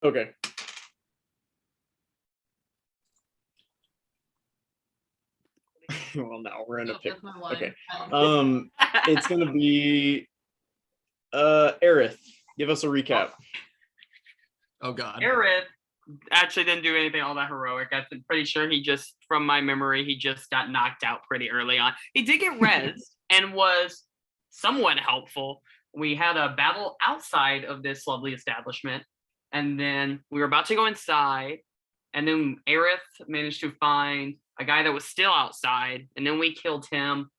Okay. Well, now we're in a pick. That's my one. Okay. It's gonna be Aerith. Give us a recap. Oh God. Aerith actually didn't do anything all that heroic. I'm pretty sure he just, from my memory, he just got knocked out pretty early on. He did get rezzed and was somewhat helpful. We had a battle outside of this lovely establishment, and then we were about to go inside, and then Aerith managed to find a guy that was still outside, and then we killed him.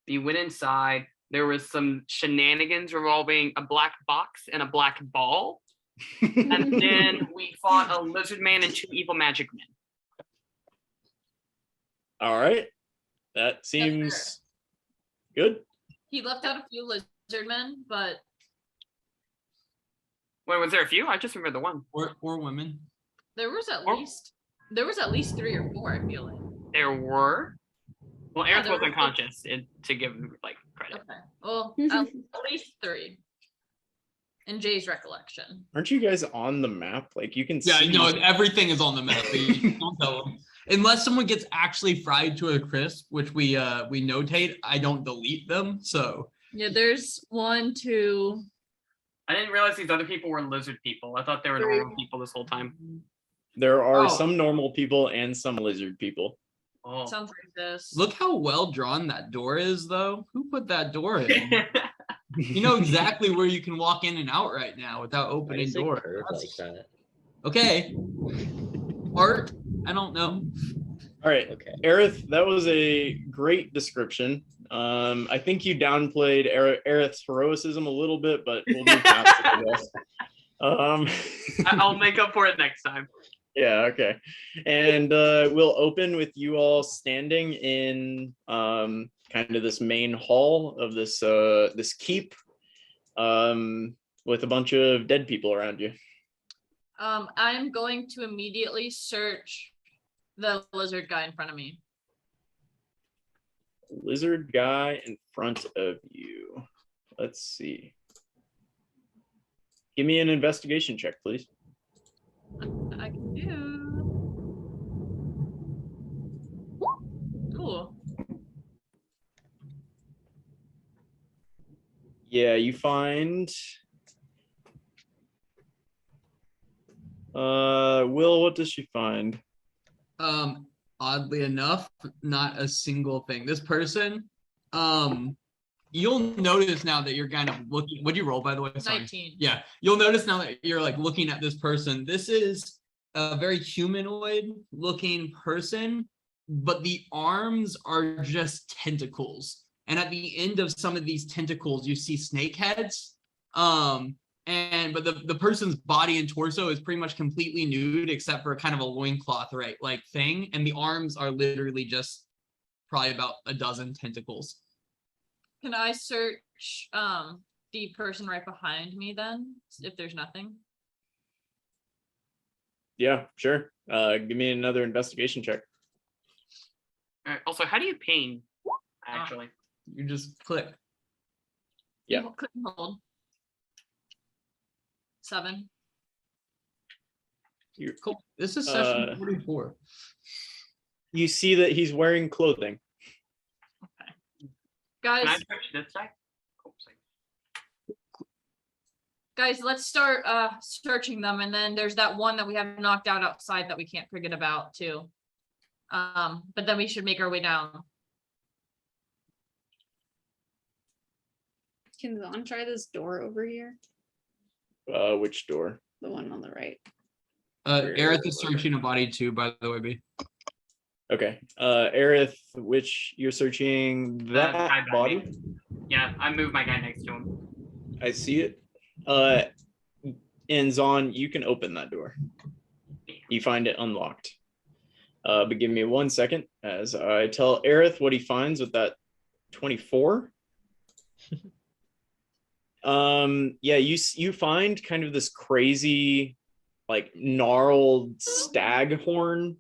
We went inside. There was some shenanigans revolving a black box and a black ball. And then we fought a lizard man and 2 evil magic men. All right. That seems good. He left out a few lizard men, but Wait, was there a few? I just remember the one. Or women. there was at least 3 or 4, I feel like. There were. Well, Yeah, Aerith there wasn't were. conscious to give him like credit. Okay. Well, at least 3. In Jay's recollection. Aren't you guys on the map? Like you can Yeah, see. no, everything is on the map. But you don't tell them. Unless someone gets actually fried to a crisp, which we notate, I don't delete them. So Yeah, there's 1, 2. I didn't realize these other people were lizard people. I thought they were normal people this whole time. There are Oh. some normal people and some lizard people. Oh. Sounds like this. look how well drawn that door is, though. Who put that door in? You know exactly where you can walk in and out right now without opening doors. Like that. Okay. Art, I don't know. All right, Okay. Aerith, that was a great description. I think you downplayed Aerith's heroicism a little bit, but we'll move past it, I guess. I'll make up for it next time. Yeah, okay. And we'll open with you all standing in kind of this main hall of this this keep with a bunch of dead people around you. I'm going to immediately search the lizard guy in front of me. Lizard guy in front of you. Let's see. Give me an investigation check, please. I can do. Ooh. Yeah, you find Will, what does she find? Oddly enough, not a single thing. This person, you'll notice now that you're kind of looking. What'd you roll, by the way? Sorry. 19. Yeah, you'll notice now that you're like looking at this person. This is a very humanoid looking person, but the arms are just tentacles. And at the end of some of these tentacles, you see snake heads. But the person's body and torso is pretty much completely nude except for kind of a loincloth, right? Like thing. And the arms are literally just probably about a dozen tentacles. Can I search the person right behind me then, if there's nothing? Yeah, sure. Give me another investigation check. All right, also, how do you ping? Actually, You just click. Yeah. Click and hold. 7. You're, Cool. This is session 44. you see that he's wearing clothing. Guys, can I search this side? Oh, sorry. guys, let's start searching them, and then there's that one that we have knocked out outside that we can't forget about too. But then we should make our way down. Can Zon try this door over here? Which door? The one on the right. Aerith is searching a body too, by the way, B. Okay. Aerith, which you're searching guy that behind body? me. Yeah, I moved my guy next to him. I see it. And Zon, you can open that door. You find it unlocked. But give me 1 second as I tell Aerith what he finds with that 24. Yeah, you find kind of this crazy, like gnarled stag horn,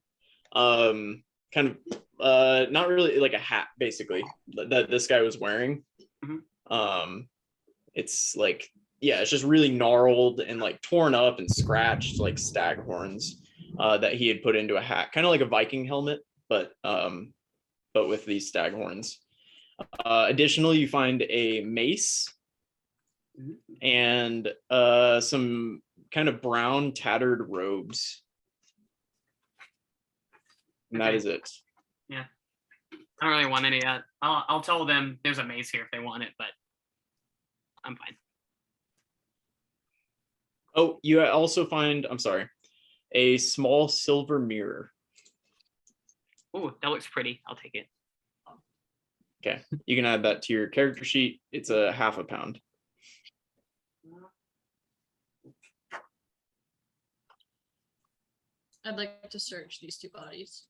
kind of not really like a hat, basically, that this guy was wearing. Mhm. It's like yeah, it's just really gnarled and like torn up and scratched, like stag horns that he had put into a hat, kind of like a Viking helmet, but with these stag horns. Additionally, you find a mace and some kind of brown tattered robes. And that Okay. is it. Yeah. I don't really want any of that. I'll tell them there's a mace here if they want it, but I'm fine. Oh, you also find, I'm sorry, a small silver mirror. Oh, that looks pretty. I'll take it. Okay, you can add that to your character sheet. It's a half a pound. I'd like to search these two bodies.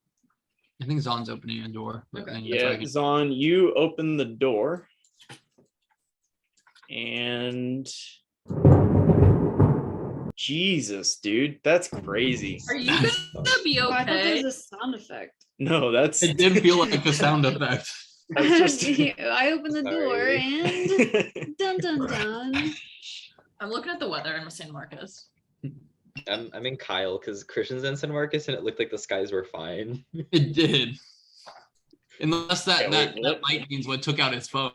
I think Zon's opening a door. But Okay. then that's Yeah, why I can- Zon, you open the door and Jesus, dude, that's crazy. Are you gonna be Oh, I thought there okay? was a sound effect. No, that's It did feel like a sound effect. That's just- I opened the door Sorry. and dun dun dun. I'm looking at the weather in San Marcos. I'm in Kyle because Christian's in San Marcos and it looked like the skies were fine. It did. Unless that Yeah, that, wait, that what? lightning's what took out his phone.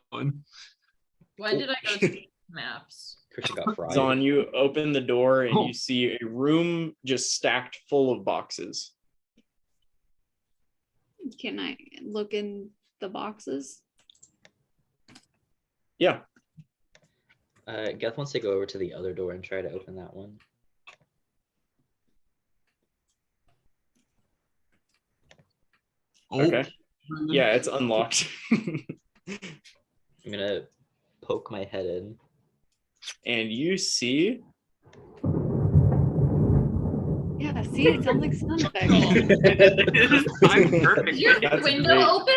Why did I go to maps? Christian got fried. Zon, you open the door and Oh. you see a room just stacked full of boxes. Can I look in the boxes? Yeah, Geth wants to go over to the other door and try to open that one. Oh, okay. Yeah, it's unlocked. I'm gonna poke my head in. And you see Yeah, see, it sounds like sound effect. I'm perfect. Is your That's window great. open?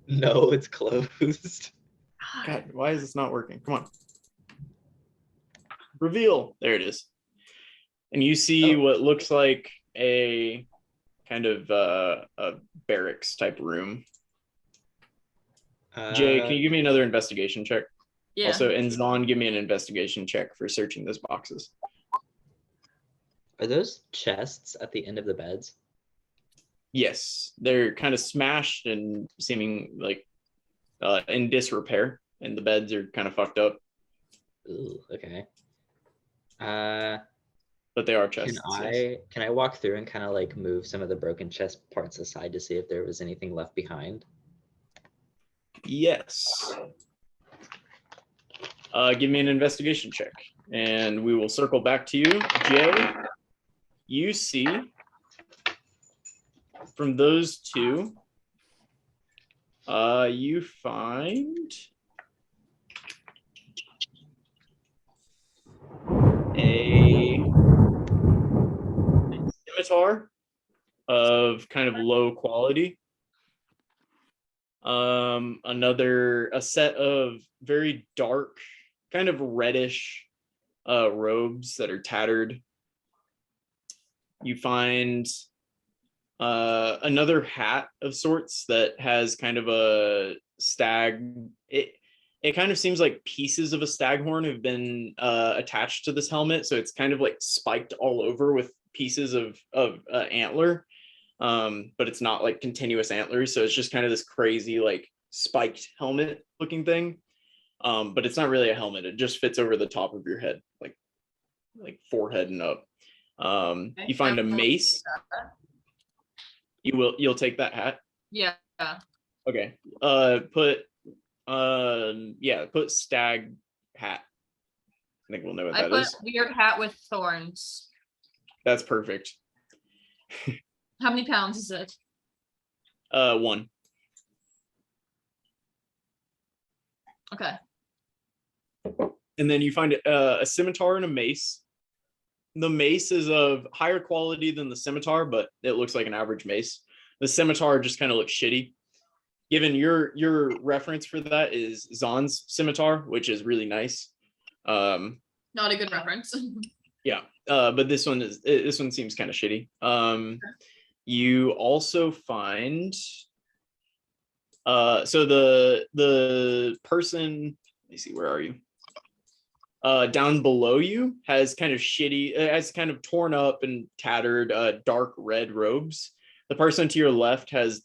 No, it's closed. God, why is this not working? Come on. Reveal. There it is. And you see Oh. what looks like a kind of a barracks type room. Jay, can you give me another investigation check? Yeah. Also, and Zon, give me an investigation check for searching those boxes. Are those chests at the end of the beds? Yes, they're kind of smashed and seeming like in disrepair, and the beds are kind of fucked up, Ooh, okay. but they are chests. Can I walk through and kind of like move some of the broken chest parts aside to see if there was anything left behind? Yes. Give me an investigation check, and we will circle back to you. Jay, you see from those two, you find a scimitar of kind of low quality. A set of very dark, kind of reddish robes that are tattered. You find another hat of sorts that has kind of a stag. It kind of seems like pieces of a staghorn have been attached to this helmet, so it's kind of like spiked all over with pieces of antler. But it's not like continuous antlers, so it's just kind of this crazy like spiked helmet looking thing. But it's not really a helmet, it just fits over the top of your head, like forehead and up. You find a mace. You'll take that hat. Yeah. Okay. Put stag hat. I think we'll know what I that put is. weird hat with thorns. That's perfect. How many pounds is it? 1. Okay. And then you find a scimitar and a mace. The mace is of higher quality than the scimitar, but it looks like an average mace. The scimitar just kind of looks shitty. Given your reference for that is Zon's scimitar, which is really nice. Not a good reference. Yeah, but this one seems kind of shitty. You also find so the person, let me see, where are you? down below you has kind of has kind of torn up and tattered dark red robes. The person to your left has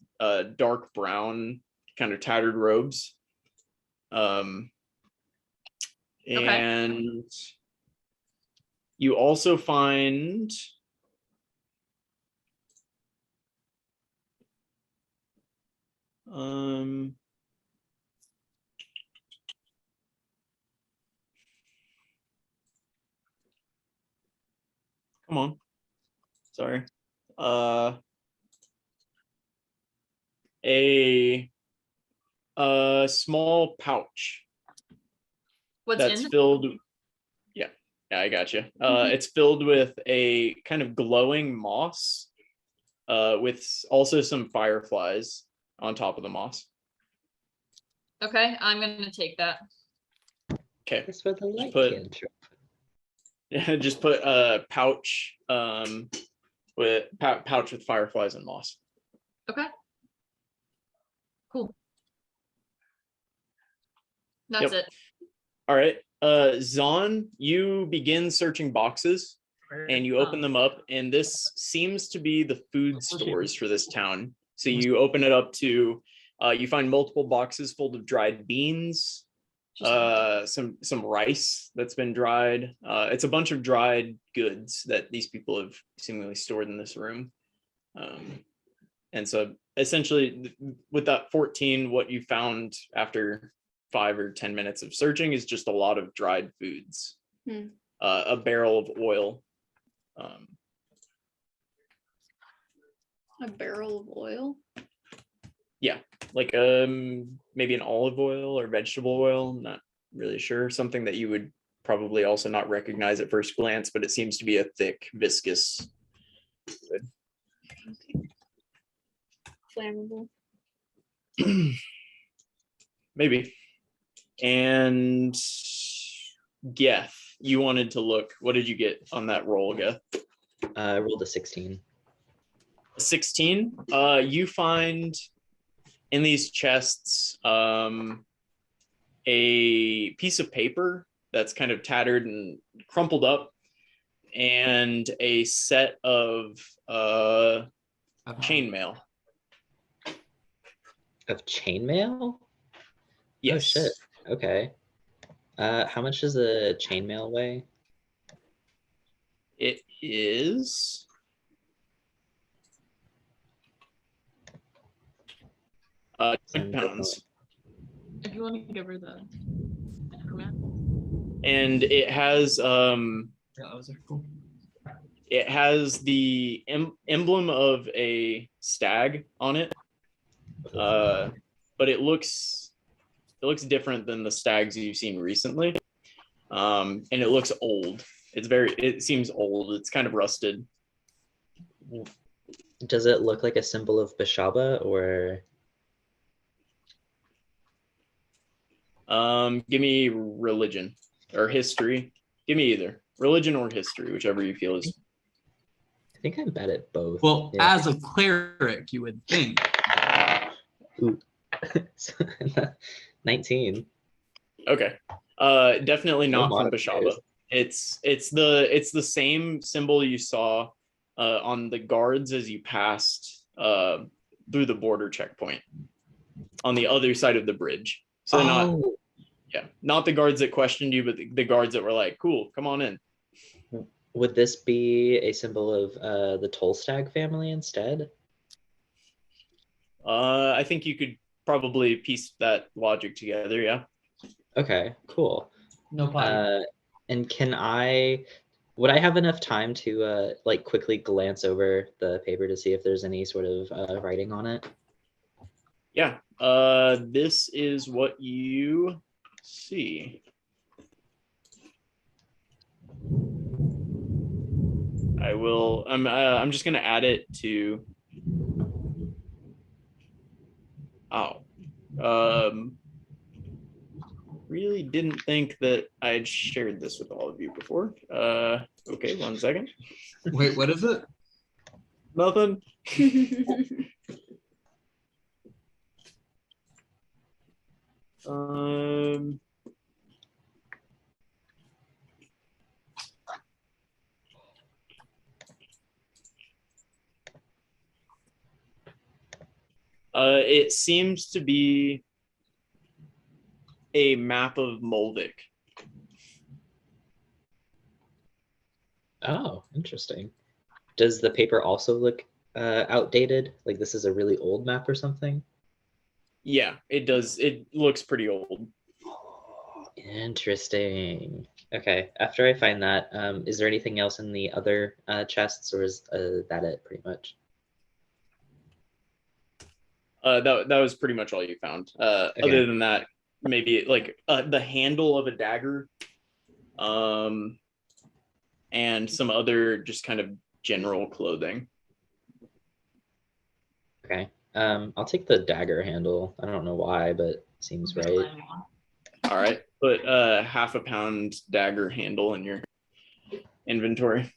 dark brown, kind of tattered robes. And you also find come on, sorry, a small pouch What's that's in? filled. Yeah, I got you. It's filled with a kind of glowing moss, with also some fireflies on top of the moss. Okay, I'm gonna take that. Okay, That's where the light put- cantrip. just put a pouch with pouch with fireflies and moss. Okay. Cool. That's Yep. it. All right. Zon, you begin searching boxes and you open them up, and this seems to be the food stores for this town. So you open it up to you find multiple boxes full of dried beans, some rice that's been dried. It's a bunch of dried goods that these people have seemingly stored in this room. And so essentially with that 14, what you found after 5 or 10 minutes of searching is just a lot of dried foods. A barrel of oil. A barrel of oil? Yeah, like maybe an olive oil or vegetable oil, not really sure. Something that you would probably also not recognize at first glance, but it seems to be a thick, viscous fluid. Flammable. Maybe. And Geth, you wanted to look. What did you get on that roll, Geth? I rolled a 16. 16. You find in these chests a piece of paper that's kind of tattered and crumpled up, and a set of chainmail. Of chainmail? Yes. Oh shit. Okay. How much does a chainmail weigh? It is 20 pounds. If you want to give her the And it has Yeah, that was cool. it has the emblem of a stag on it, but it looks different than the stags you've seen recently, and it looks old. It seems old. It's kind of rusted. Does it look like a symbol of Beshaba or? Give me religion or history. Give me either religion or history, whichever you feel is. I think I'm bad at both. Well, Yeah. as a cleric, you would think. Ooh. 19. Okay. Definitely No not from modifiers. Beshaba. It's the same symbol you saw on the guards as you passed through the border checkpoint on the other side of the bridge. So not the guards that questioned you, but the guards that were like, cool, come on in. Would this be a symbol of the Tolstag family instead? I think you could probably piece that logic together, yeah. Okay, cool. No problem. And would I have enough time to like quickly glance over the paper to see if there's any sort of writing on it? Yeah. This is what you see. I'm just gonna add it to. Really didn't think that I'd shared this with all of you before. Okay, 1 second. Wait, what is it? Nothing. It seems to be a map of Molvik. Oh, interesting. Does the paper also look outdated? Like this is a really old map or something? Yeah, it does. It looks pretty old. Interesting. Okay, after I find that, is there anything else in the other chests, or is that it pretty much? That was pretty much all you found. Okay. Other than that, maybe like the handle of a dagger, um, and some other just kind of general clothing. Okay. I'll take the dagger handle. I don't know why, but seems right. All right, put half a pound dagger handle in your inventory,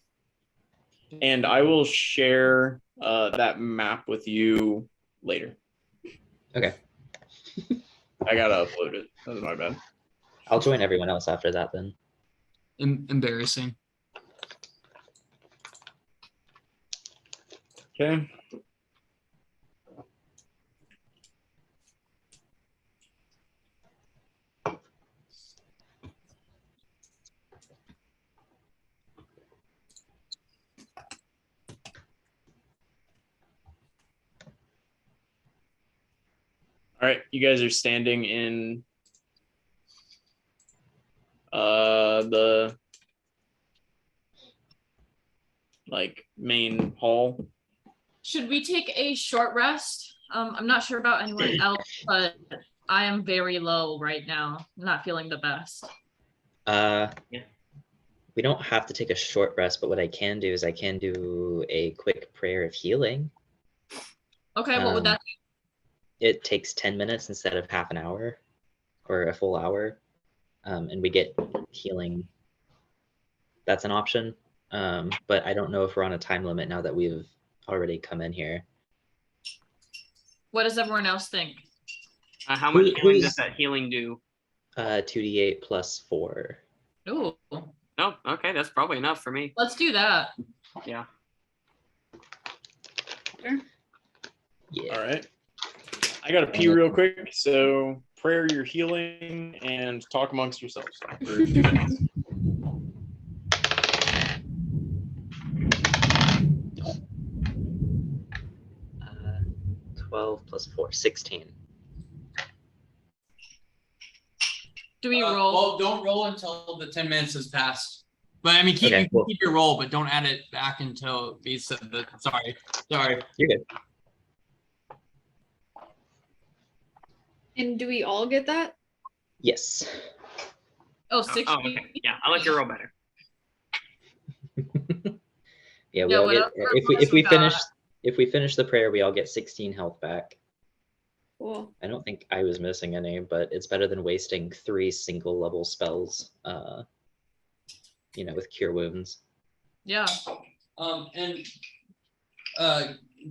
and I will share that map with you later. Okay. I gotta upload it. That's my bad. I'll join everyone else after that then. Embarrassing. Okay. All right, you guys are standing in the like main hall. Should we take a short rest? I'm not sure about anyone else, but I am very low right now. I'm not feeling the best. Yeah. We don't have to take a short rest, but what I can do is I can do a quick prayer of healing. Okay, what would that It takes 10 minutes instead of half an hour or a full hour, and we get healing. That's an option, but I don't know if we're on a time limit now that we've already come in here. What does everyone else think? How much healing does that healing do? 2d8 plus 4. Ooh, Oh, okay, that's probably enough for me. let's do that. Yeah. Yeah. All right. I gotta pee real quick, so prayer your healing and talk amongst yourselves for 2 minutes. 12 plus 4, 16. Do we roll? Well, don't roll until the 10 minutes has passed. But I mean, keep, Okay, you can cool. keep your roll, but don't add it back until we said that. Sorry. You're good. And do we all get that? Yes. Oh, Oh, 60. okay. Yeah, I like your roll better. Yeah, we Yeah, all get whatever if we got. finish the prayer, we all get 16 health back. Cool. I don't think I was missing any, but it's better than wasting 3 single level spells, with cure wounds. Yeah. And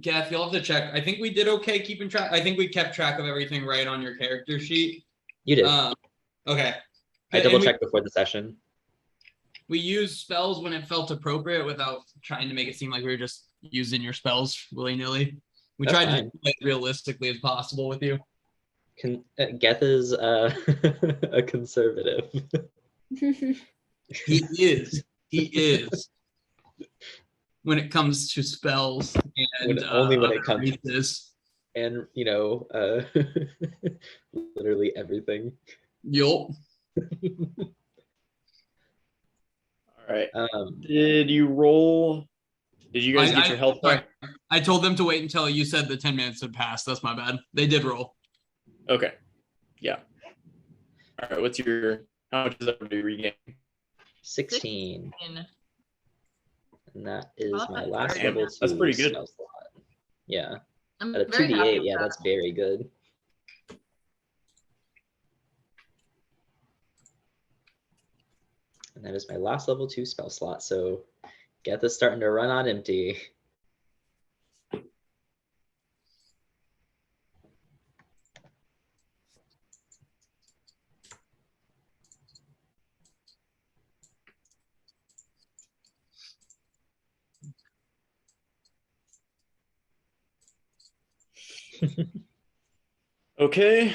Gaff, you'll have to check. I think we did okay keeping track. I think we kept track of everything right on your character sheet. You did. Okay. I double checked before the session. We used spells when it felt appropriate without trying to make it seem like we were just using your spells willy-nilly. We That's tried fine. to play it realistically as possible with you. Geth is a conservative. He is. He is. When it comes to spells and only when it comes races. And literally everything. Yup. All right. Did you guys get your health back? I told them to wait until you said the 10 minutes had passed. That's my bad. They did roll. Okay. Yeah. All right. How much does that do regain? 16. And that is Oh, my that's last very level good. 2 That's pretty good. spell slot. Yeah. I'm At a very happy 2d8, with yeah, that. that's very good. And that is my last level 2 spell slot. So Geth is starting to run on empty. Okay.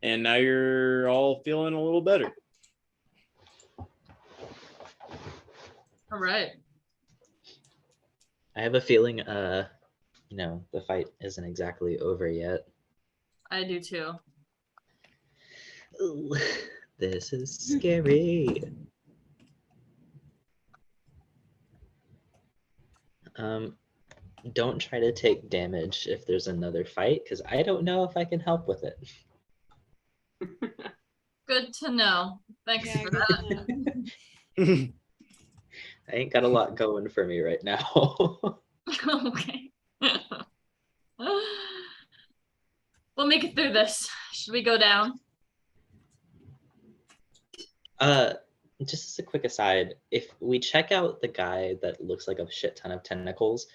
And now you're all feeling a little better. All right. I have a feeling, the fight isn't exactly over yet. I do too. Ooh, this is scary. Don't try to take damage if there's another fight, because I don't know if I can help with it. Good to know. Thanks Yeah, for good that. to know. I ain't got a lot going for me right now. Okay. We'll make it through this. Should we go down? Just as a quick aside, if we check out the guy that looks like a shit ton of tentacles,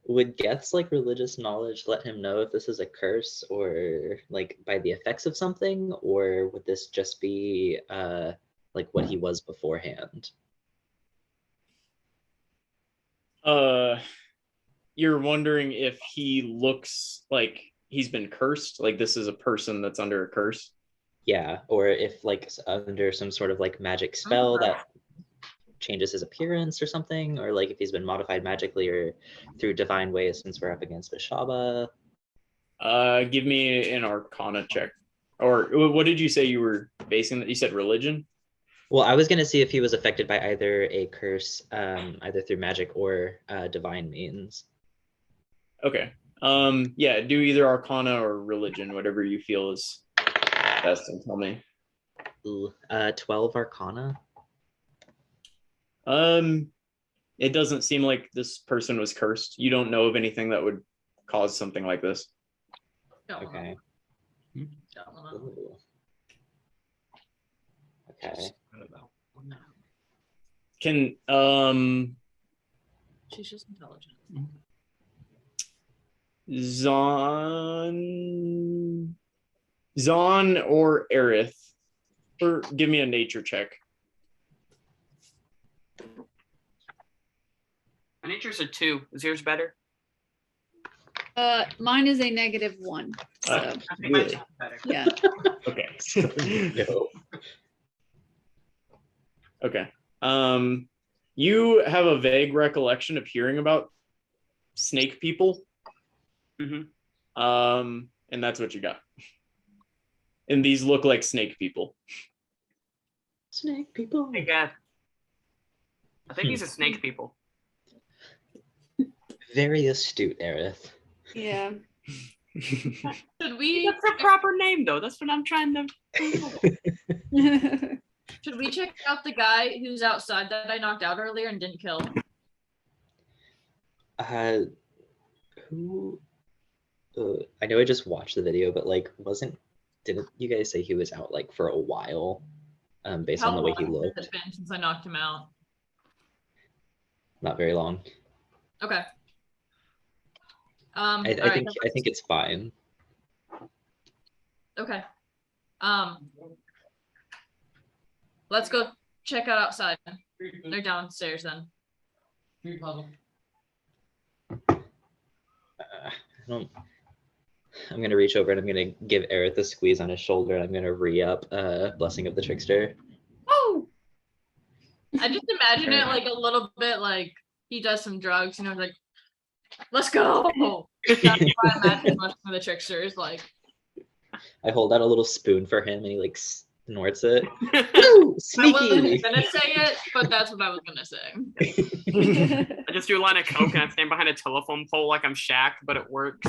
would Geth's like religious knowledge let him know if this is a curse or like by the effects of something, or would this just be like what he was beforehand? You're wondering if he looks like he's been cursed, like this is a person that's under a curse. Yeah, or if like under some sort of like magic spell that changes his appearance or something, or like if he's been modified magically or through divine ways, since we're up against Beshaba. Give me an Arcana check. Or what did you say you were basing that? You said religion? Well, I was going to see if he was affected by either a curse, either through magic or divine means. Okay. Yeah, do either Arcana or religion, whatever you feel is best, and tell me. Ooh, 12 Arcana. It doesn't seem like this person was cursed. You don't know of anything that would cause something like this. Don't Okay. know. Don't know. Ooh. Okay. Can She's just intelligent. Zon or Aerith, or give me a nature check. My nature's a 2. Is yours better? Mine is a -1. So I think mine's better. yeah. Okay. No. Okay. You have a vague recollection of hearing about snake people. Mhm. And that's what you got. And these look like snake people. Snake people. Hey, God. I think he's a snake people. Very astute, Aerith. Yeah. Should we What's the proper name, though? That's what I'm trying to. should we check out the guy who's outside that I knocked out earlier and didn't kill? Who? I know I just watched the video, but like, didn't you guys say he was out like for a while, based on the way he long has looked? it been since I knocked him out? Not very long. Okay. I all right, think it's fine. okay. Let's go check out outside. They're downstairs then. I'm gonna reach over and I'm gonna give Aerith a squeeze on his shoulder, and I'm gonna re-up Blessing of the Trickster. Oh! I just imagine it like a little bit like he does some drugs, like, let's go. That's what I imagine Blessing of the Trickster is like. I hold out a little spoon for him, and he like snorts it. Ooh, I wasn't sneaky! gonna say it, but that's what I was gonna say. I just do a line of coke and I stand behind a telephone pole like I'm Shaq, but it works.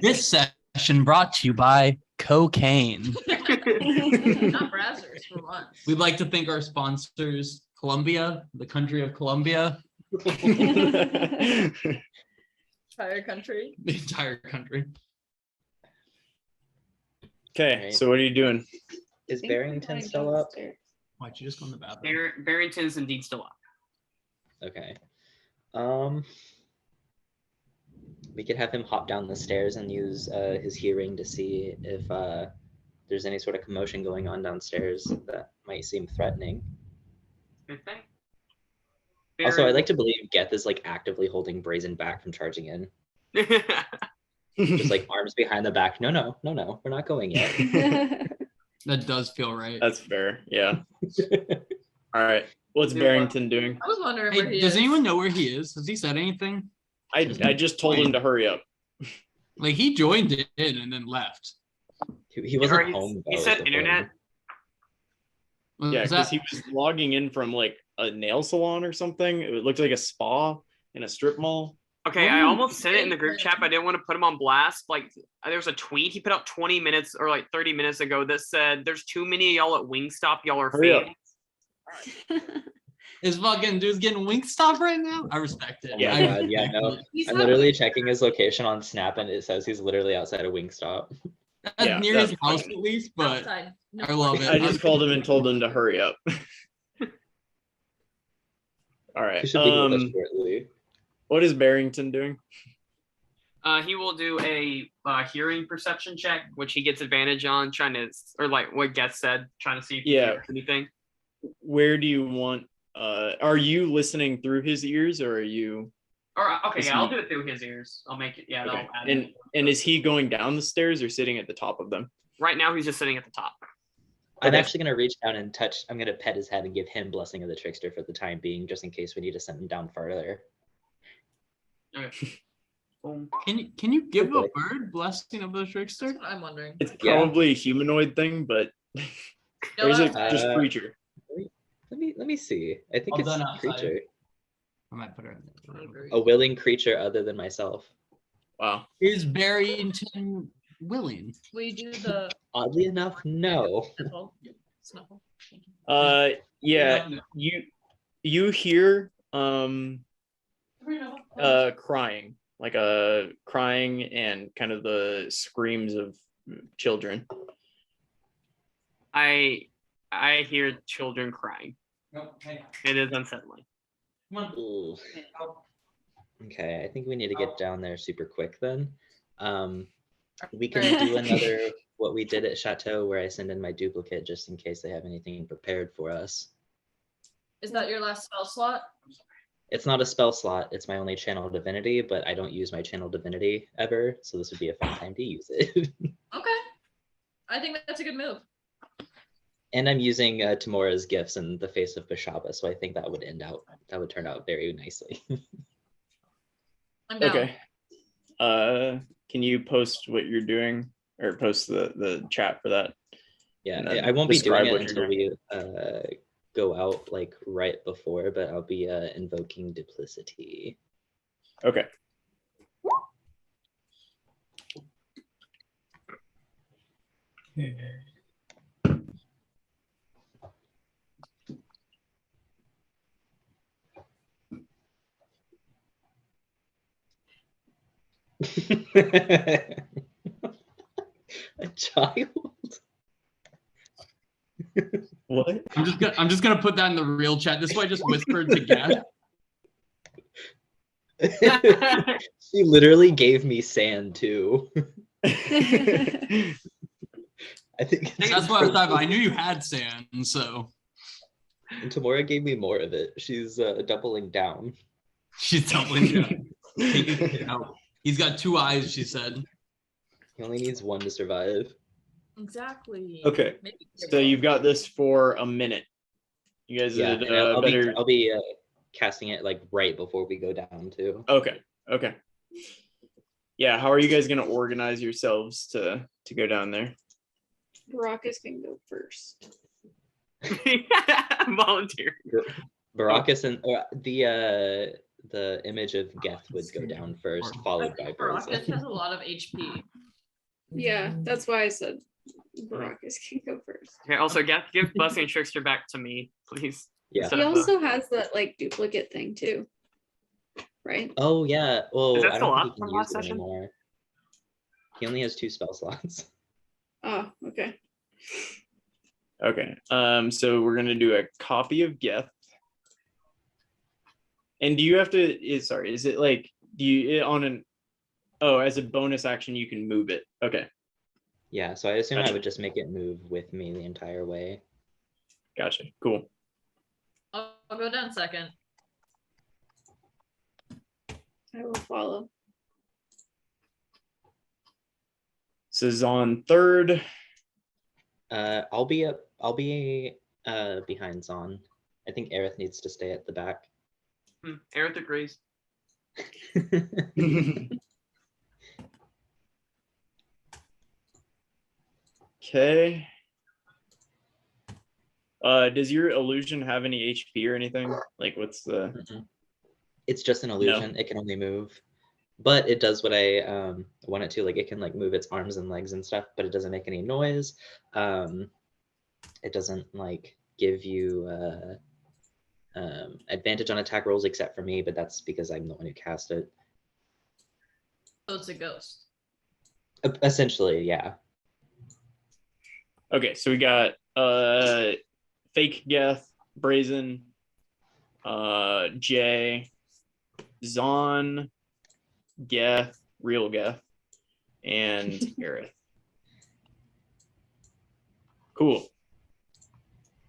This session brought to you by cocaine. Not Brazzers for once. We'd like to thank our sponsors, Colombia, the country of Colombia, Entire country. the entire country. Okay, Right. so what are you doing? Is Barrington still up? Why'd you just go in the bathroom? Barrington's indeed still up. Okay. We could have him hop down the stairs and use his hearing to see if there's any sort of commotion going on downstairs that might seem threatening. Good thing. Also, I'd like to believe Geth is like actively holding Brazen back from charging in. Just like arms behind the back. No, we're not going yet. That does feel right. That's fair. Yeah. All right. What's Barrington doing? I was wondering where Hey, he does is. anyone know where he is? Has he said anything? I just told him to hurry up. Like he joined in and then left. He wasn't Or home. he though, said is the internet. Was Yeah, because that- he was logging in from like a nail salon or something. It looked like a spa in a strip mall. Okay, I Ooh. almost said it in the group chat, but I didn't want to put him on blast. Like, there was a tweet he put out 20 minutes or like 30 minutes ago that said, "There's too many of y'all at Wingstop. Y'all are Hurry up. fans." Is fucking dude's getting Wingstop right now? I respect it. Oh my God, yeah, no. He's I'm not- literally checking his location on Snap, and it says he's literally outside of Wingstop. That's Yeah, near that's his house fine. at least, but outside. No. I love it. I just called him and told him to hurry up. All right. He should be with us shortly. What is Barrington doing? He will do a hearing perception check, which he gets advantage on, trying to, or like what Geth said, trying to see if he Yeah. hears anything. Where do you want? Are you listening through his ears, or are you? Or okay, Is yeah, I'll he- do it through his ears. I'll make it. Yeah, Okay. I'll add And it. and is he going down the stairs or sitting at the top of them? Right now he's just sitting at the top. I'm Okay. actually gonna reach down and touch. I'm gonna pet his head and give him blessing of the trickster for the time being, just in case we need to send him down farther. Okay. Boom. Can you give a Okay. bird blessing of the trickster? That's what I'm wondering. It's Yeah. probably a humanoid thing, but No, or is it that's- just creature? Let me see. I think All it's done outside. creature. I might put her in there. A willing creature other than myself. Wow. Is Barrington willing? Will you do the Oddly enough, no. snuffle? Snuffle. Thank you. Yeah. You hear crying, like crying and kind of the screams of children. I hear children crying. It is unsettling. Ooh. Okay, I think we need to get down there super quick then. We can do another what we did at Chateau, where I send in my duplicate just in case they have anything prepared for us. Is that your last spell slot? It's not a spell slot, it's my only channel divinity, but I don't use my channel divinity ever, so this would be a fun time to use it. Okay. I think that's a good move. And I'm using Tamora's gifts in the face of Beshaba, so I think that would turn out very nicely. I'm down. Okay. Can you post what you're doing, or post the chat for that? Yeah, And then I won't be describe doing it what you're until we go out like right before, but I'll be invoking duplicity. Okay. A child? What? I'm just gonna put that in the real chat. This is why I just whispered to Geth. She literally gave me sand too. I think it's That's why I knew you had sand, so and Tamora gave me more of it. She's doubling down. she's doubling down. Taking it out. He's got 2 eyes, she said. He only needs one to survive. Exactly. Okay. Maybe So you've got this for a minute. You guys Yeah, had, and I'll better. be casting it like right before we go down too. Okay. Okay. Yeah. How are you guys gonna organize yourselves to go down there? Baracus can go first. Volunteer. Baracus and the image of Geth would go down first, followed by Baracus Brazen. has a lot of HP. Yeah, that's why I said Baracus can go first. Okay, also give Blessing and Trickster back to me, please. Yeah. Instead He of the- also has that like duplicate thing too, right? Oh yeah. Well, Is that I still don't up think he from can last use it session? anymore. He only has 2 spell slots. Oh, okay. Okay. So we're gonna do a copy of Geth. And do you have to? Sorry, is it like do you on an? Oh, as a bonus action, you can move it. Okay. Yeah, so I assume I Gotcha. would just make it move with me the entire way. Gotcha. Cool. I'll go down second. I will follow. This is on third. I'll be behind Zon. I think Aerith needs to stay at the back. Aerith agrees. Okay. Does your illusion have any HP or anything? Like, what's the? Mm-mm. It's just an illusion. It can only move, but it does what I want it to. Like, it can like move its arms and legs and stuff, but it doesn't make any noise. It doesn't like give you advantage on attack rolls except for me, but that's because I'm the one who cast it. So it's a ghost. Essentially, yeah. Okay, so we got fake Geth, Brazen, Jay, Zon, Geth, real Geth, and Aerith. Cool.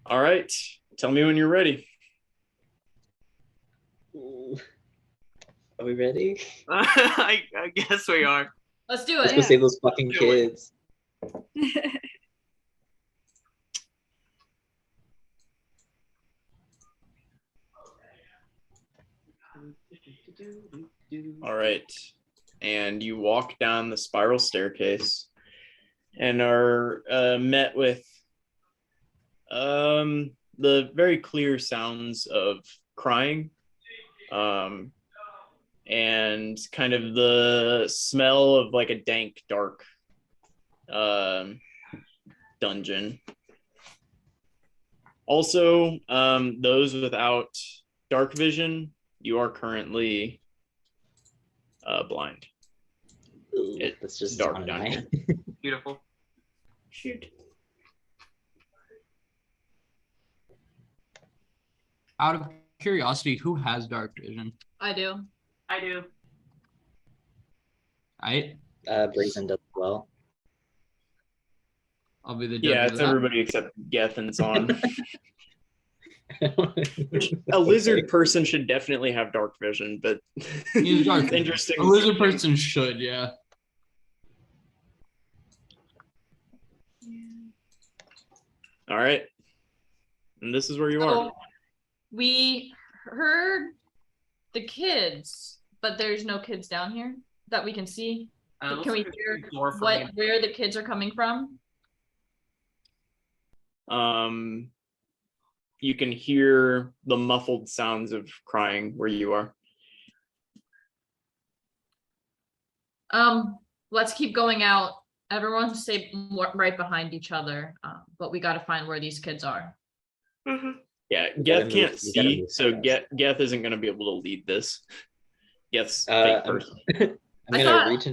All right. Tell me when you're ready. Ooh. Are we ready? I guess we are. Let's do Let's it. go save those fucking Do it. kids. All right. And you walk down the spiral staircase and are met with the very clear sounds of crying and kind of the smell of like a dank, dark dungeon. Also, those without dark vision, you are currently blind. Ooh, It's that's just dark Zon and down I. here. Beautiful. Shoot. Out of curiosity, who has dark vision? I do. I do. Brazen does well. I'll be the judge Yeah, of it's that. everybody except Geth and Zon. Which a lizard person should definitely have dark vision, but He's dark it's vision. interesting. A lizard person should, yeah. All right. And this is where you are. So we heard the kids, but there's no kids down here that we can see. Looks Can we like a hear door for me. where the kids are coming from? You can hear the muffled sounds of crying where you are. Let's keep going out. Everyone stay right behind each other. But we got to find where these kids are. Yeah, We gotta Geth move- can't we gotta see, move so fast. Geth isn't going to be able to lead this. Geth's I'm fake person. gonna thought- reach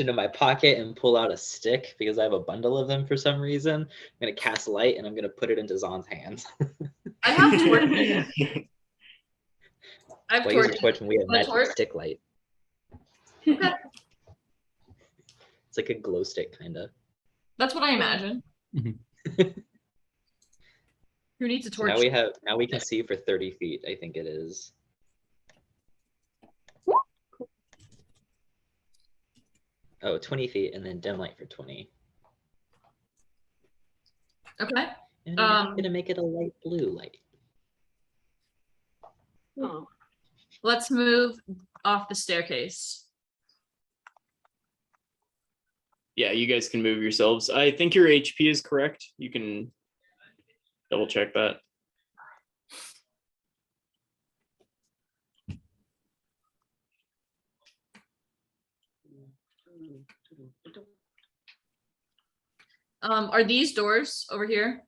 into my pocket and pull out a stick because I have a bundle of them for some reason. I'm gonna cast light and I'm gonna put it into Zon's hands. I have torches. I have Well, use a torches. torch when we have Want a magic torch? stick light. Okay. It's like a glow stick kind of. That's what I imagine. Who needs a So torch? now we can see for 30 feet, I think it is. Oh, 20 feet and then dim light for 20. Okay. And I'm gonna make it a light blue light. Oh. Let's move off the staircase. Yeah, you guys can move yourselves. I think your HP is correct. You can double check that. Are these doors over here?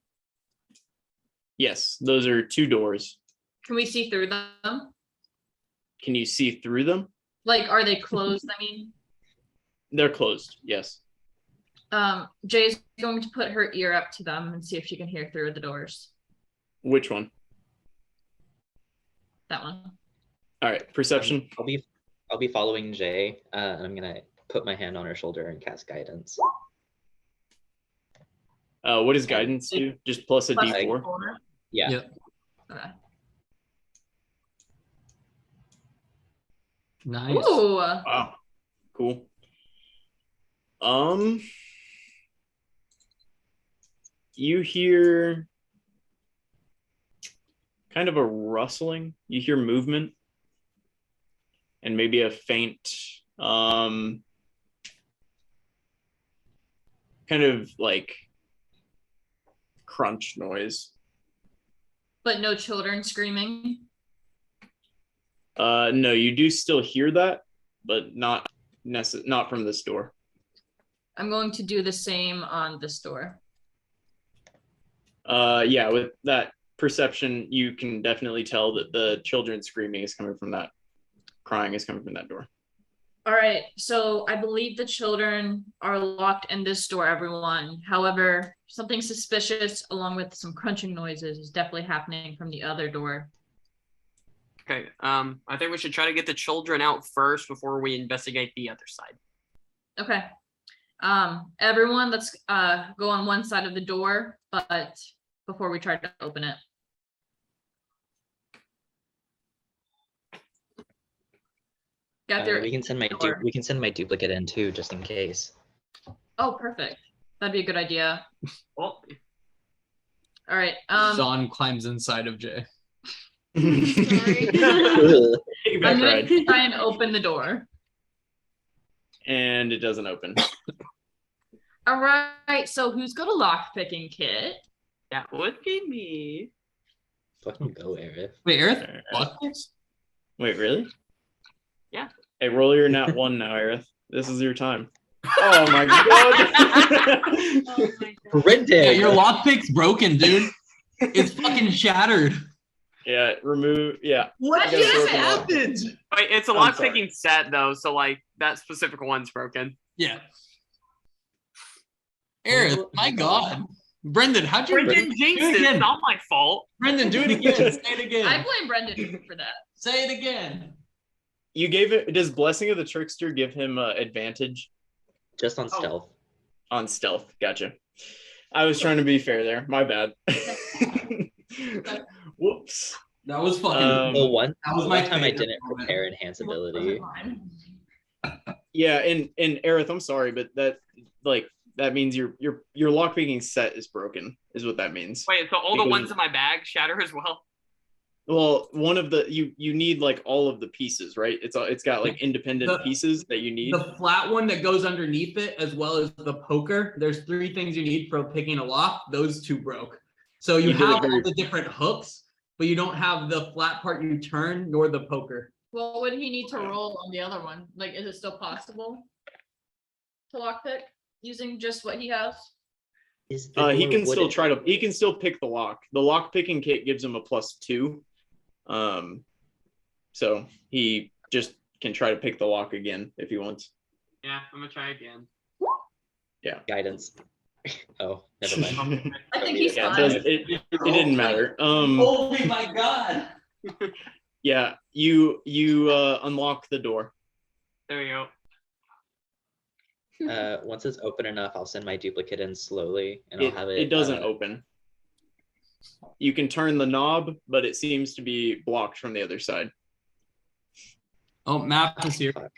Yes, those are two doors. Can we see through them? Can you see through them? Like, are they closed? I mean, They're closed. Yes. Jay's going to put her ear up to them and see if she can hear through the doors. Which one? That one. All right. Perception. I'll be following Jay, and I'm gonna put my hand on her shoulder and cast guidance. What does guidance do? Just plus a Plus D4. four. Yeah. Yep. Okay. Nice. Ooh. Wow. Cool. You hear kind of a rustling. You hear movement and maybe a faint kind of like crunch noise. But no children screaming. No, you do still hear that, but not from this door. I'm going to do the same on this door. Yeah, with that perception, you can definitely tell that the children screaming is coming from that, crying is coming from that door. All right, so I believe the children are locked in this door, everyone. However, something suspicious along with some crunching noises is definitely happening from the other door. Okay. I think we should try to get the children out first before we investigate the other side. Okay. Everyone, let's go on one side of the door, but before we try to open it. Got their We can send my duplicate in too, just in case. Oh, perfect. That'd be a good idea. Well, All right. Sean climbs inside of Jay. Sorry. I'm going to try and open the door. And it doesn't open. All right. So who's got a lockpicking kit? that would be me. Fucking go, Aerith. Wait, Aerith? What? Wait, really? Yeah. Hey, roll your nat 1 now, Aerith. This is your time. Oh my god. Oh my god. Brendan! Yeah, your lockpick's broken, dude. It's fucking shattered. Yeah, remove. Yeah. What You gotta just broken lock. happened? Wait, it's a I'm lock sorry. picking set though, so like that specific one's broken. Yeah. Aerith, my god. Brendan, how'd you Brendan do jinxed it it. It's again? not my fault. Brendan, do it again. Say it I again. blame Brendan for that. Say it again. You gave it. Does Blessing of the Trickster give him advantage Just on stealth. on stealth? Gotcha. I was trying to be fair there. My bad. Whoops. That was fucking. Well, one That was my time I favorite didn't moment. prepare enhance ability. Yeah, and Aerith, I'm sorry, but that means your lockpicking set is broken, is what that means. Wait, so all the Because- ones in my bag shatter as well? Well, one of the you need like all of the pieces, right? It's got like independent The- pieces that you need. The flat one that goes underneath it, as well as the poker. There's 3 things you need for picking a lock. Those 2 broke. So you You did it have all very- the different hooks, but you don't have the flat part you turn nor the poker. What would he need to roll on the other one? Like, is it still possible to lockpick using just what he has? Is the He door can still wooden? he can still pick the lock. The lock picking kit gives him a +2. So he just can try to pick the lock again if he wants. Yeah, I'm gonna try again. Guidance. Oh, never mind. I think he's Yeah, fine. it didn't matter. Oh my god. Yeah, you unlock the door. There we go. Once it's open enough, I'll send my duplicate in slowly, and I'll have it. It doesn't open. You can turn the knob, but it seems to be blocked from the other side. Oh, map is here. Fuck.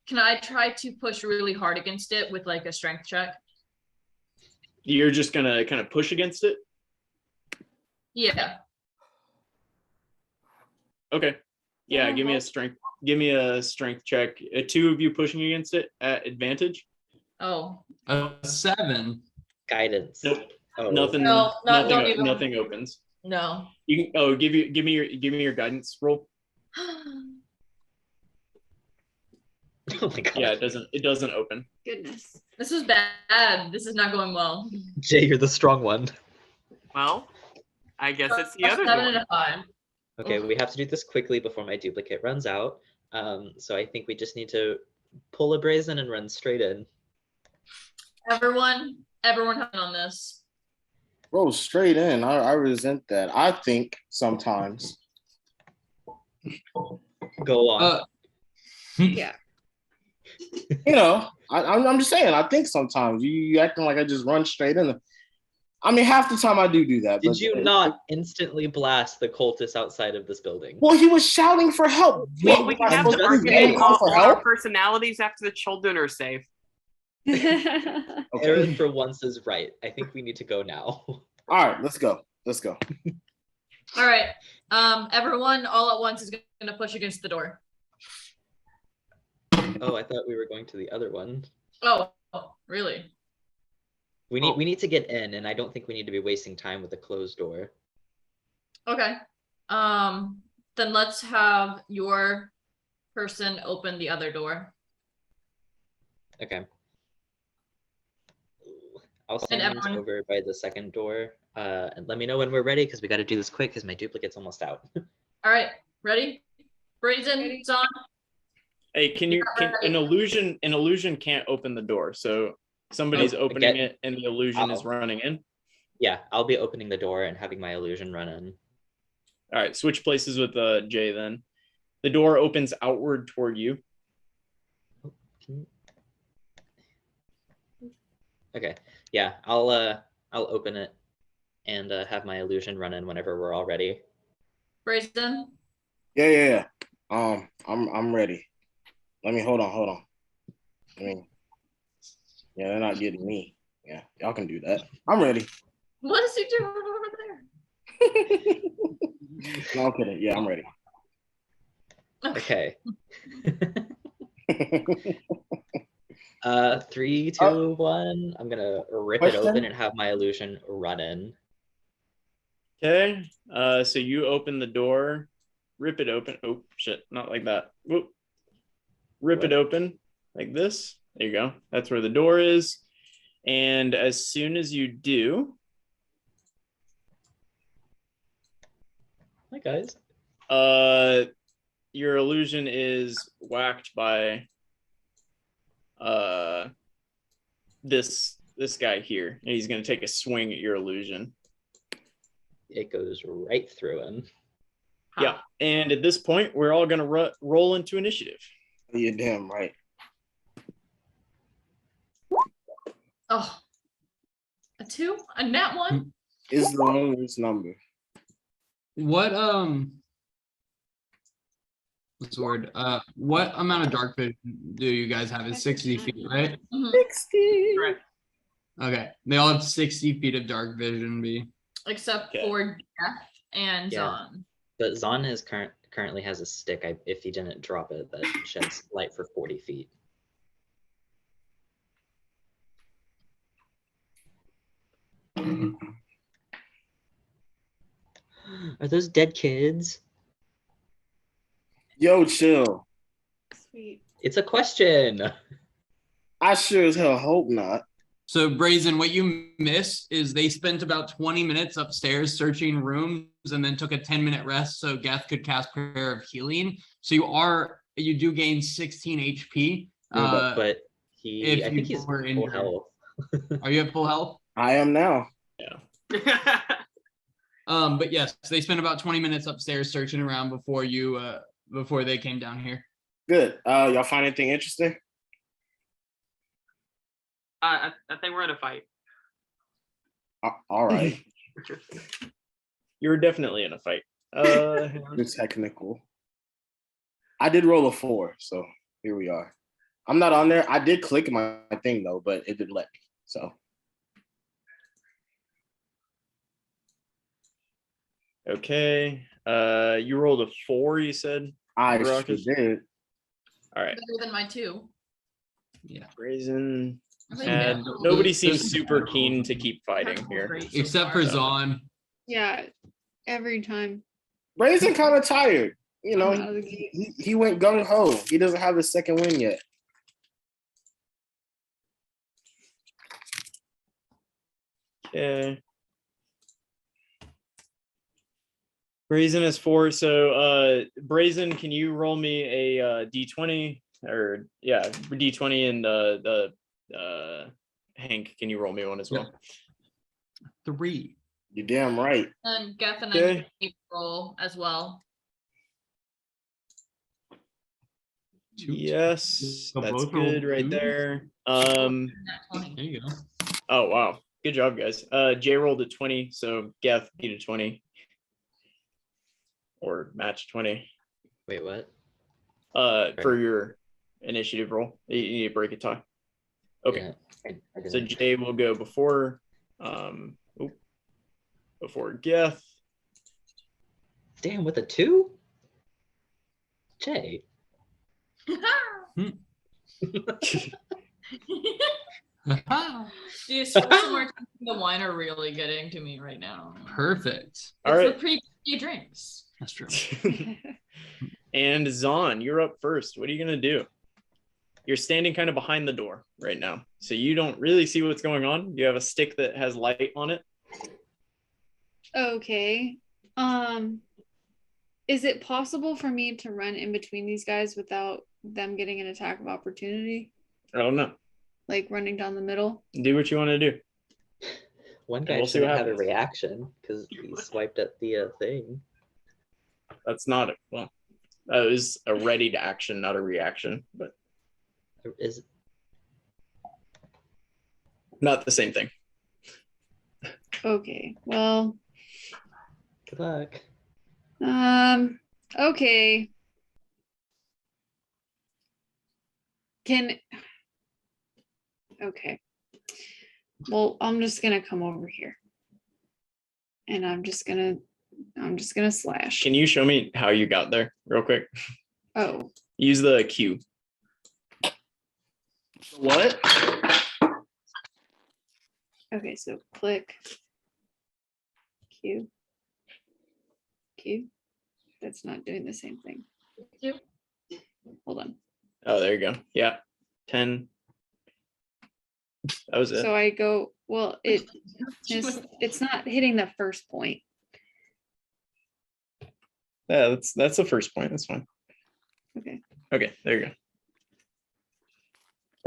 Can I try to push really hard against it with like a strength check? You're just gonna kind of push against it. Yeah. Okay. Yeah, give me a strength. Give me a strength check. 2 of you pushing against it at advantage. Oh. 7. Guidance. Nope. Oh. Nothing. No, don't even- Nothing opens. No. You can. Oh, give me your guidance roll. Oh my god. Yeah, it doesn't open. Goodness. This is bad. This is not going well. Jay, you're the strong one. Well, I guess it's the A other 7 and door. a 5. Okay, we have to do this quickly before my duplicate runs out. So I think we just need to pull a brazen and run straight in. Everyone help on this. Roll straight in. I resent that. I think sometimes. Go on. Yeah. You know, I'm just saying. I think sometimes you acting like I just run straight in. I mean, half the time I do that. Did but you not instantly blast the cultist outside of this building? Well, he was shouting for help. Well, we can Am I have to supposed to forget yell for all our help? personalities after the children are safe. Okay. Aaron for once is right. I think we need to go now. All right, let's go. Let's go. All right. Everyone all at once is gonna push against the door. Oh, I thought we were going to the other one. Oh, really? We need to get in, and I don't think we need to be wasting time with a closed door. Okay. Then let's have your person open the other door. Okay. I'll And stand everyone- over by the second door. And let me know when we're ready, because we got to do this quick, because my duplicate's almost out. All right. Ready? Brazen, it's on. Hey, can an illusion can't open the door, so somebody's opening it and the illusion is running in. Yeah, I'll be opening the door and having my illusion run in. All right, switch places with Jay then. The door opens outward toward you. Okay, yeah, I'll open it and have my illusion run in whenever we're all ready. Brazen. Yeah. I'm ready. Let me hold on. I mean, yeah, they're not getting me. Yeah, y'all can do that. I'm ready. What is he doing over there? No, I'm kidding. Yeah, I'm ready. Okay. 3, 2, 1. I'm gonna rip it open and have my illusion run in. Okay. So you open the door, rip it open. Oh shit, not like that. Whoop. Rip it open like this. There you go. That's where the door is. And as soon as you do, Hi guys. your illusion is whacked by this guy here. And he's gonna take a swing at your illusion. It goes right through him. Yeah. And at this point, we're all gonna roll into initiative. You're damn right. Oh, a 2, a nat 1. Is the longest number. What what's the word? What amount of dark vision do you guys have? It's 60 feet, right? 60. Correct. Okay. They all have 60 feet of dark vision, B. Except Okay. for Death and Yeah. Zon. But Zon currently has a stick. If he didn't drop it, that sheds light for 40 feet. Are those dead kids? Yo, chill. Sweet. It's a question. I sure as hell hope not. So Brazen, what you missed is they spent about 20 minutes upstairs searching rooms and then took a 10-minute rest so Geth could cast Prayer of Healing. So you do gain 16 HP. But I if think you he's were full injured. health. Are you at full health? I am now. But yes, they spent about 20 minutes upstairs searching around before they came down here. Good. Y'all find anything interesting? I think we're in a fight. All right. You're definitely in a fight. It's technical. I did roll a 4, so here we are. I'm not on there. I did click my thing though, but it didn't let me. So Okay. You rolled a 4, you said? I sure Baracus? did. All right. Better than my 2. Yeah. Brazen. I think And no. nobody seems super keen to keep fighting here. Great so Except far. for Zon. Yeah, every time. Brazen kind of tired. You know, Out of the gate. he went gung ho. He doesn't have his second win yet. Okay. Brazen is 4. So Brazen, can you roll me a D20 or D20 and Hank, can you roll me one as well? 3. You're damn right. And Geth and Okay. I roll as well. Yes, So that's both rolled good right twos? there. Nat 20. There you go. Oh wow, good job, guys. Jay rolled a 20, so Geth beat a 20. Or match 20. Wait, what? For your initiative roll. You need to break a tie. Okay. Yeah, I So didn't. Jay will go before before Geth. Damn, with a 2? Jay. Dude, some more the wine are really getting to me right now. Perfect. It's All right. the pre drinks. That's true. And Zahn, you're up first. What are you gonna do? You're standing kind of behind the door right now, so you don't really see what's going on. You have a stick that has light on it. Okay. Is it possible for me to run in between these guys without them getting an attack of opportunity? I don't know. Like running down the middle? Do what you want to do. One guy we'll see should what have had a happens. reaction because he swiped at the thing. That's not a well. That was a ready to action, not a reaction, but Is not the same thing. Okay. Well, good luck. okay. Okay. Well, I'm just gonna come over here. And I'm just gonna slash. Can you show me how you got there real quick? Oh, Use the Q. What? okay, so click Q. Q. That's not doing the same thing. Q. Hold on. Oh, there you go. Yeah. 10. That was it. So I go, well, it's not hitting the first point. Yeah, that's the first point. That's fine. Okay. Okay, there you go.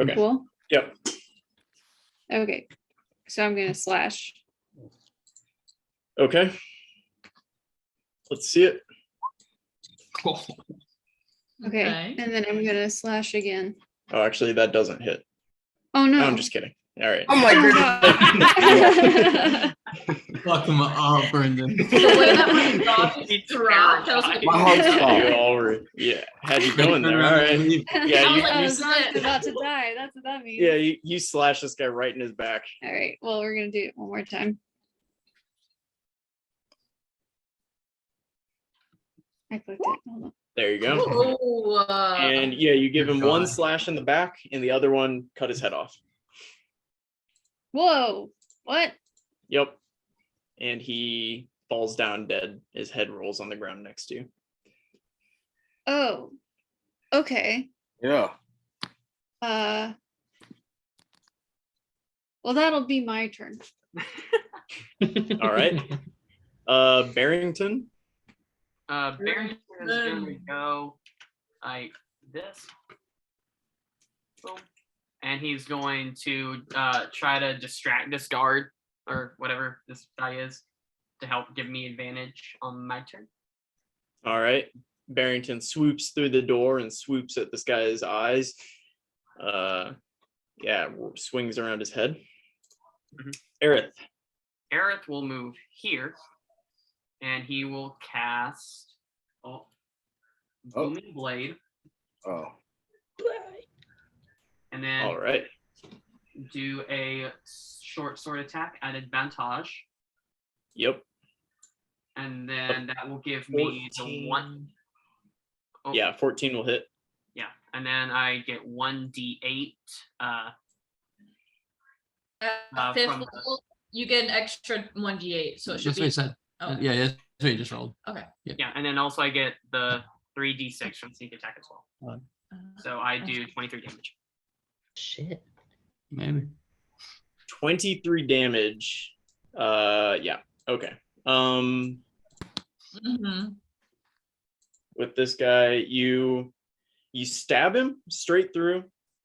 Okay. Cool. Yep. Okay. So I'm gonna slash. Okay. Let's see it. Okay. And then I'm gonna slash again. Oh, actually, that doesn't hit. Oh no. No, I'm just kidding. All right. Oh my goodness. Fuck him up, Brendan. The way that my dog is dropped, I was like, My heart stopped. You all were, yeah, had you going there. All right. Yeah, I was you, like, you, this is it. about to die. That's what that means. yeah, you slash this guy right in his back. All right. Well, we're gonna do it one more time. I clicked it. Hold on. There you go. Oh, And yeah, you give Good him one God. slash in the back, and the other one cut his head off. Whoa. What? Yep. And he falls down dead. His head rolls on the ground next to you. Oh. Okay. Yeah. Well, that'll be my turn. All right. Barrington. Barrington is going to go like this. Boom. And he's going to try to distract this guard or whatever this guy is to help give me advantage on my turn. All right. Barrington swoops through the door and swoops at this guy's eyes. Yeah, swings around his head. Aerith. Aerith will move here and he will cast Booming Blade. Oh. And then All right. do a short sword attack at advantage. Yep. And then that will give me the 1. Oh, Yeah, 14 will hit. Yeah. And then I get 1d8. fifth from level, you get an extra 1d8, so it should That's what be. he said. Okay. Yeah, that's what he just rolled. Yeah, and then also I get the 3d6 from sneak attack as well. So I do 23 damage. Shit. Maybe. 23 damage. Yeah. Okay. Mhm. With this guy, you stab him straight through.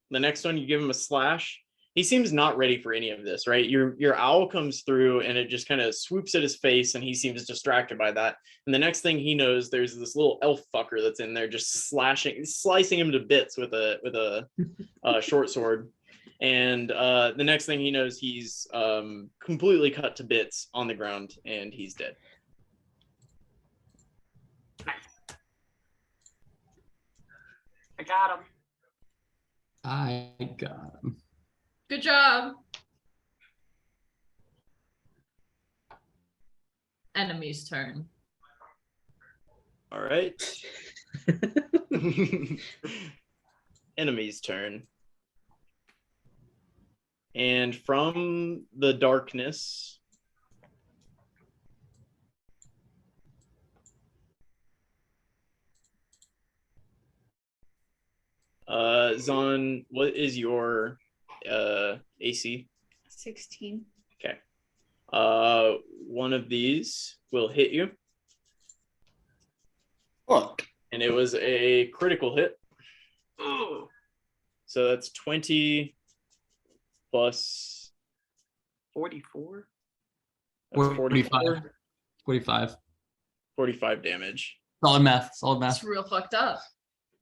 The next one, you give him a slash. he seems not ready for any of this, right? Your owl comes through and it just kind of swoops at his face, and he seems distracted by that. And the next thing he knows, there's this little elf fucker that's in there just slicing him to bits with a short sword. And the next thing he knows, he's completely cut to bits on the ground, and he's dead. I got him. I got him. Good job. Enemy's turn. All right. Enemy's turn. And from the darkness, Zon, what is your AC? 16. Okay. One of these will hit you, Fuck. and it was a critical hit. Ooh. So that's 20 plus 44. that's 45. 44, 45. 45 damage. Solid math. Solid That's math. real fucked up.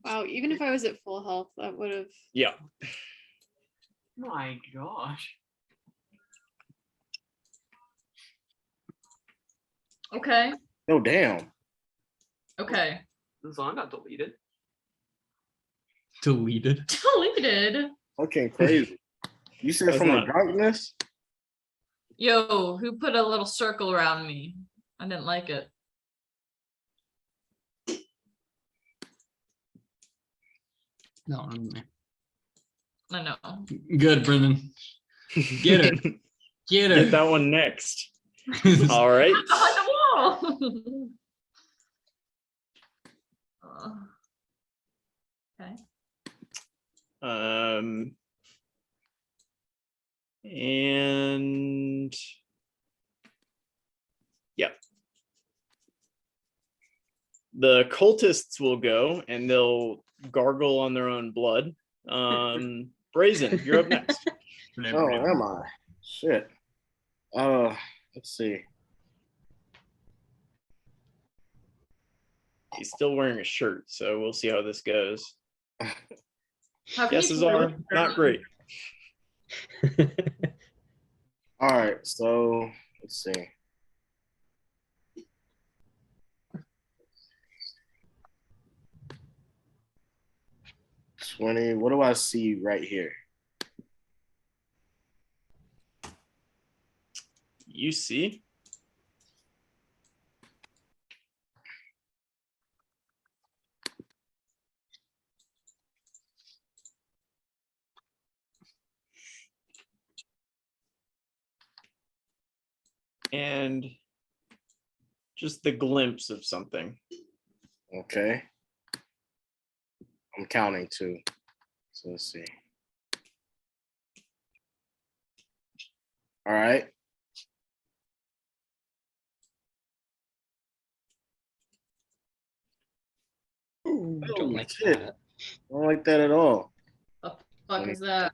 Wow, even if I was at full health, that would have. Yeah. My gosh. Okay. Oh damn. Okay. The song got deleted. Deleted. Deleted. Okay, crazy. You said That's from the not- darkness? Yo, who put a little circle around me? I didn't like it. No, I'm- I know. good, Brendan. Get her. Get her. Get that one next. All right. On the wall. Okay. And yeah, the cultists will go and they'll gargle on their own blood. Brazen, you're up next. Oh, am I? Shit. Let's see. He's still wearing a shirt, so we'll see how this goes. How can Guesses you are not great. All right, so let's see. What do I see right here? You see? And just the glimpse of something. Okay. I'm counting too. So let's see. All right. Ooh, I don't Oh, like shit. that. I don't like that at all. fuck is that?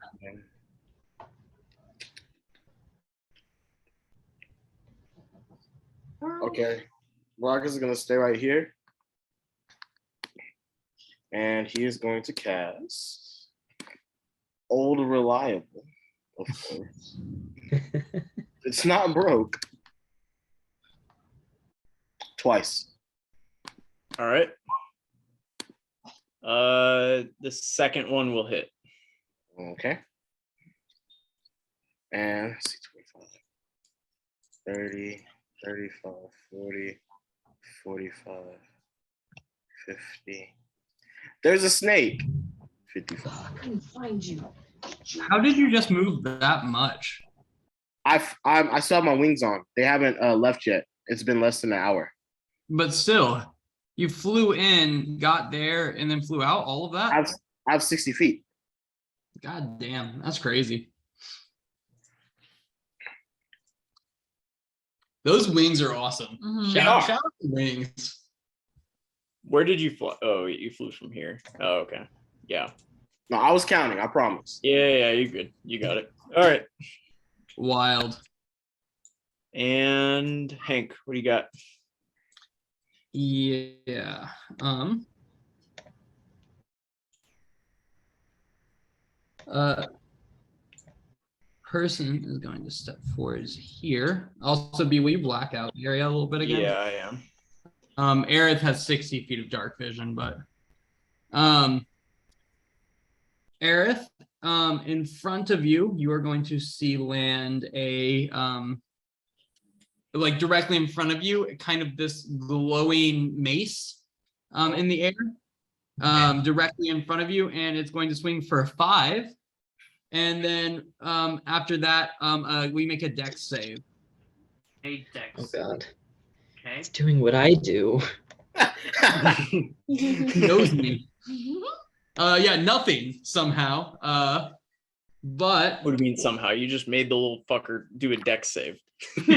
Okay. Marcus is gonna stay right here. And he is going to cast Old Reliable, of course. It's not broke. Twice. All right. The second one will hit. Okay. And let's see, 25, 30, 35, 40, 45, 50. There's a snake. 55. How did you just move that much? I still have my wings on. They haven't left yet. It's been less than an hour. But still, you flew in, got there, and then flew out. All of that. I have 60 feet. God damn, that's crazy. Those wings are awesome. Mhm. Shout out to wings. Where did you fly? Oh, you flew from here. Oh, okay. Yeah. No, I was counting. I promise. Yeah, you're good. You got it. All right. Wild. And Hank, what do you got? Yeah. Person is going to step forward here. Also, will you black out the area a little bit again? Yeah, I am. Aerith has 60 feet of dark vision, but Aerith, in front of you, you are going to see land a like directly in front of you, kind of this glowing mace in the air, directly in front of you, and it's going to swing for 5. And then after that, we make a dex save. Hey, Dex. Oh god. Okay. It's doing what I do. Knows me. Yeah, nothing somehow. But What do you mean somehow? You just made the little fucker do a dex save. and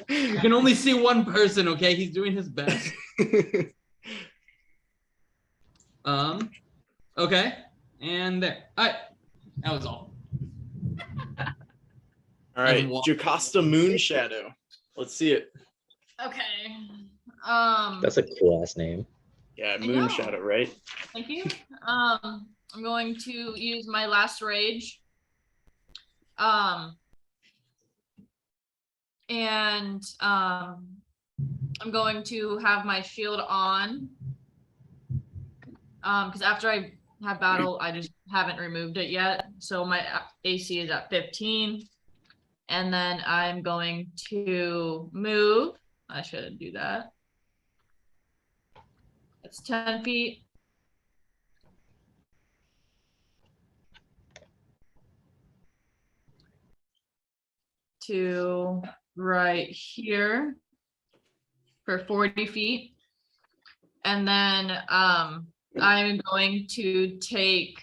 you can only see one person, okay? He's doing his best. Okay. And there. All right. That was all. All right, Jocasta Moonshadow. Let's see it. Okay. That's a cool ass name. Yeah, I know. Moonshadow, right? Thank you. I'm going to use my last rage. And I'm going to have my shield on. Because after I have battle, I just haven't removed it yet. So my AC is at 15. And then I'm going to move. I shouldn't do that. That's 10 feet. To right here for 40 feet. And then I'm going to take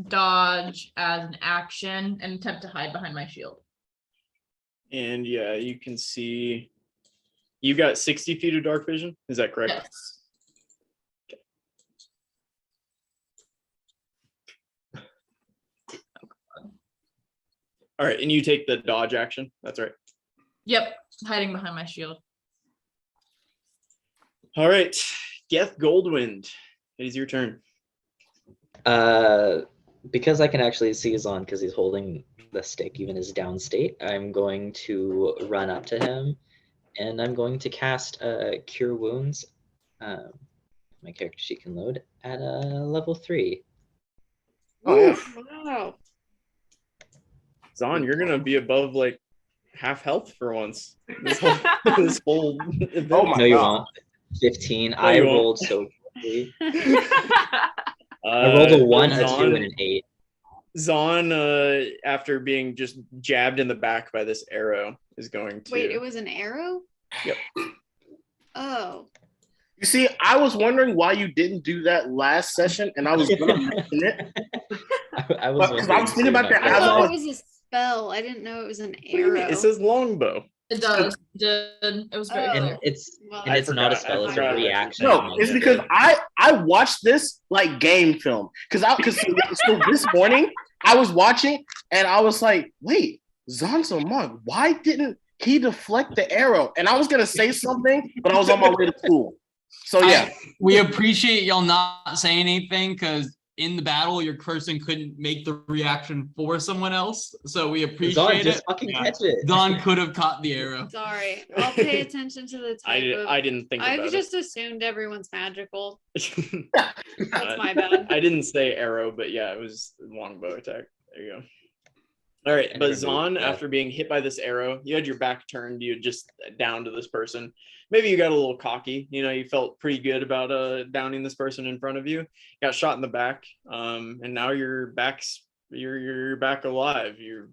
dodge as an action and attempt to hide behind my shield. And yeah, you can see you've got 60 feet of dark vision. Is that correct? Yes. All right, and you take the dodge action. That's right. Yep, hiding behind my shield. All right, Geth Goldwind. It is your turn. Because I can actually see Zon because he's holding the stick, even his down state, I'm going to run up to him and I'm going to cast Cure Wounds. My character sheet can load at level 3. Oh, yeah. Wow. Zon, you're gonna be above like half health for once. This whole event. Oh my No, you God. won't. 15. No, I you won't. rolled so quickly. I rolled a 1, a 2, and an 8. Zon, after being just jabbed in the back by this arrow, is going to. Wait, it was an arrow? Yep. Oh. You see, I was wondering why you didn't do that last session, and I was gonna mention it. I was Because I was thinking about that I as I thought was. it was a spell. I didn't know it was an What do you mean? arrow. It says longbow. It does. It was very Oh. clear. And it's Well, and it's not a I spell, it's a forgot. reaction. No, it's because I watched this like game film. Because so this morning I was watching and I was like, wait, Zonzo Monk, why didn't he deflect the arrow? And I was gonna say something, but I was on my way to school. So yeah. We appreciate y'all not saying anything because in the battle, your person couldn't make the reaction for someone else. So we Zon, appreciate just it. fucking Yeah. catch it. Don could have caught the arrow. Sorry. I'll pay attention to the type of... I didn't think about I've just assumed everyone's magical. it. That's my bad. I didn't say arrow, but yeah, it was longbow attack. There you go. All right, And but remove Zon, that. after being hit by this arrow, you had your back turned, you had just downed to this person. Maybe you got a little cocky, you felt pretty good about downing this person in front of you. Got shot in the back, and now you're back alive. You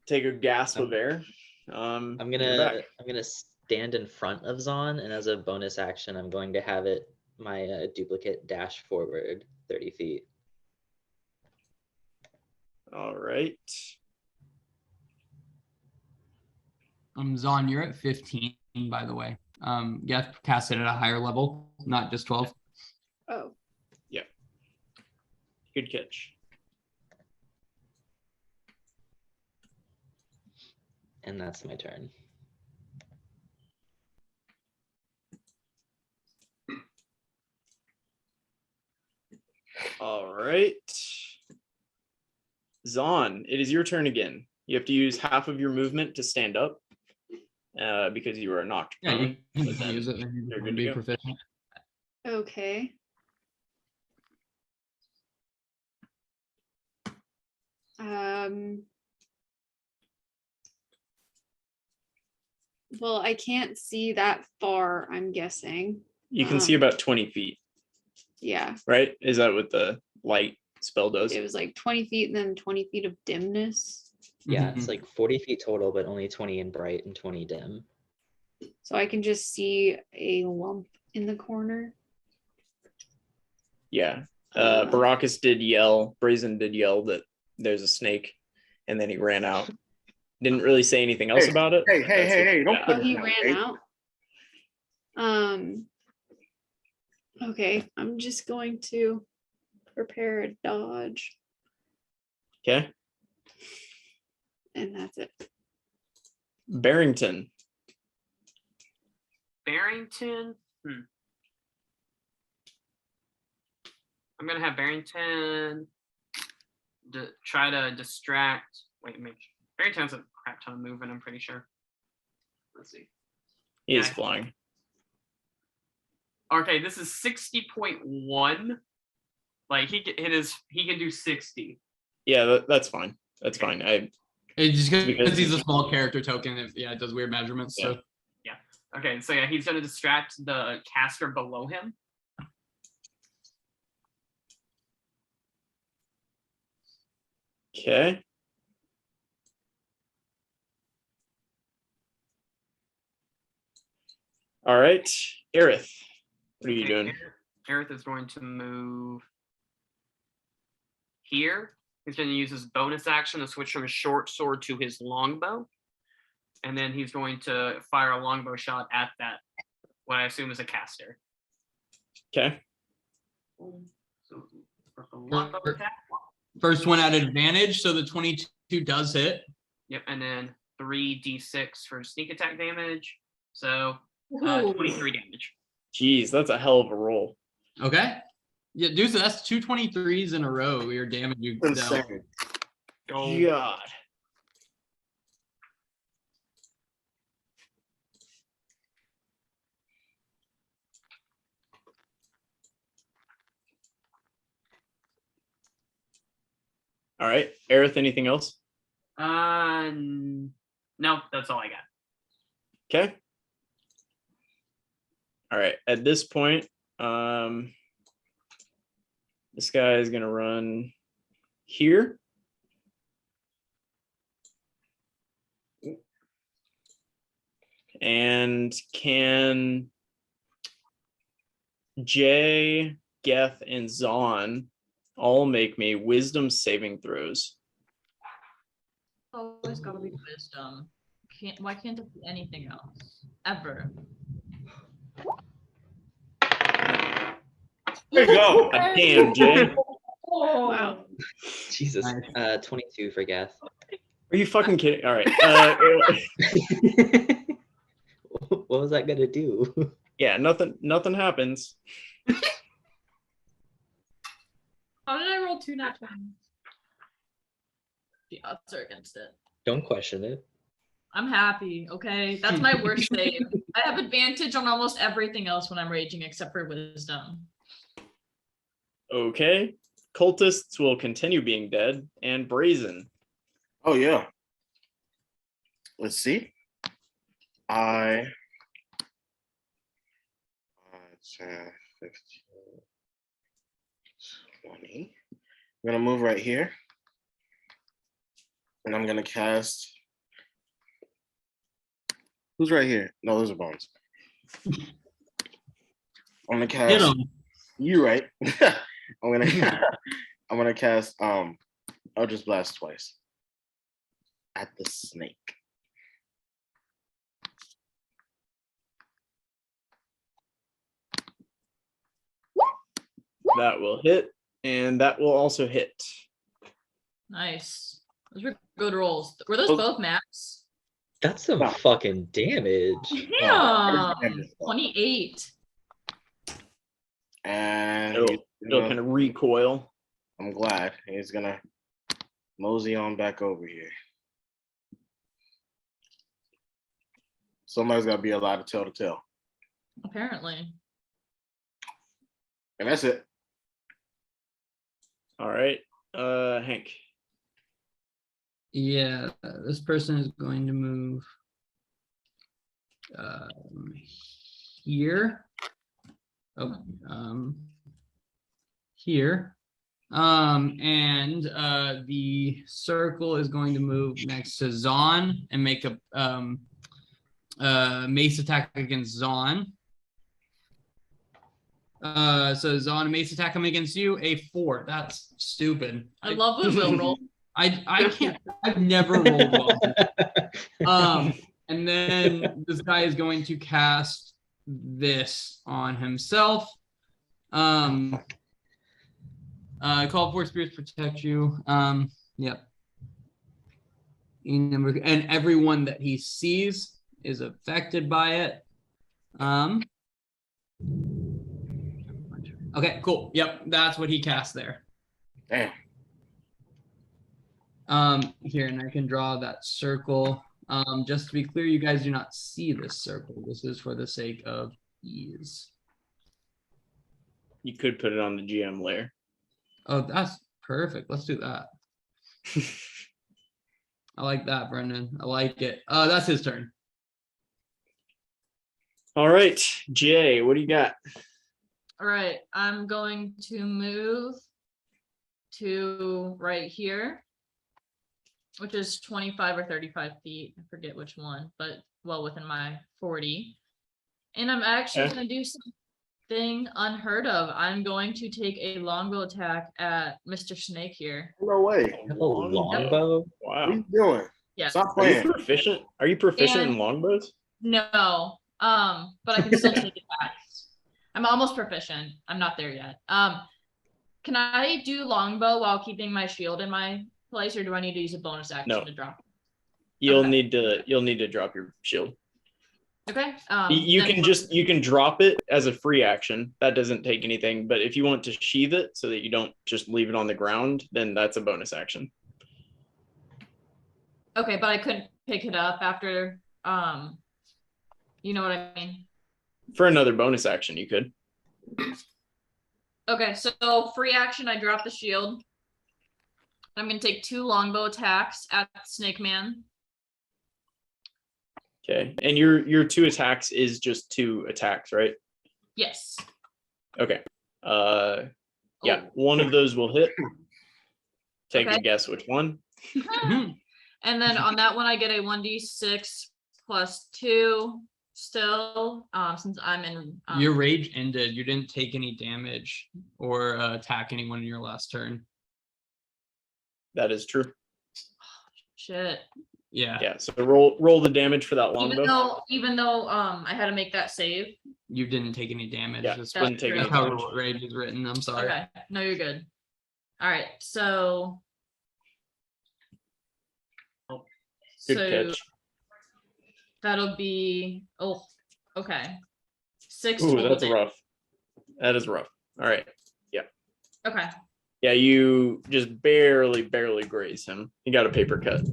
take a gasp of air. I'm you're back. gonna stand in front of Zon, and as a bonus action, I'm going to have my duplicate dash forward 30 feet. All right. Zon, you're at 15, by the way. You have to cast it at a higher level, not just 12. Oh. Good catch. And that's my turn. All right. Zon, it is your turn again. You have to use half of your movement to stand up because you are knocked Yeah, prone. you but can then use it and you're you good can to be go. proficient. Okay. Well, I can't see that far, I'm guessing. You can see about 20 feet, Yeah, right? Is that what the light spell does? it was like 20 feet and then 20 feet of dimness. Yeah, it's Mhm. like 40 feet total, but only 20 in bright and 20 dim. So I can just see a lump in the corner. Yeah. Uh, Baracus did yell, Brazen did yell that there's a snake, and then he ran out. Didn't really say anything else about it. Hey, but hey, that's hey, what hey, you don't got. put Oh, it he down, ran okay? out. Okay, I'm just going to prepare a dodge, Okay. and that's it. Barrington. Barrington. I'm gonna have Barrington try to distract. Wait, Barrington has a crap ton of movement. I'm pretty sure. Let's see. He is Yeah. flying. Okay, this is 60.1. Like he can do 60. Yeah, that's fine. That's fine. It's just Because because he's a he- small character token. It does weird measurements. Yeah. So Okay, so yeah, he's gonna distract the caster below him. Okay. All right. Aerith, what are you Okay, doing? Aerith is going to move here. He's going to use his bonus action to switch from his short sword to his longbow. And then he's going to fire a longbow shot at that, what I assume is a caster. Okay. So, longbow attack. first one at advantage, so the 22 does hit. Yep, and then 3d6 for sneak attack damage. So Ooh. 23 damage. Jeez, that's a hell of a roll. Okay. Yeah, dude, so that's 2 23s in a row. Your damage you dealt. Insane. Go. God. All right. Aerith, anything else? No, that's all I got. Okay. All right. At this point, this guy is gonna run here. And can Jay, Geth, and Zon all make me wisdom saving throws? Always gotta be wisdom. Why can't it be anything else? Ever. There you go. God damn, Jay. Oh, Wow. Jesus. 22 for Geth. Are you fucking kidding? All right. What was that gonna do? Yeah, nothing happens. How did I roll 2 nat 20s? The odds are against it. Don't question it. I'm happy, okay? That's my worst save. I have advantage on almost everything else when I'm raging except for wisdom. Okay. Cultists will continue being dead and brazen. Oh yeah. Let's see. 10, 15, 20. I'm gonna move right here. And I'm gonna cast. Who's right here? No, those are bones. I'm gonna Hit cast. him. You right. I'm gonna cast Eldritch Blast twice. At the snake. That will hit, and that will also hit. Nice. Those were good rolls. Were those Oh. both max? That's some Wow. fucking damage. Wow. Damn, 28. And It'll kind of recoil. I'm glad he's gonna mosey on back over here. Somebody's gotta be allowed to tell the tale. Apparently. And that's it. All right. Hank. Yeah, this person is going to move here. Oh, here. And the circle is going to move next to Zon and make a mace attack against Zon. So Zon, mace attack coming against you, a 4. That's stupid. I love when Will roll. I can't. I've never rolled well. And then this guy is going to cast this on himself. Call for spirits protect you. Yep. And everyone that he sees is affected by it. Okay, cool. Yep, that's what he cast there. Damn. Here, and I can draw that circle. Just to be clear, you guys do not see this circle. This is for the sake of ease. You could put it on the GM layer. Oh, that's perfect. Let's do that. I like that, Brendan. I like it. That's his turn. All right, Jay, what do you got? All right, I'm going to move to right here, which is 25 or 35 feet. I forget which one, but well within my 40. And I'm actually Okay. going to do something unheard of. I'm going to take a longbow attack at Mr. Snake here. No way. You have a longbow? What are Wow. you doing? Yeah. Stop Are you playing. proficient? Are you proficient And- in longbows? No, but I can still take attacks. I'm almost proficient. I'm not there yet. Can I do longbow while keeping my shield in my place, or do I need to use a bonus action No. to drop? You'll Okay. need to drop your shield. Okay. You then- you can drop it as a free action. That doesn't take anything. But if you want to sheath it so that you don't just leave it on the ground, then that's a bonus action. Okay, but I couldn't pick it up after. You know what I mean? For another bonus action, you could. Okay, so free action, I drop the shield. I'm gonna take 2 longbow attacks at Snake Man. Okay. And your 2 attacks is just 2 attacks, right? Yes. Okay. Yeah, Oh. one of those will hit. Take Okay. a guess which one. And then on that one, I get a 1d6 plus 2 still, since I'm in. Your rage ended. You didn't take any damage or attack anyone in your last turn. That is true. Shit. Yeah. Yeah. So roll the damage for that longbow. Even though I had to make that save. You didn't take any damage. Yeah, That's, wouldn't take true. any that's how damage. rage is written. I'm sorry. Okay. No, you're good. All right. So. Good so catch. that'll be okay. 6 Ooh, total that's damage. rough. That is rough. All right. Okay. Yeah, you just barely graze him. You got a paper cut.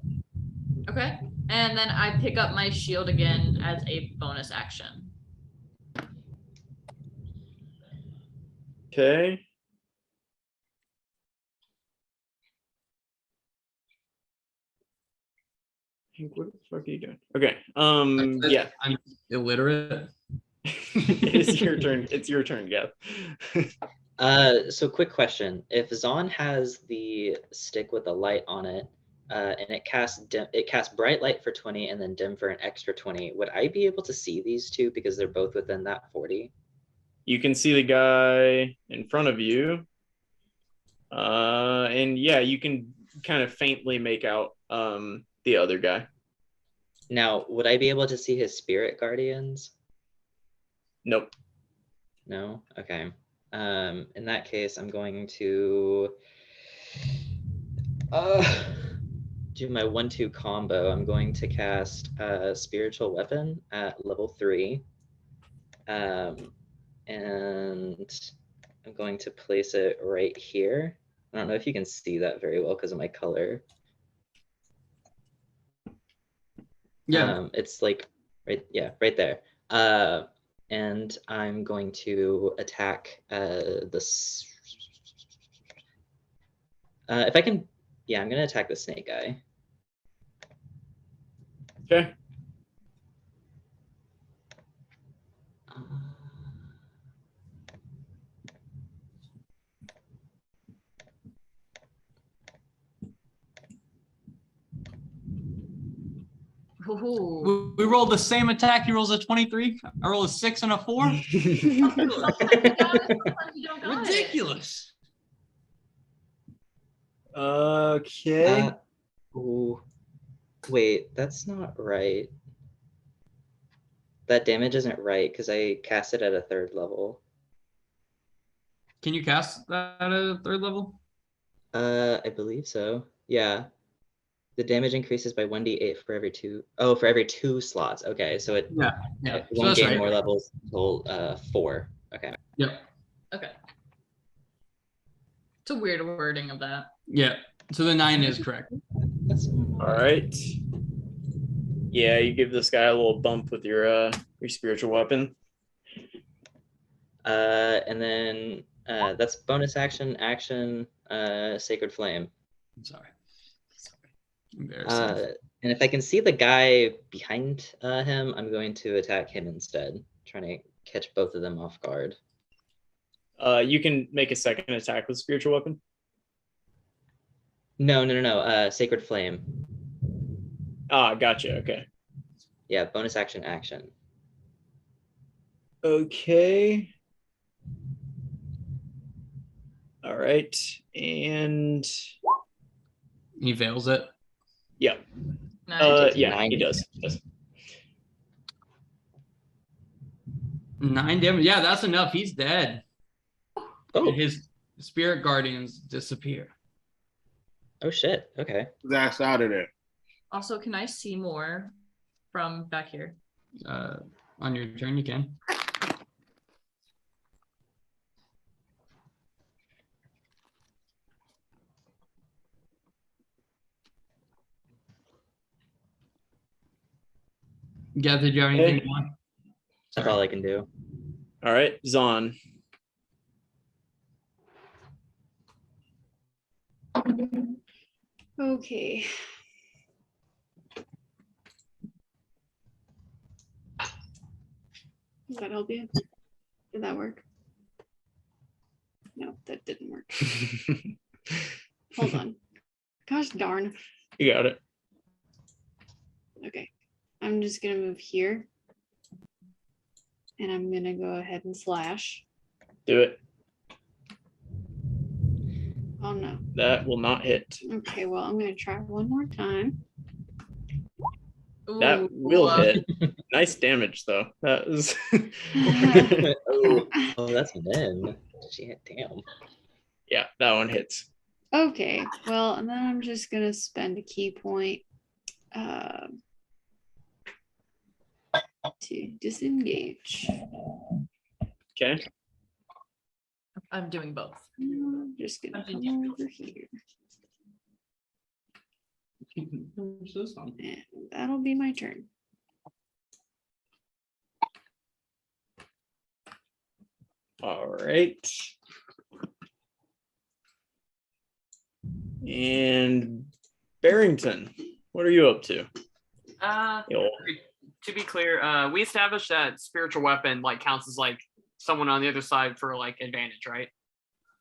Okay. And then I pick up my shield again as a bonus action. Okay. Hank, what the fuck are you doing? Okay. Yeah. I'm illiterate. It's your turn. It's your turn, Gav. So quick question. If Zon has the stick with the light on it, and it casts bright light for 20 and then dim for an extra 20, would I be able to see these two because they're both within that 40? You can see the guy in front of you. And yeah, you can kind of faintly make out the other guy. Now, would I be able to see his spirit guardians? Nope. No? Okay. In that case, I'm going to do my 1-2 combo. I'm going to cast Spiritual Weapon at level 3. And I'm going to place it right here. I don't know if you can see that very well because of my color. Yeah. It's like right there. And I'm going to attack this. If I can, I'm gonna attack the snake guy. Okay. Ooh. We rolled the same attack. He rolls a 23. I roll a 6 and a 4. Ridiculous. Okay. Ooh. Wait, that's not right. That damage isn't right because I cast it at a 3rd level. Can you cast that at a 3rd level? I believe so. Yeah. The damage increases by 1d8 for every 2. Oh, for every 2 slots. Okay, so it Yeah. So won't that's gain right. more levels until 4. Okay. Yep. Okay. It's a weird wording of that. Yeah. So the 9 is correct. That's All right. Yeah, you give this guy a little bump with your spiritual weapon. and then that's bonus action, Sacred Flame. I'm sorry. Embarrassing. And if I can see the guy behind him, I'm going to attack him instead, trying to catch both of them off guard. You can make a second attack with spiritual weapon. No. Sacred Flame. Ah, gotcha. Okay. Yeah, bonus action. Okay. All right. And He fails it. yeah. Nice. Yeah, 9. he does. 9 damage. Yeah, that's enough. He's dead. Oh. His spirit guardians disappear. Oh shit. Okay. That's out of there. Also, can I see more from back here? On your turn, you can. Yeah, did you have anything you want? That's all I can do. All right, Zon. Okay. Does that help you? Did that work? No, that didn't work. Hold on. Gosh darn. You got it. Okay. I'm just gonna move here. And I'm gonna go ahead and slash. Do it. Oh no. That will not hit. Okay, well, I'm gonna try one more time. That Ooh, will hit. Nice damage though. That was Oh, that's an N. Shit, damn. yeah, that one hits. Okay, well, and then I'm just gonna spend a key point to disengage. Okay. I'm doing both. I'm just gonna come over here. And that'll be my turn. All right. And Barrington, what are you up to? Yo. To be clear, we established that spiritual weapon like counts as like someone on the other side for like advantage, right?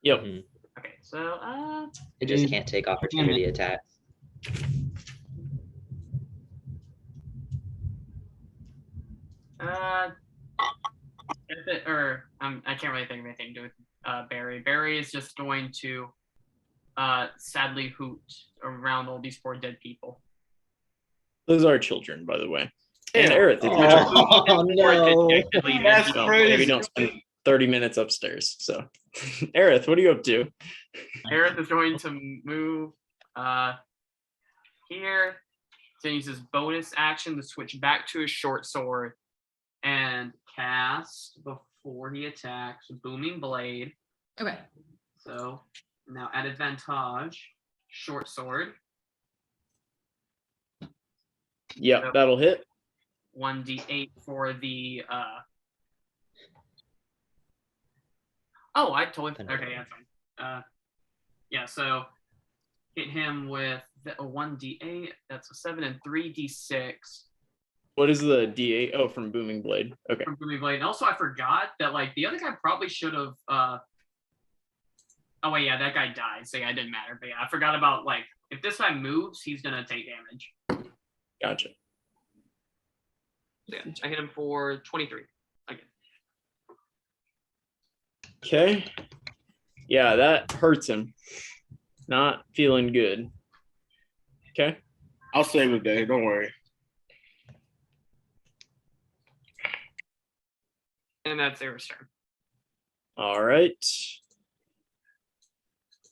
Yep. Mhm. Okay, so It just can't take opportunity attacks. I can't really think of anything to do with Barry. Barry is just going to sadly hoot around all these poor dead people. Those are children, by the way. And Ew. Aerith, it's your turn. Oh no. That's So crazy. maybe don't spend 30 minutes upstairs. So Aerith, what are you up to? Aerith is going to move here. Then use his bonus action to switch back to his short sword and cast before he attacks Booming Blade. Okay. So now at advantage, short sword. Yep, So- that'll hit. 1d8 for the oh, I totally okay, yeah, fine. Yeah, so hit him with a 1d8, that's a 7 and 3d6 What is the D8? Oh, from Booming Blade. Okay. from Booming Blade. And also I forgot that like the other guy probably should have oh wait, yeah, that guy died, so yeah, it didn't matter. But yeah, I forgot about like if this guy moves, he's gonna take damage. Gotcha. So, yeah, I hit him for 23 again. Okay. Yeah, that hurts him. Not feeling good. Okay. I'll save it, Dave. Don't worry. And that's their turn. All right.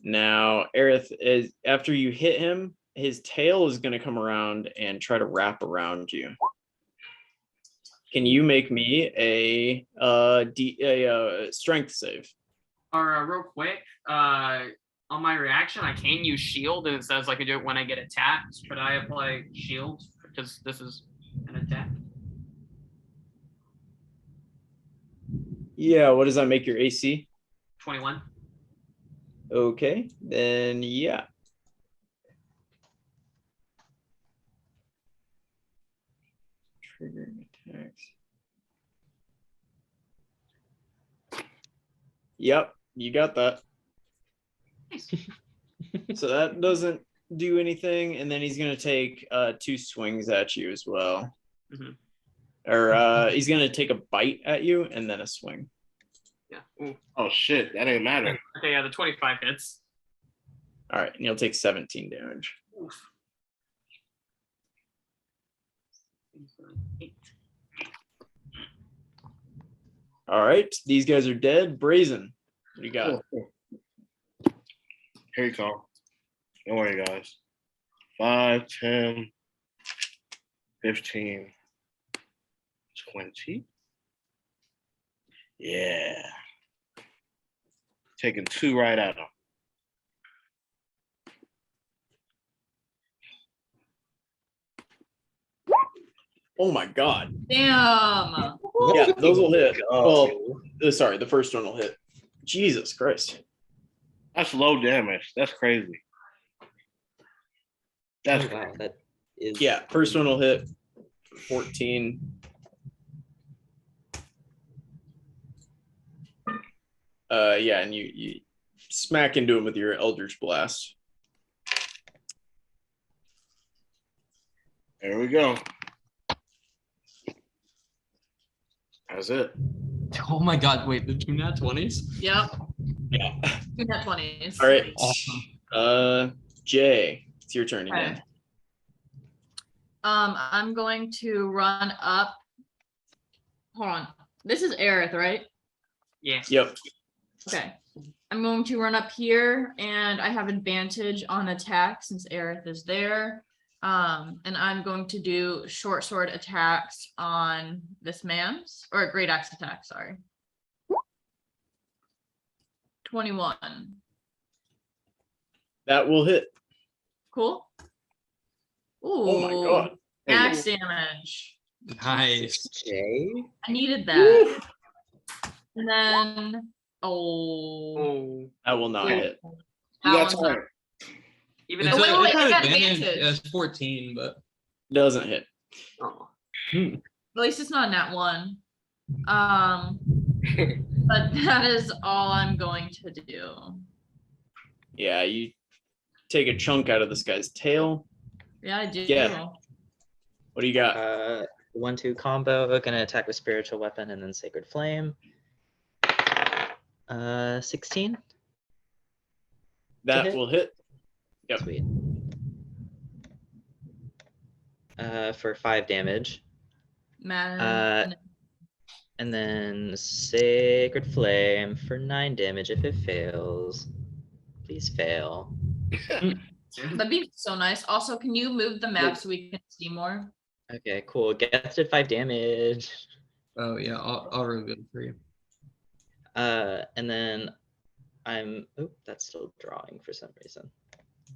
Now, Aerith, is after you hit him, his tail is going to come around and try to wrap around you. Can you make me a strength save? Or real quick, on my reaction, I can use shield, and it says I can do it when I get attacked. Could I apply shield because this is an attack? Yeah, what does that make your AC? 21. Okay, then yeah. Triggering attacks. Yep, you got that. So that doesn't do anything, and then he's gonna take 2 swings at you as well. Mhm. Or he's gonna take a bite at you and then a swing. Yeah. Ooh. Oh shit, that ain't matter. Okay, yeah, the 25 hits. All right, and you'll take 17 damage. Oof. 8. All right, these guys are dead. Brazen, what do you got? Cool. Here you go. Don't worry, guys. 5, 10, 15, 20. Yeah. Taking 2 right at him. Oh my god. Damn. Yeah, those will hit. Oh. Well, sorry, the first one will hit. Jesus Christ. That's low damage. That's crazy. That's Oh, wow, that is. Yeah, first one will hit 14. Yeah, and you smack into him with your Eldritch Blast. There we go. That's it. Oh my god, wait, the 2 nat 20s? Yep. Yeah. 2 net 20s. All right. Awesome. Jay, it's your turn again. Okay. I'm going to run up. Hold on. This is Aerith, right? Yeah. Yep. Okay. I'm going to run up here and I have advantage on attack since Aerith is there. And I'm going to do short sword attacks on this man's, or great axe attack, sorry. 21. That will hit. Cool. Ooh, Oh my god. max damage. Nice. Jay? I needed that. And then, oh. Oh. That will not hit. You that got one's not- time. Even It's if wait, a- wait, it's I an got advantage. advantage. Yeah, it's 14, but Doesn't hit. oh. At least it's not nat 1. But that is all I'm going to do. Yeah, you take a chunk out of this guy's tail. Yeah, I do. Yeah. What do you got? 1-2 combo, gonna attack with spiritual weapon and then sacred flame. 16. That hit? will hit. Yep. Sweet. For 5 damage. Man. And then sacred flame for 9 damage if it fails. Please fail. That'd be so nice. Also, can you move the map so we can see more? Okay, cool. Gets did 5 damage. Oh yeah, I'll reveal it for you. And then that's still drawing for some reason.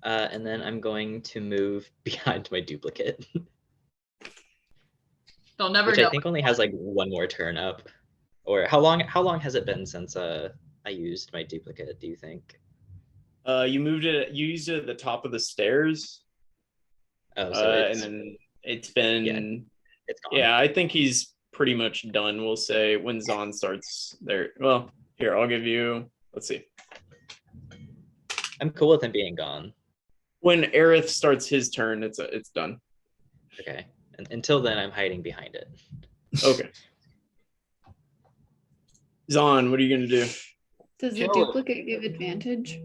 And then I'm going to move behind my duplicate, They'll never which know. I think only has like one more turn up. Or how long has it been since I used my duplicate, do you think? You used it at the top of the stairs. Oh, so And it's then it's been it's gone. yeah, I think he's pretty much done. We'll say when Zahn starts there. Well, here, I'll give you, let's see. I'm cool with him being gone. When Aerith starts his turn, it's done. Okay. And until then, I'm hiding behind it. Okay. Zahn, what are you gonna do? Does the Kill it. duplicate give advantage?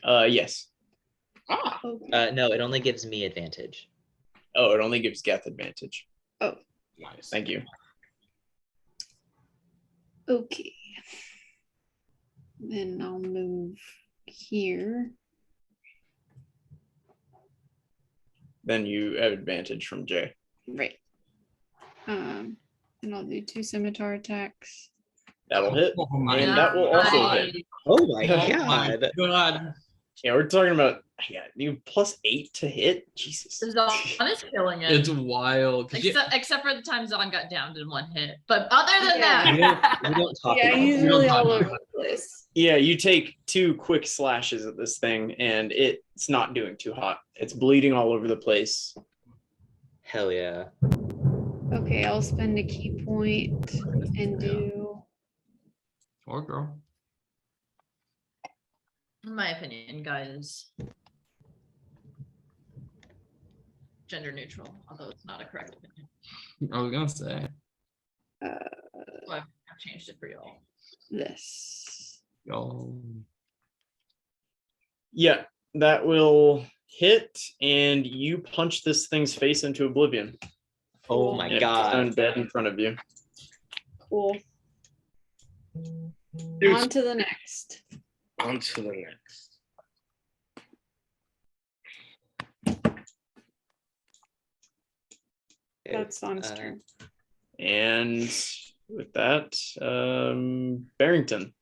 Yes. Ah, Okay. No, it only gives me advantage. Oh, it only gives Geth advantage. nice. Thank you. Okay. Then I'll move here. Then you have advantage from Jay. Right. And I'll do 2 scimitar attacks. That'll hit. Oh my And that will also hit. Oh my Oh my god. god. Yeah, we're talking about you +8 to hit. Jesus. Zon is killing it. It's wild. 'Cause Except for the time Zon got downed in 1 hit. But other than Yeah. that, We don't talk Yeah, about he's that. really talk all about over the place. Yeah, you take 2 quick slashes at this thing, and it's not doing too hot. It's bleeding all over the place. Hell yeah. Okay, I'll spend a key point and do. Or girl. in my opinion, guys, gender neutral, although it's not a correct opinion. I was gonna say. So I've changed it for y'all. This. Yo. Yeah, that will hit, and you punch this thing's face into oblivion. Oh my And it's god. stone dead in front of you. Cool. Dude, On to the next. on to the next. That's on his Uh, turn. And with that, Barrington.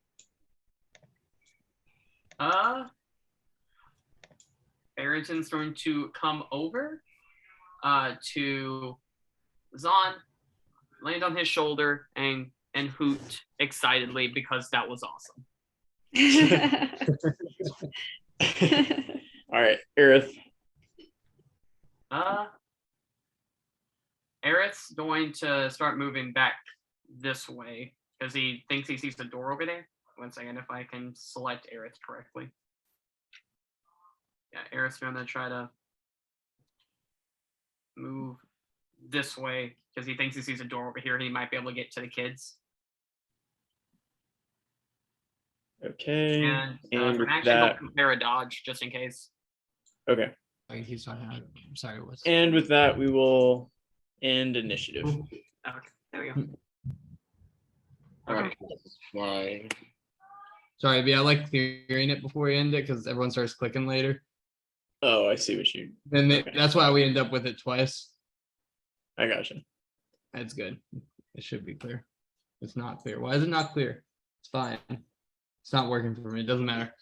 Barrington's going to come over to Zahn, land on his shoulder, and hoot excitedly because that was awesome. All right, Aerith. Aerith's going to start moving back this way because he thinks he sees the door over there. 1 second, if I can select Aerith correctly. Yeah, Aerith's going to try to move this way because he thinks he sees a door over here. He might be able to get to the kids. Okay. And And with actually, that, he'll prepare a dodge just in case. okay. Like he's talking. I'm sorry. What's And with that, we will end initiative. Okay, there we go. Alright, fine. sorry, but I like clearing it before we end it because everyone starts clicking later. Oh, I see what you. Then Okay. that's why we end up with it twice. I gotcha. That's good. It should be clear. It's not clear. Why is it not clear? It's fine. It's not working for me. It doesn't matter.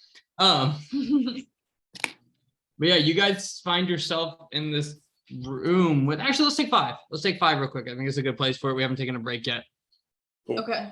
But yeah, you guys find yourself in this room with actually let's take 5. Let's take 5 real quick. I think it's a good place for it. We haven't taken a break yet. Okay.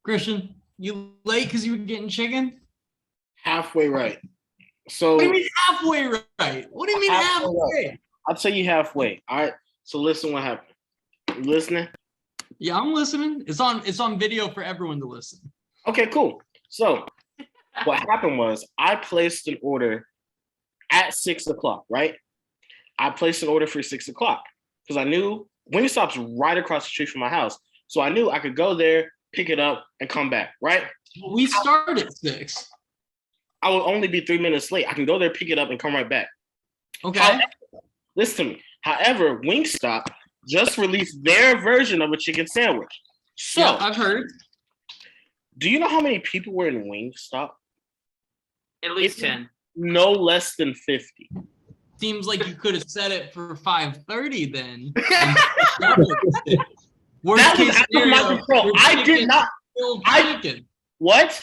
Christian, you late because you were getting chicken? Halfway right. So What do you mean halfway right? What do you mean Halfway halfway? I'll tell you halfway. All right. So listen what happened. You listening? Yeah, I'm listening. It's on video for everyone to listen. Okay, cool. So what happened was I placed an order at 6 o'clock, right? I placed an order for 6 o'clock because I knew Wingstop's right across the street from my house. So I knew I could go there, pick it up, and come back, right? We start at 6. I will only be 3 minutes late. I can go there, pick it up, and come right back. Okay. However, listen to me. However, Wingstop just released their version of a chicken sandwich. So, yeah, I've heard. do you know how many people were in Wingstop? At least It's 10. no less than 50. Seems like you could have set it for 5:30 then. Worst That was case out of my scenario, control. your I did chicken not. filled I- chicken. What?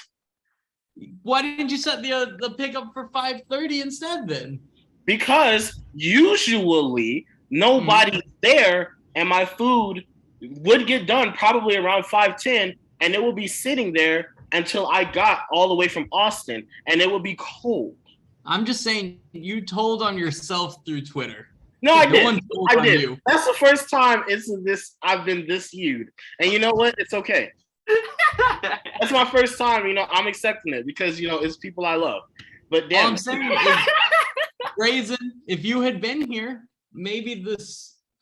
Why didn't you set the pickup for 5:30 instead then? Because usually nobody's there and my food would get done probably around 5:10 and it will be sitting there until I got all the way from Austin and it would be cold. I'm just saying you told on yourself through Twitter. No, I No did. one told I on did. you. That's the first time I've been this huge. And you know what? It's okay. That's my first time, I'm accepting it because it's people I love. But All damn, I'm saying is, Brazen, if you had been here, maybe the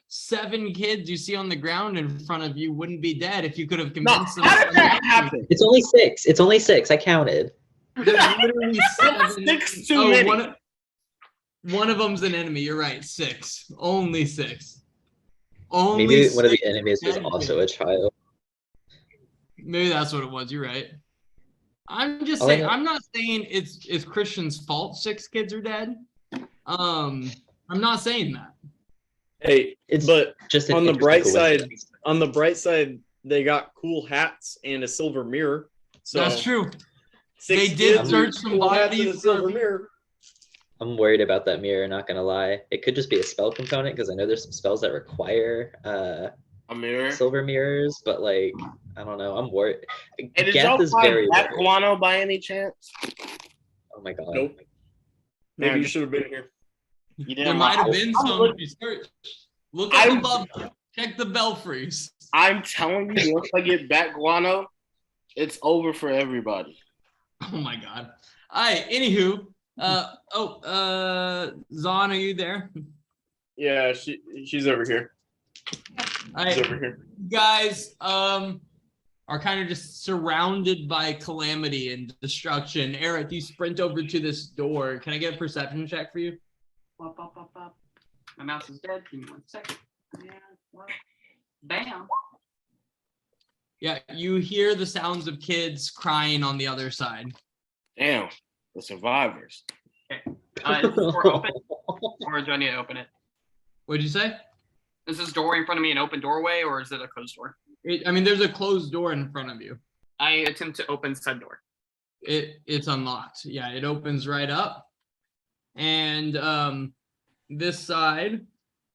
7 kids you see on the ground in front of you wouldn't be dead if you could have no, convinced them. how did that happen? It's only 6. It's only 6. I counted. There's literally 7. 6 too many. One of them's an enemy. You're right. 6. Only 6. Only Maybe one of the 6 enemies was dead also a kids. child. Maybe that's what it was. You're right. I'm just All I saying. know- I'm not saying it's Christian's fault 6 kids are dead. I'm not saying that. Hey, It's but just an on the interesting bright side, coincidence. they got cool hats and a silver mirror. So That's true. 6 They did kids search with some cool hats and a bodies silver for- mirror. I'm worried about that mirror, not gonna lie. It could just be a spell component because I know there's some spells that require A mirror. silver mirrors, but like I don't know. I'm worried. And did Geth y'all is find very Black worried. Guano by any chance? Oh my god. Nope. Maybe you should have been here. You There didn't might have like- been I'm some. look- If you search. Look up I'm- above. Check the belfries. I'm telling you, once I get back guano, it's over for everybody. Oh my god. All right. Anywho. Zon, are you there? Yeah, she's over here. All She's right, over here. guys. are kind of just surrounded by calamity and destruction. Eric, you sprint over to this door. Can I get a perception check for you? My mouse is dead. Give me 1 second. Yeah, well, bam. Yeah, you hear the sounds of kids crying on the other side. Damn, the survivors. Is this door open? Or do I need to open it? What'd you say? Is this door in front of me an open doorway or is it a closed door? There's a closed door in front of you. I attempt to open said door. It's unlocked. Yeah, it opens right up. And this side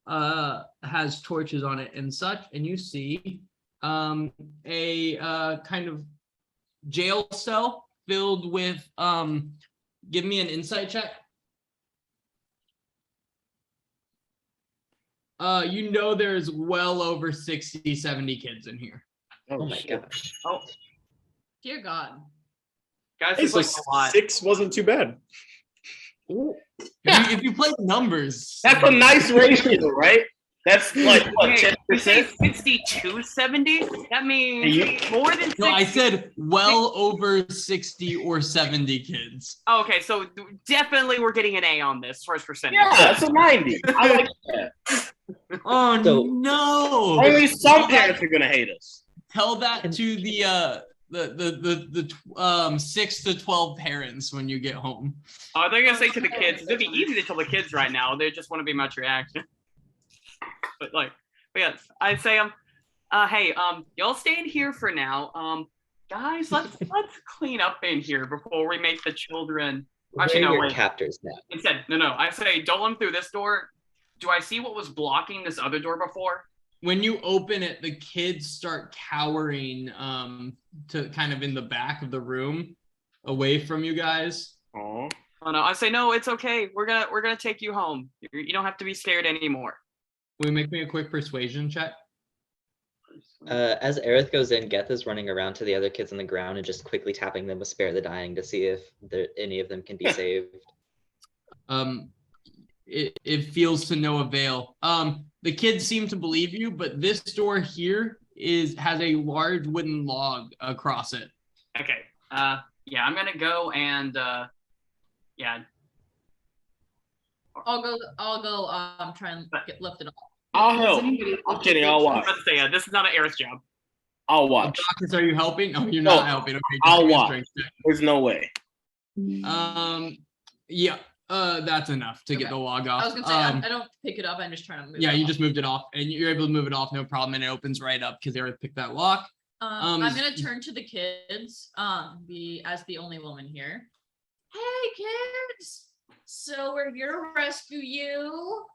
has torches on it and such, and you see a kind of jail cell filled with give me an insight check. You know there's well over 60, 70 kids in here. Oh my gosh. Oh, Dear God. guys, It's it's like like a lot. 6 wasn't too bad. If you play numbers, That's a nice ratio, right? That's like what, Okay, you say 10%? 62/70? That means more than 60. no, I said well over 60 or 70 kids. Oh, okay, so definitely we're getting an A on this first percentage. Yeah, that's a 90. I like that. Oh So- no! Only some parents are gonna hate us. Tell that to the 6 to 12 parents when you get home. They're gonna say to the kids, it's gonna be easy to tell the kids right now. They just want to be much reaction. But yeah, I say hey, y'all stay in here for now. Guys, let's clean up in here before we make the children. Actually, Where are no, your wait. captors now? Instead, no. I say don't let them through this door. Do I see what was blocking this other door before? When you open it, the kids start cowering to kind of in the back of the room, away from you guys. Aw. Oh no, I say no. It's okay. We're gonna take you home. You don't have to be scared anymore. Will you make me a quick persuasion check? As Aerith goes in, Geth is running around to the other kids on the ground and just quickly tapping them with Spare the Dying to see if any of them can be saved. It feels to no avail. The kids seem to believe you, but this door here has a large wooden log across it. Okay. Yeah, I'm gonna go and yeah. I'll go try and lift it off. I'll help. Does anybody- I'm kidding. I'll watch. Let's say this is not an Aerith's job. I'll watch. Doctors, are you helping? No, you're No, not helping. Okay, just I'll give me a watch. strength check. There's no way. Yeah, that's enough to get Okay. the log off. I was gonna say I don't pick it up. I'm just trying to move. Yeah, it you off. just moved it off, and you're able to move it off, no problem, and it opens right up because Aerith picked that lock. I'm gonna turn to the kids. As the only woman here. Hey kids! So we're here to rescue you.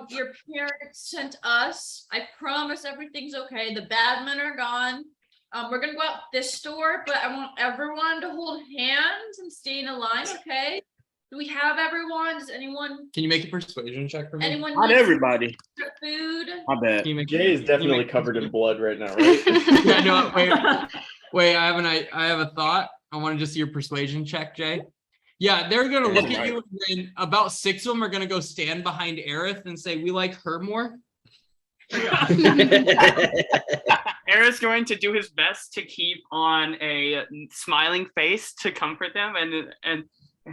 Your parents sent us. I promise everything's okay. The bad men are gone. We're gonna go out this door, but I want everyone to hold hands and stay in a line, okay? Do we have everyone? Does anyone Can you make a persuasion check for me? anyone Not need everybody. food? My bad. Can you make- Jay is can you definitely make- covered in blood right now, right? Yeah, no, wait. I have a thought. I want to just see your persuasion check, Jay. Yeah, they're gonna look at you, and then about 6 of them are gonna go stand behind Aerith and say, "We like her more." Aerith's going to do his best to keep on a smiling face to comfort them, and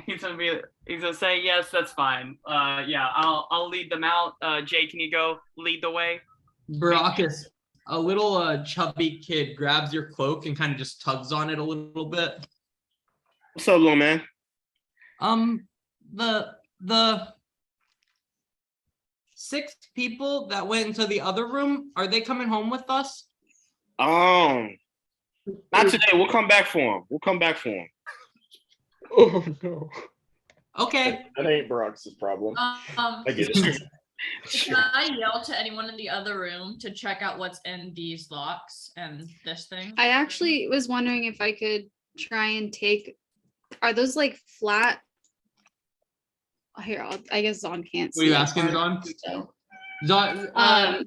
he's gonna say, "Yes, that's fine. Yeah, I'll lead them out. Jay, can you go lead the way?" Baracus, a little chubby kid grabs your cloak and kind of just tugs on it a little bit. What's up, little man? The 6 people that went into the other room, are they coming home with us? Not today. We'll come back for him. Oh no. Okay. That ain't Barack's problem. I get it. Can I yell to anyone in the other room to check out what's in these locks and this thing? I actually was wondering if I could try and take. Are those like flat? Here, I guess Zon can't see. What are you it. asking, Zon? Zon, Are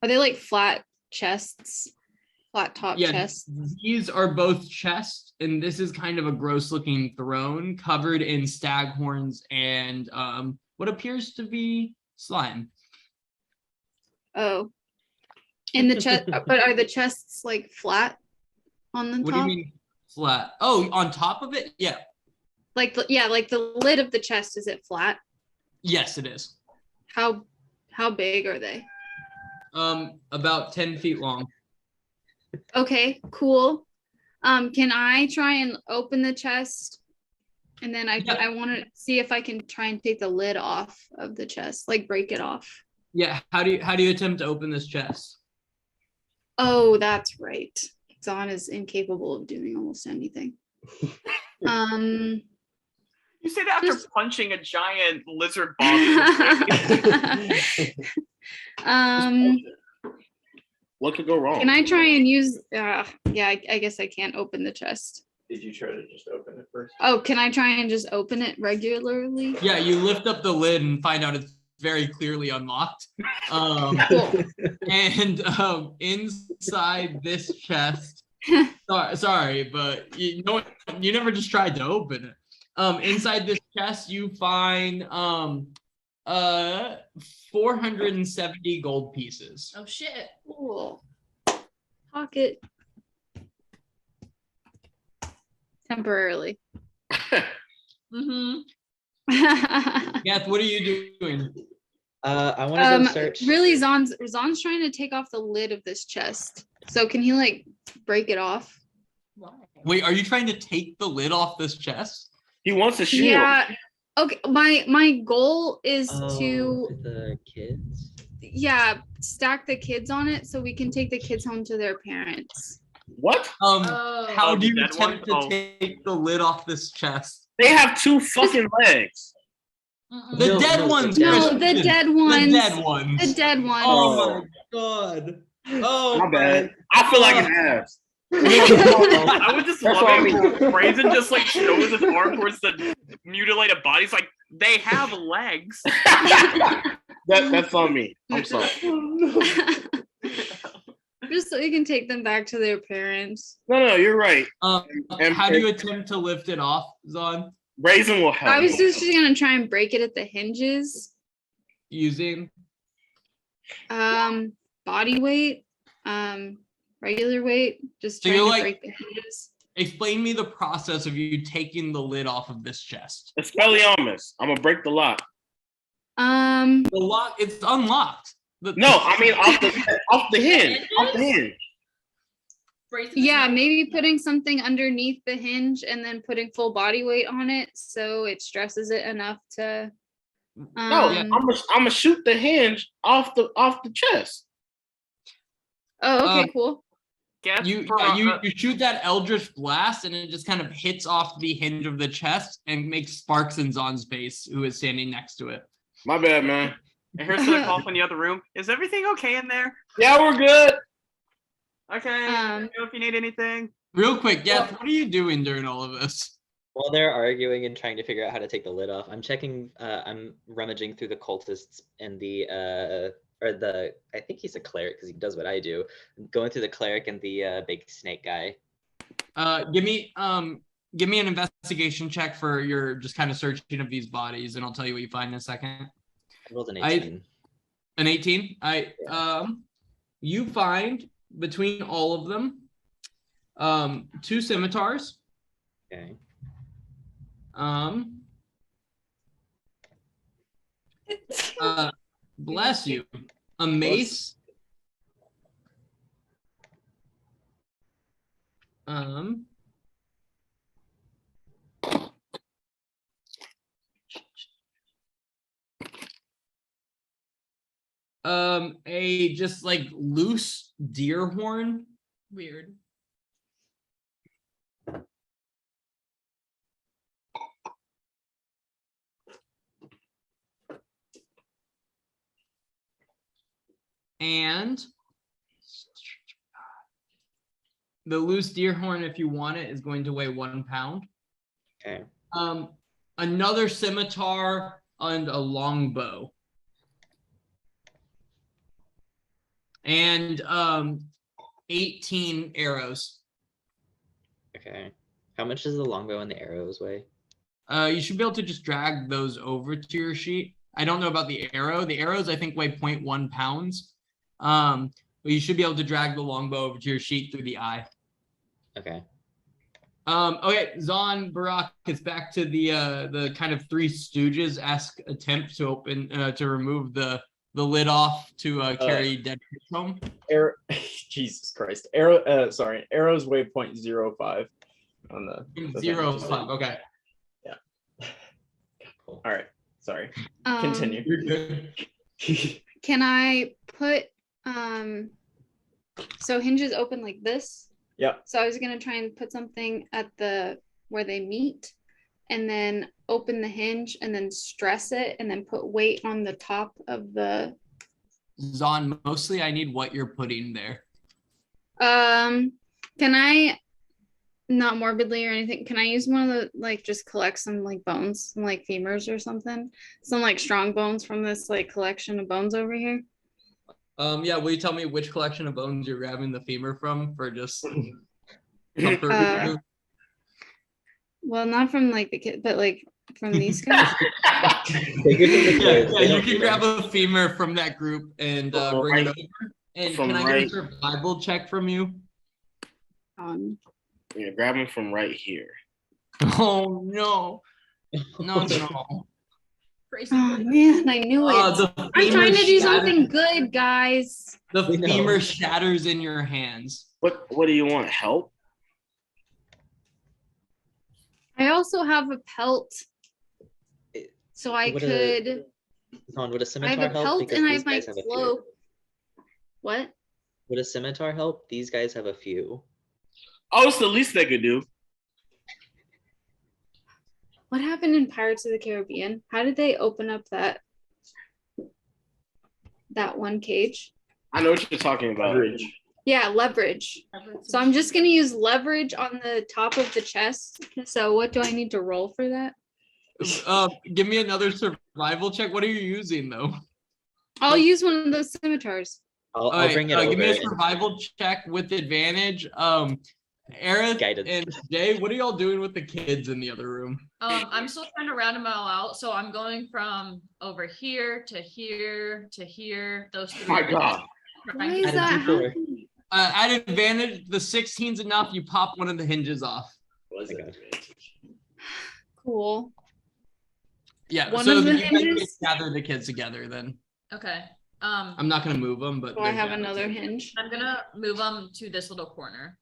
they like flat chests? Flat top yeah, chests? these are both chests, and this is kind of a gross looking throne covered in stag horns and what appears to be slime. Oh. In the chest, but are the chests like flat? on the What top? do you mean flat? Oh, on top of it? Yeah. Like like the lid of the chest, is it flat? Yes, it is. How big are they? About 10 feet long. Okay, cool. Can I try and open the chest? And then Yeah. I want to see if I can try and take the lid off of the chest, like break it off. Yeah. How do you attempt to open this chest? Oh, that's right. Zahn is incapable of doing almost anything. You say that after Just- punching a giant lizard bomb in the face. What could go wrong? Can I try and use? Yeah, I guess I can't open the chest. Did you try to just open it first? Oh, can I try and just open it regularly? Yeah, you lift up the lid and find out it's very clearly unlocked. Cool. And inside this chest, sorry, but you never just tried to open it. Inside this chest, you find 470 gold pieces. Oh shit. Cool. Pocket. Temporarily. Mm-hmm. Gath, what are you doing? I want to go search. Really, Zahn's trying to take off the lid of this chest. So can he like break it off? Wait, are you trying to take the lid off this chest? He wants a shield. Yeah. Okay. My goal is to With the kids. stack the kids on it so we can take the kids home to their parents. What? How Oh, do you the dead one? attempt to Oh. take the lid off this chest? They have 2 fucking legs. The No, dead no, ones. no, No, Christian. the dead ones. The dead ones. The dead ones. Oh my god. Oh My bad. I feel like an ass. I would just That's love what I it mean. if Brazen just like shows his arm towards the mutilated bodies, like they have legs. That's on me. I'm sorry. Just so we can take them back to their parents. No, you're right. And- How do you attempt to lift it off, Zon? Raisin will help. I was just gonna try and break it at the hinges. Using Body weight, regular weight, just So trying you're to like- break the hinges. explain me the process of you taking the lid off of this chest. Expelliarmus. I'm gonna break the lock. The lock, it's unlocked. No, I mean off the hinge. Off the hinge. Yeah, maybe putting something underneath the hinge and then putting full body weight on it so it stresses it enough to. No, Yeah. I'm gonna shoot the hinge off the chest. Oh, okay, cool. Guess You for, you shoot that eldritch blast and it just kind of hits off the hinge of the chest and makes sparks in Zon's face, who is standing next to it. My bad, man. and here's the call from the other room. Is everything okay in there? Yeah, we're good. Okay. Let me know if you need anything. Real quick, Gath, what are you doing during all of this? While they're arguing and trying to figure out how to take the lid off, I'm checking. I'm rummaging through the cultists and I think he's a cleric because he does what I do. Going through the cleric and the big snake guy. Give me an investigation check for your just kind of searching of these bodies, and I'll tell you what you find in a second. I rolled an 18. An 18. You find between all of them, 2 scimitars. Okay. Bless you. A mace. A just like loose deer horn. Weird. And the loose deer horn, if you want it, is going to weigh 1 pound. Okay. Another scimitar and a longbow. And 18 arrows. Okay. How much does the longbow and the arrows weigh? You should be able to just drag those over to your sheet. I don't know about the arrow. The arrows, I think, weigh 0.1 pounds. But you should be able to drag the longbow over to your sheet through the eye. Okay. Okay, Zon, Barack, it's back to the kind of Three Stooges-esque attempt to open to remove the lid off to carry dead kids home. Arrow, Jesus Christ. Arrow's waypoint 05 on the thing. 0.5. Okay. Cool. All right. Sorry. Um, Continue. You're good. Can I put so hinges open like this? Yep. So I was gonna try and put something at the where they meet, and then open the hinge and then stress it and then put weight on the top of the Zon, mostly I need what you're putting there. can I not morbidly or anything, can I use one of the like just collect some like bones, some like femurs or something? Some like strong bones from this like collection of bones over here. Yeah, will you tell me which collection of bones you're grabbing the femur from for just comfort? Well, not from like the kid, but like from these guys. Yeah, you can grab a femur from that group and bring it over. And From can I right- get a survival check from you? Yeah, grab him from right here. Oh no. No. Crazy. Oh man, I knew it. The I'm femur trying to do shatters- something good, guys. The We know. femur shatters in your hands. What do you want? Help? I also have a pelt, so I Would could. Zon, would a I have scimitar a help? pelt Because and I these have my guys have a few. cloak. What? Would a scimitar help? These guys have a few. Oh, it's the least they could do. What happened in Pirates of the Caribbean? How did they open up that one cage? I know what you're talking about. Leverage. Yeah, leverage. So I'm just gonna use leverage on the top of the chest. So what do I need to roll for that? Give me another survival check. What are you using though? I'll use one of those scimitars. I'll All right, bring it over. give me a and- survival check with advantage. Aerith Guidance. and Jay, what are y'all doing with the kids in the other room? I'm still trying to round them all out, so I'm going from over here to here to here. Those three. My God. Why is Add a that D4. happening? At advantage, the 16's enough. You pop one of the hinges off. Was Oh my it? Cool. Yeah, One so of the you guys hinges? gather the kids together then. Okay. I'm not gonna move them, but Do I they're have gathered. another hinge? I'm gonna move them to this little corner.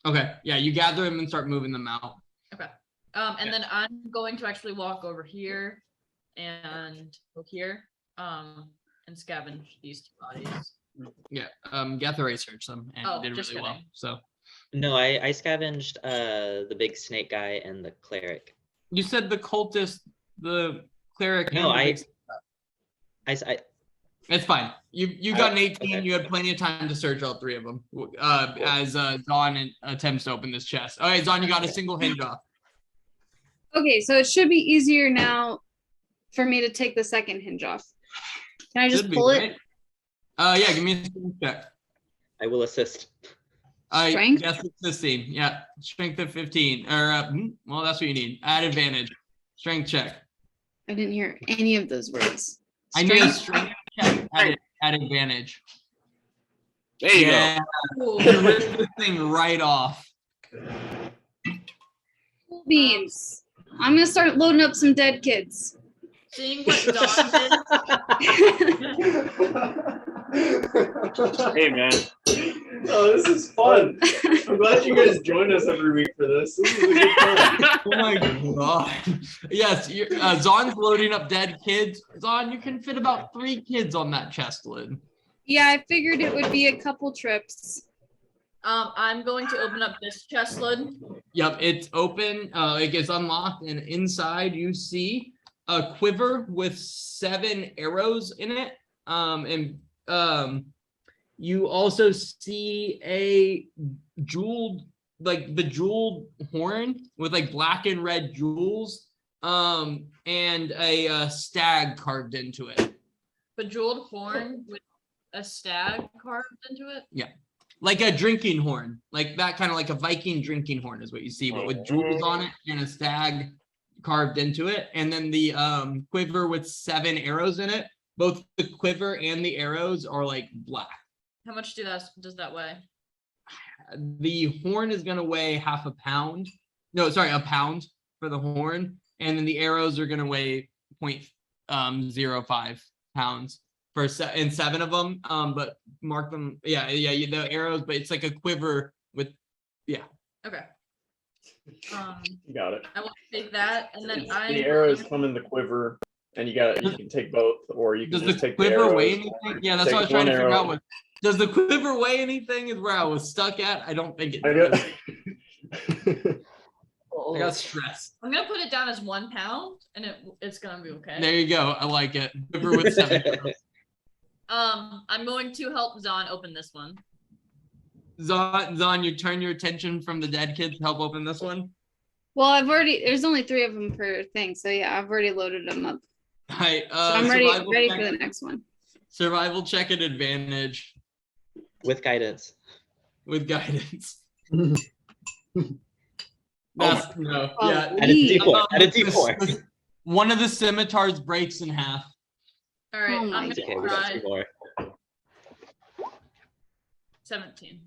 Okay, yeah, you gather them and start moving them out. And then I'm going to actually walk over here and go here, and scavenge these two bodies. Yeah, Gatheray searched them and Oh, did just really well. kidding. So No, I scavenged the big snake guy and the cleric. you said the cultist, the cleric. No, and the big- I It's fine. You got an 18. okay. You had plenty of time to search all three of them. As Zon attempts to open this chest. All right, Zon, you got a single hinge off. Okay, so it should be easier now for me to take the second hinge off. Can I just Should be, pull it? right? Yeah, give me a strength check. I will assist. Strength? Yes, assisting. Yeah, strength of 15. Or well, that's what you need. Add advantage. Strength check. I didn't hear any of those words. I need a Strength? strength check at advantage. There you Yeah, Ooh. you ripped this thing right off. Cool beans. I'm gonna start loading up some dead kids. Seeing what Dawn did. go. Hey, man. Oh, this is fun. I'm glad you guys join us every week for this. This is a good time. Oh my god. Yes, Zon's loading up dead kids. Zon, you can fit about 3 kids on that chest lid. Yeah, I figured it would be a couple trips. I'm going to open up this chest lid. Yep, it's open. It gets unlocked, and inside you see a quiver with 7 arrows in it. You also see a jeweled, like the jeweled horn with like black and red jewels, and a stag carved into it. Bejeweled horn with a stag carved into it. Like a drinking horn, like that kind of like a Viking drinking horn is what you see, but with jewels on it and a stag carved into it. And then the quiver with 7 arrows in it. Both the quiver and the arrows are like black. How much does that weigh? the horn is gonna weigh half a pound. No, sorry, a pound for the horn, and then the arrows are gonna weigh 0.05 pounds for and 7 of them. But mark them. Yeah, the arrows, but it's like a quiver with. Yeah. Okay. You got it. I will take that, and then The arrows come in the quiver, and you can take both, or you can Does just the take quiver the weigh arrows. anything? Yeah, that's what I was Take trying to one figure arrow. out. Does the quiver weigh anything? Is where I was stuck at. I don't think it I does. got. I got stressed. I'm gonna put it down as 1 pound, and it's gonna be okay. There you go. I like it. Quiver with 7 arrows. I'm going to help Zahn open this one. Zahn, you turn your attention from the dead kids to help open this one. Well, there's only 3 of them per thing, so yeah, I've already loaded them up. All right. So I'm ready check, for the next one. Survival check at advantage With guidance. with guidance. Oh No. Yeah. Add a D4. Add a D4. One of the scimitars breaks in half. All right, Oh my I'm It's okay. gonna We got try 2 more. 17.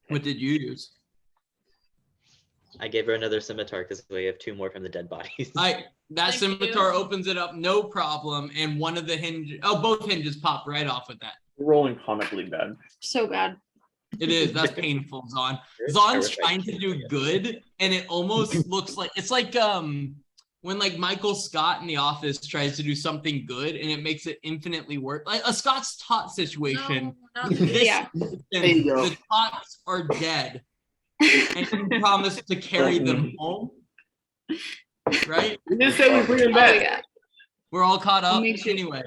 What did you use? I gave her another scimitar because we have 2 more from the dead bodies. That Thank scimitar you. opens it up, no problem, and one of the hinges. Oh, both hinges pop right off with that. Rolling comically bad. So bad. It is. That's painful, Zahn. Very Zahn's terrifying. trying to do good, and it almost looks like it's like when like Michael Scott in The Office tries to do something good, and it makes it infinitely worse. Like a Scott's tot situation. No, not This Yeah. There you go. The tots are dead, and you promised to carry them home. Right? We didn't say we bring him Oh, back. yeah. We're all caught up. Make sure- Anyway,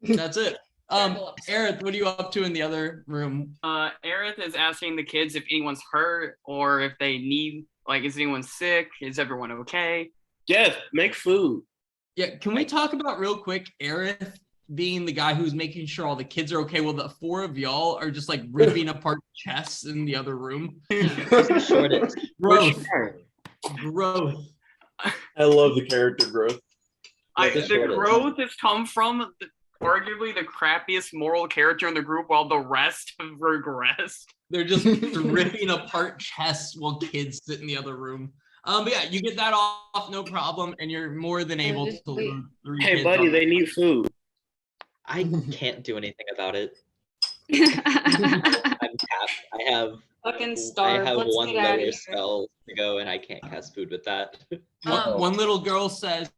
that's it. Aerith, what are you up to in the other room? Aerith is asking the kids if anyone's hurt or if they need, like, is anyone sick? Is everyone okay? Yes, make food. Yeah, can we talk about real quick Aerith being the guy who's making sure all the kids are okay? Well, the 4 of y'all are just like ripping apart chests in the other room. Shortest. Growth. Growth. I love the character growth. Like the The shortest. growth has come from arguably the crappiest moral character in the group while the rest have regressed. They're just ripping apart chests while kids sit in the other room. But yeah, you get that off, no problem, and you're more than able just to wait. load 3 Hey, kids buddy, on- they need food. I can't do anything about it. Fucking I'm capped. I have starve. Let's one get out of lower here. spell to go, and I can't cast food with that. One little girl says,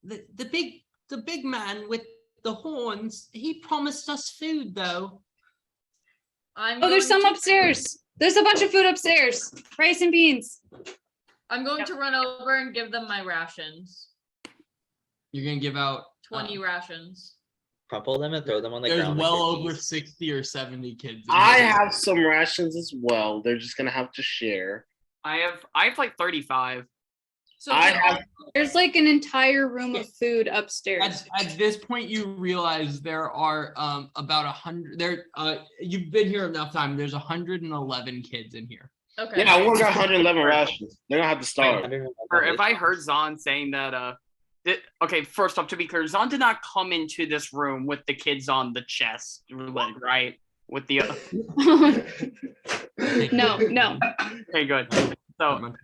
the big man with the horns, he promised us food though. Oh, there's some upstairs. There's a bunch of food upstairs. Rice and beans. I'm going to run over and give them my rations. You're gonna give out 20 rations. Crumple them and throw them on the there's ground. like well they're over cheese. 60 or 70 kids. in I here. have some rations as well. They're just gonna have to share. I have like 35. So I we all- have There's like an entire room of food upstairs. At this point, you realize there are about 100. You've been here enough time. There's 111 kids in here. okay. Yeah, I only got 111 rations. They're gonna have to starve. 111 Or if I rations. heard Zahn saying that, okay, first off, to be clear, Zahn did not come into this room with the kids on the chest leg, right? With the No. okay, good. So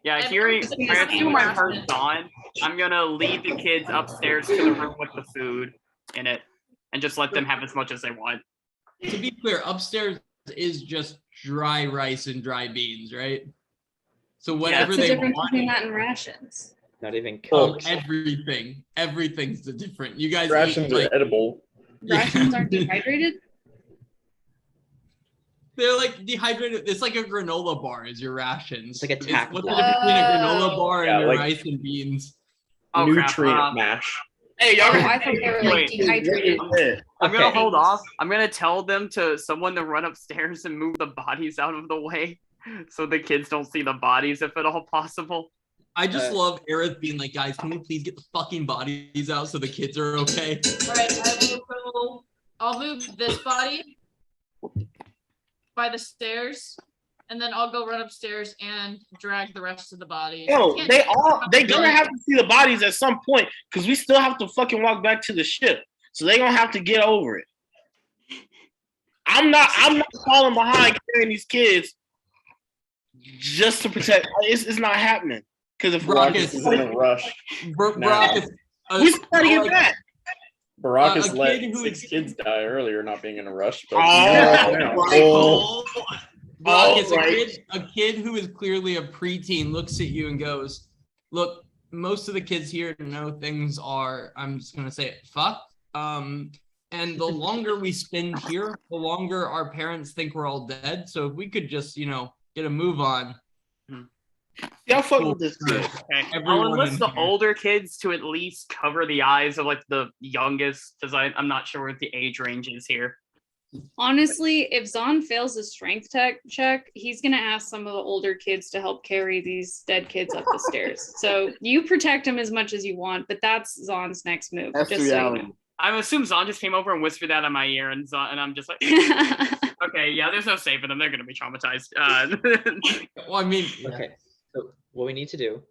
yeah, And hearing I'm just I gonna assume I say- heard Zahn, I'm gonna lead the kids upstairs to the room with the food in it, and just let them have as much as they want. To be clear, upstairs is just dry rice and dry beans, right? So whatever What's the they difference want. between that and rations? Not even Oh, cooked. everything's the different. You guys Rations eat, like, are edible. Rations aren't dehydrated? they're like dehydrated. It's like a granola bar is your rations. It's like a tack What's the block. difference between a granola bar Yeah, and your like- rice and beans? Oh, crap. Nutrient mash. Hey, Oh, y'all. I thought they were like Wait. dehydrated. I'm gonna Okay. hold off. I'm gonna tell them to someone to run upstairs and move the bodies out of the way, so the kids don't see the bodies if at all possible. I just Uh, love Aerith being like, guys, can we please get the fucking bodies out so the kids are okay? All right, I'll move this body by the stairs, and then I'll go run upstairs and drag the rest of the body. Yo, Can't- they gonna have to see the bodies at some point because we still have to fucking walk back to the ship. So they gonna have to get over it. I'm not falling behind carrying these kids just to protect. It's not happening. Because if Baracus is in a rush. Baracus, we still gotta get back. Baracus a let kid who 6 is- kids die earlier, not being in a rush. But Oh, Baracus, right. a kid who is clearly a preteen looks at you and goes, "Look, most of the kids here know things are. I'm just gonna say it. Fuck. And the longer we spend here, the longer our parents think we're all dead. So if we could just, get a move on." Y'all fuck with this kid. Okay. I'll Everyone enlist in the here. older kids to at least cover the eyes of like the youngest, because I'm not sure what the age range is here. Honestly, if Zahn fails his strength check, he's gonna ask some of the older kids to help carry these dead kids up the stairs. So you protect him as much as you want, but that's Zahn's next move. That's just the so you reality. I assume Zahn just came over and whispered that in my ear, and I'm just like, know. okay, yeah, there's no saving them. They're gonna be traumatized. Well, I mean, Okay. So what we need to do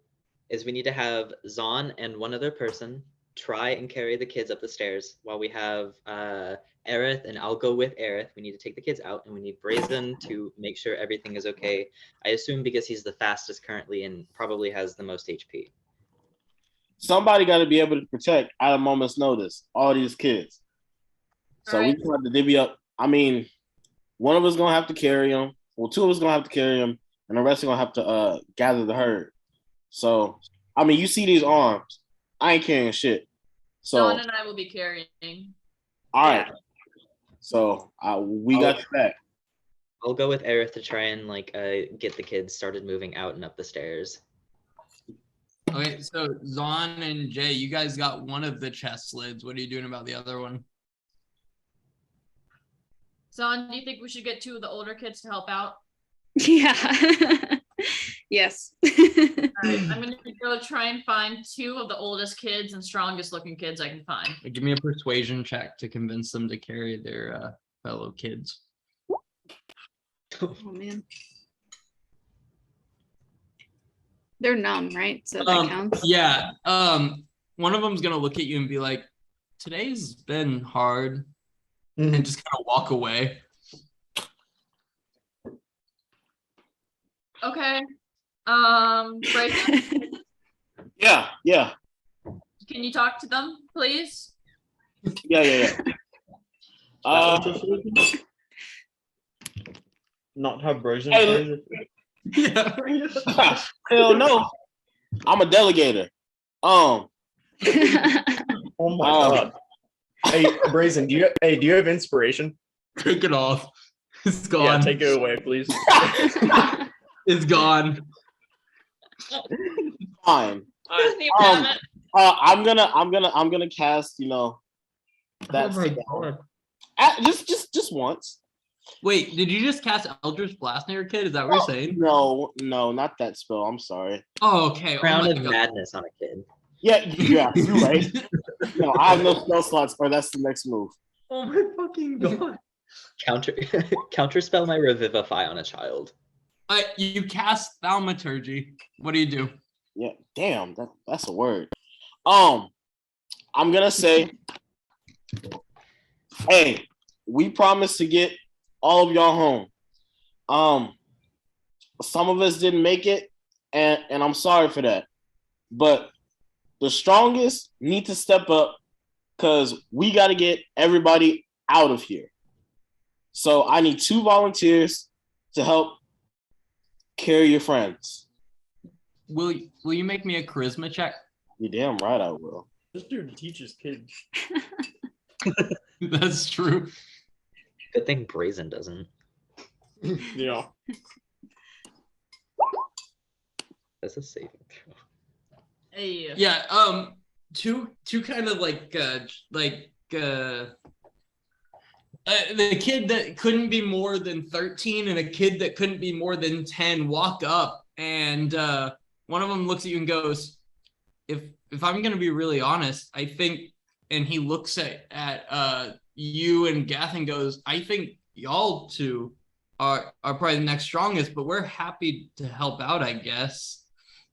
is we need to have Zahn and one other person try and carry the kids up the stairs while we have Aerith, and I'll go with Aerith. We need to take the kids out, and we need Brazen to make sure everything is okay. I assume because he's the fastest currently and probably has the most HP. Somebody got to be able to protect at a moment's notice all these kids. So we Alright. just have to divvy up. I mean, one of us gonna have to carry them. Well, two of us gonna have to carry them, and the rest are gonna have to gather the herd. So, I mean, you see these arms. I ain't carrying shit. So, Dawn and I will be carrying. all right. So we got your back. I'll go with Aerith to try and get the kids started moving out and up the stairs. okay, so Zahn and Jay, you guys got one of the chest lids. What are you doing about the other one? Zahn, do you think we should get 2 of the older kids to help out? Yeah. Yes. Alright, I'm gonna go try and find 2 of the oldest kids and strongest looking kids I can find. Give me a persuasion check to convince them to carry their fellow kids. Oh man. They're numb, right? So that counts. Yeah. One of them's gonna look at you and be like, "Today's been hard," and just kind of walk away. Okay. Bryson, Yeah. can you talk to them, please? Yeah. Not have Brazen. Hey, Yeah. hell no. I'm a delegator. Oh my god. Hey, Brazen, do you have inspiration? Take it off. It's Yeah, gone. take it away, please. It's gone. Fine. You have it. I'm gonna cast. That's just once. Wait, did you just cast Eldritch Blast on your kid? Is that what you're saying? No, not that spell. I'm sorry. Oh, okay. Crown oh of my God. Madness on a kid. Yeah, you're right. No, I have no spell slots, or that's the next move. Oh my fucking God. Counterspell my Revivify on a child. You cast Thaumaturgy. What do you do? Yeah, damn, that's a word. I'm gonna say, hey, we promised to get all of y'all home. Some of us didn't make it, and I'm sorry for that. But the strongest need to step up because we got to get everybody out of here. So I need 2 volunteers to help carry your friends. Will you make me a charisma check? You're damn right I will. This dude teaches kids. That's true. Good thing Brazen doesn't. Yeah. That's a saving throw. Hey. Yeah. Two kind of the kid that couldn't be more than 13 and a kid that couldn't be more than 10 walk up, and one of them looks at you and goes, if I'm gonna be really honest, I think, and he looks at you and Gath and goes, I think y'all 2 are probably the next strongest, but we're happy to help out, I guess.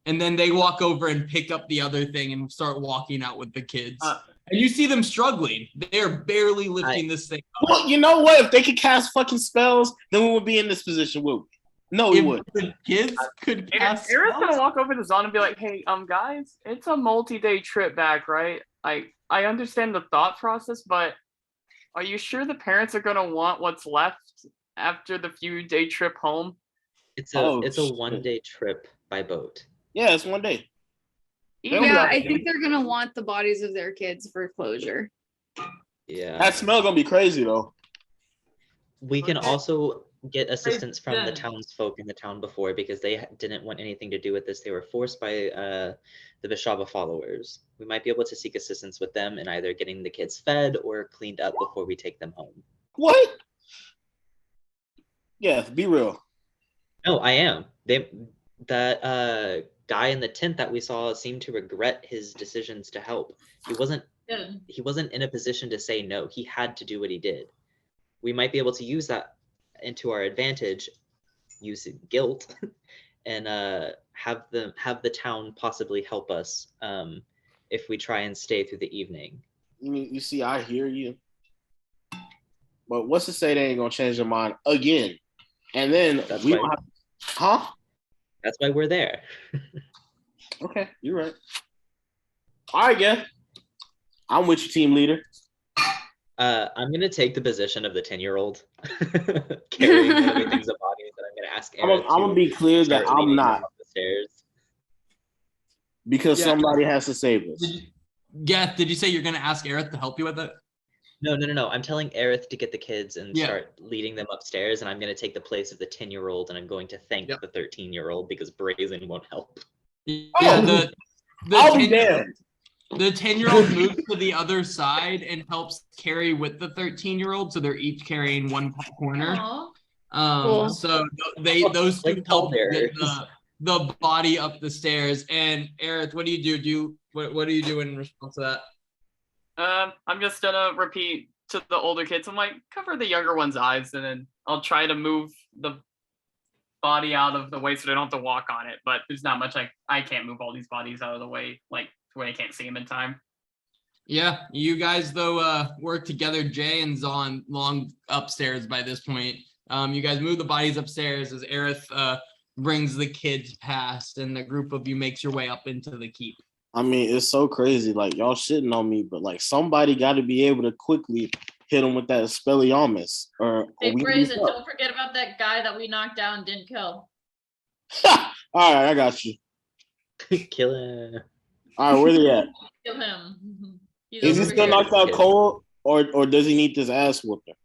And then they walk over and pick up the other thing and start walking out with the kids. And you see them struggling. They're barely lifting this thing up. Well, you know what? If they could cast fucking spells, then we would be in this position, would we? No, we If would. the kids could cast Aaron's gonna spells? walk over to Zon and be like, "Hey, guys, it's a multi-day trip back, right? I understand the thought process, but are you sure the parents are gonna want what's left after the few day trip home?" It's Oh, a shit. 1-day trip by boat. Yeah, it's one day. Even Yeah, though- I think they're gonna want the bodies of their kids for closure. Yeah. That smell gonna be crazy though. We can Okay. also get assistance from the then. townsfolk in the town before because they didn't want anything to do with this. They were forced by the Beshaba followers. We might be able to seek assistance with them in either getting the kids fed or cleaned up before we take them home. What? Yeah, be real. No, I am. That guy in the tent that we saw seemed to regret his decisions to help. He wasn't in a position to say no. He had to do what he did. We might be able to use that into our advantage, use guilt, and have the town possibly help us if we try and stay through the evening. You see, I hear you. But what's to say they ain't gonna change their mind again? And then That's we why- don't have, huh? That's why we're there. Okay, you're right. All right, yeah. I'm with you, team leader. I'm gonna take the position of the 10-year-old carrying one of the things of bodies, and I'm gonna ask I'm Aaron gonna be clear that start I'm leading them not, up the stairs. because Yeah. somebody has to save us. Geth, did you say you're gonna ask Aerith to help you with it? No. I'm telling Aerith to get the kids and Yeah. start leading them upstairs, and I'm gonna take the place of the 10-year-old, and I'm going to thank Yep. the 13-year-old because Brazen won't help. Yeah, Oh, the I'll be 10-year-old damned. The 10-year-old moves to the other side and helps carry with the 13-year-old, so they're each carrying one corner. Aw. Cool. So those two Like help get pallbearers. the body up the stairs. And Aerith, what do you do? What do you do in response to that? I'm just gonna repeat to the older kids. I'm like, cover the younger one's eyes, and then I'll try to move the body out of the way so they don't have to walk on it. But there's not much I can't move all these bodies out of the way, like where they can't see them in time. Yeah, you guys though work together. Jay and Zon long upstairs by this point. You guys move the bodies upstairs as Aerith brings the kids past, and the group of you makes your way up into the keep. I mean, it's so crazy. Like, y'all shitting on me, but like somebody got to be able to quickly hit them with that Spelliarmus. Or Hey, we Brazen, lose up. don't forget about that guy that we knocked down and didn't kill. All right, I got you. Killer. All right, where they at? Kill him. He's Is he over still here. knocked out cold, or does he need this ass whooping?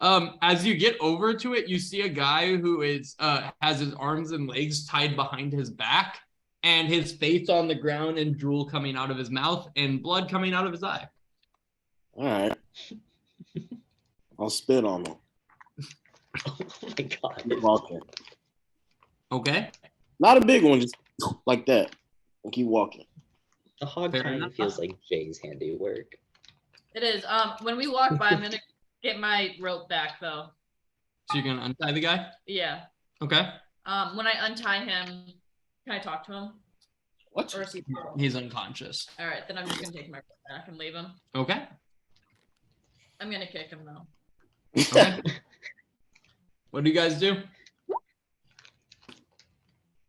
As you get over to it, you see a guy who is has his arms and legs tied behind his back, and his face on the ground, and drool coming out of his mouth, and blood coming out of his eye. All right, I'll spit on him. Oh my god. Keep walking. Okay. Not a big one, just like that. And keep walking. The hog Fair kind enough. of feels like Jay's handiwork. It is. When we walk by, I'm gonna get my rope back though. So you're gonna untie the guy? Yeah. Okay. When I untie him, can I talk to him? What? Or is he? He's unconscious. All right, then I'm just gonna take my rope back and leave him. Okay. I'm gonna kick him though. Okay. What do you guys do?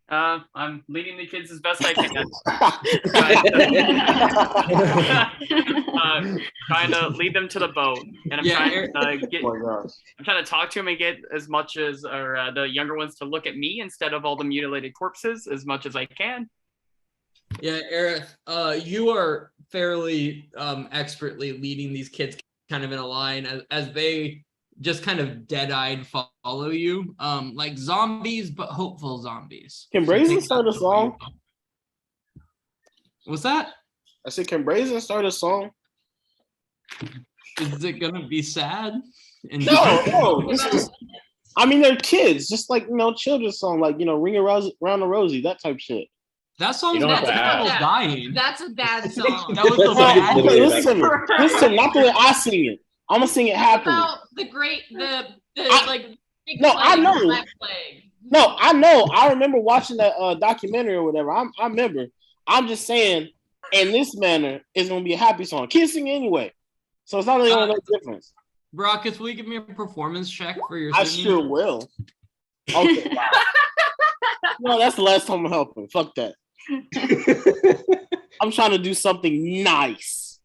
I'm leading the kids as best I can. Trying to lead them to the boat, and I'm Yeah, trying to Oh my gosh. I'm trying to talk to him and get as much as the younger ones to look at me instead of all the mutilated corpses as much as I can. Yeah, Aerith, you are fairly expertly leading these kids kind of in a line as they just kind of dead-eyed follow you, like zombies, but hopeful zombies. Can So Brazen take start a that song? What's that? I said, can Brazen start a song? Is it gonna be sad? And No. This is, I mean, they're kids, just like, children's song, like, Ring Around the Rosie, that type shit. that song's You don't not have to about ask. dying. That's a bad song. That was the No, bad. okay, listen to me. Listen, not the way I sing it. I'm gonna sing it happily. About the great, the I- like big No, I plague, know. Black Plague. No, I know. I remember watching that documentary or whatever. I remember. I'm just saying, in this manner, it's gonna be a happy song. Kids sing anyway, so it's not really gonna make a difference. Brockus, will you give me a performance check for your I singing? sure will. Okay. No, that's the last time I'm helping. Fuck that. I'm trying to do something nice.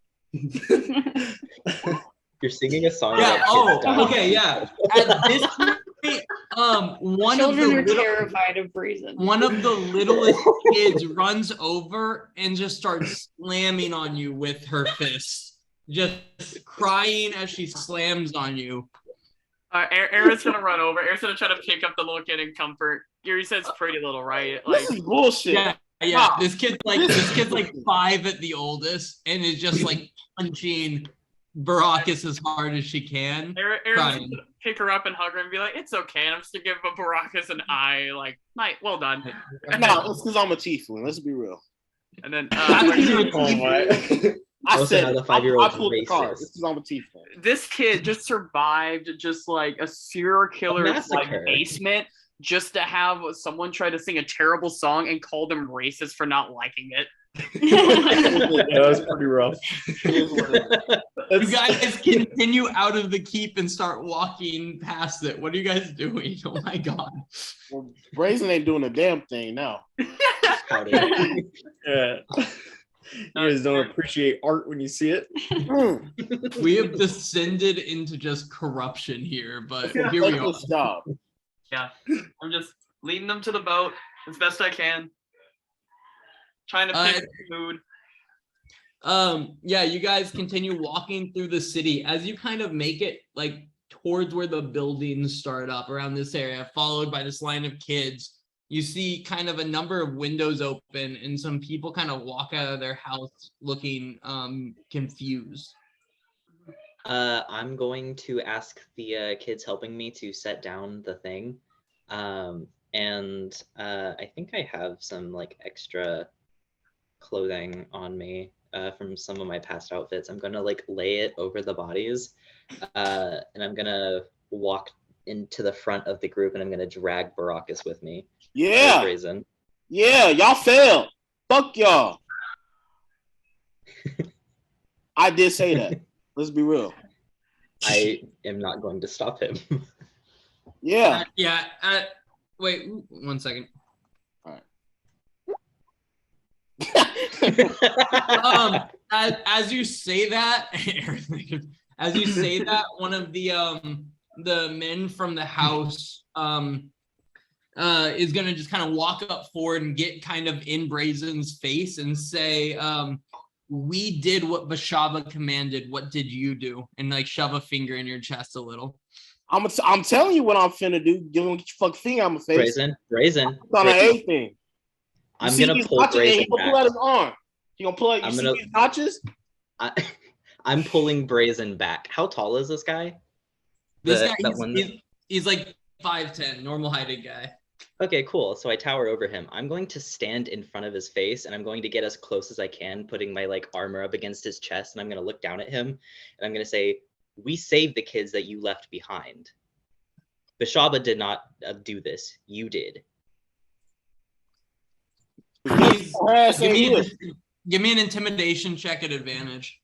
You're singing a song. Yeah. about Oh, kids dying. okay. Yeah. At this point, Children are terrified of Brazen. one of the littlest kids runs over and just starts slamming on you with her fists, just crying as she slams on you. Aaron's gonna run over. Aaron's gonna try to pick up the little kid in comfort. Yuri says pretty little, right? Like, This is bullshit. Yeah. Wow. This kid's like 5 at the oldest and is just like punching Baracus as hard as she can. Aaron's Crying. gonna pick her up and hug her and be like, "It's okay." And I'm just gonna give Baracus an eye, like, "Mate, well done." No, it's because I'm a tiefling. Let's be real. And then Oh my. I Also, said now the I 5-year-old's pulled the card. racist. It's because I'm a tiefling. this kid just survived just like a serial killer's like massacre. basement just to have someone try to sing a terrible song and call them racist for not liking it. Yeah, that was pretty rough. It is what it is. You guys continue out of the keep and start walking past it. What are you guys doing? Oh my god. Well, Brazen ain't doing a damn thing now. Pouting. Yeah. You guys don't appreciate art when you see it. We have descended into just corruption here, but here we are. Thankless job. Yeah, I'm just leading them to the boat as best I can. Trying to pick food. Yeah, you guys continue walking through the city as you kind of make it like towards where the buildings start up around this area, followed by this line of kids. You see kind of a number of windows open and some people kind of walk out of their house looking confused. I'm going to ask the kids helping me to set down the thing. And I think I have some like extra clothing on me from some of my past outfits. I'm gonna like lay it over the bodies, and I'm gonna walk into the front of the group and I'm gonna drag Baracus with me. Yeah. Brazen. Yeah, y'all failed. Fuck y'all. I did say that. Let's be real. I am not going to stop him. Yeah. Wait 1 second. As you say that, one of the men from the house is gonna just kind of walk up forward and get kind of in Brazen's face and say, "We did what Beshaba commanded. What did you do?" And like shove a finger in your chest a little. I'm telling you what I'm finna do. You don't get your fucking finger on my face. Brazen. It's on everything. I'm gonna pull Brazen He gonna pull out his arm. He gonna pull out. You see these notches? I'm pulling Brazen back. How tall is this guy? This guy, he's like 5'10", normal heighted guy. Okay, cool. So I tower over him. I'm going to stand in front of his face and I'm going to get as close as I can, putting my like armor up against his chest, and I'm going to look down at him and I'm going to say, "We saved the kids that you left behind. Beshaba did not do this. You did." Give me an intimidation check at advantage.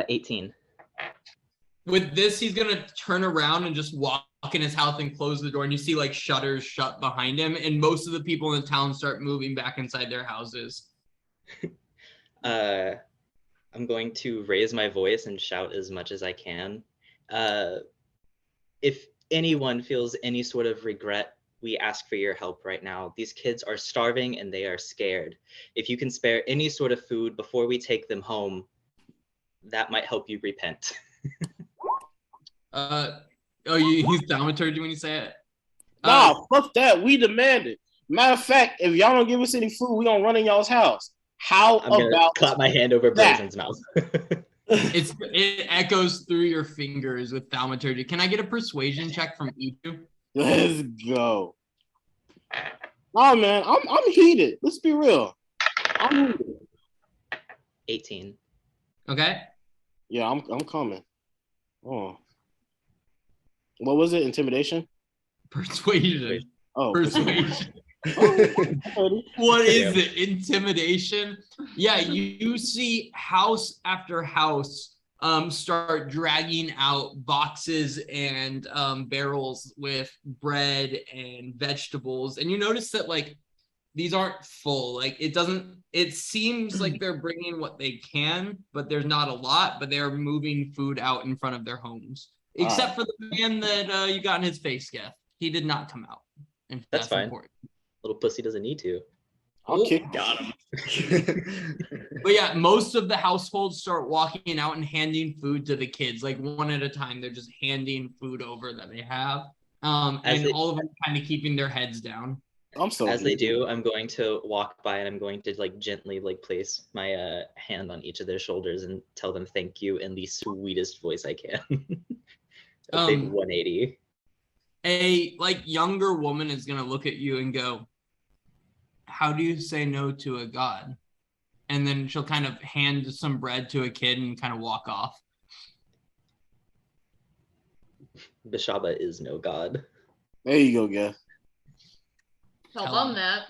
18. With this, he's gonna turn around and just walk in his house and close the door, and you see like shutters shut behind him, and most of the people in the town start moving back inside their houses. I'm going to raise my voice and shout as much as I can. If anyone feels any sort of regret, we ask for your help right now. These kids are starving and they are scared. If you can spare any sort of food before we take them home, that might help you repent. He's downward you when you say it? Nah, fuck that. We demand it. Matter of fact, if y'all don't give us any food, we gonna run in y'all's house. How about clap my hand over Brazen's mouth? It echoes through your fingers with thaumaturgy. Can I get a persuasion check from each of you? Let's go. Oh man, I'm heated. Let's be real. I'm heated. 18. Okay. Yeah, I'm coming. Oh, what was it? Intimidation? Persuasion. Oh, Persuasion. oh, What is Yeah. it? Intimidation? Yeah, you see house after house start dragging out boxes and barrels with bread and vegetables. And you notice that like these aren't full. Like it seems like they're bringing what they can, but there's not a lot, but they're moving food out in front of their homes. Except for the man that you got in his face, Geth. He did not come out. And That's fine. important. Little pussy doesn't need to. I'll kick. Got him. But yeah, most of the households start walking out and handing food to the kids, like one at a time. They're just handing food over that they have. And all of them kind of keeping their heads down. I'm so As they do, I'm going to walk by and I'm going to like gently like place my hand on each of their shoulders and tell them thank you in the sweetest voice I can. A big 180. A like younger woman is gonna look at you and go, "How do you say no to a god?" And then she'll kind of hand some bread to a kid and kind of walk off. Beshaba is no god. There you go, Geth. Tell Tell them that.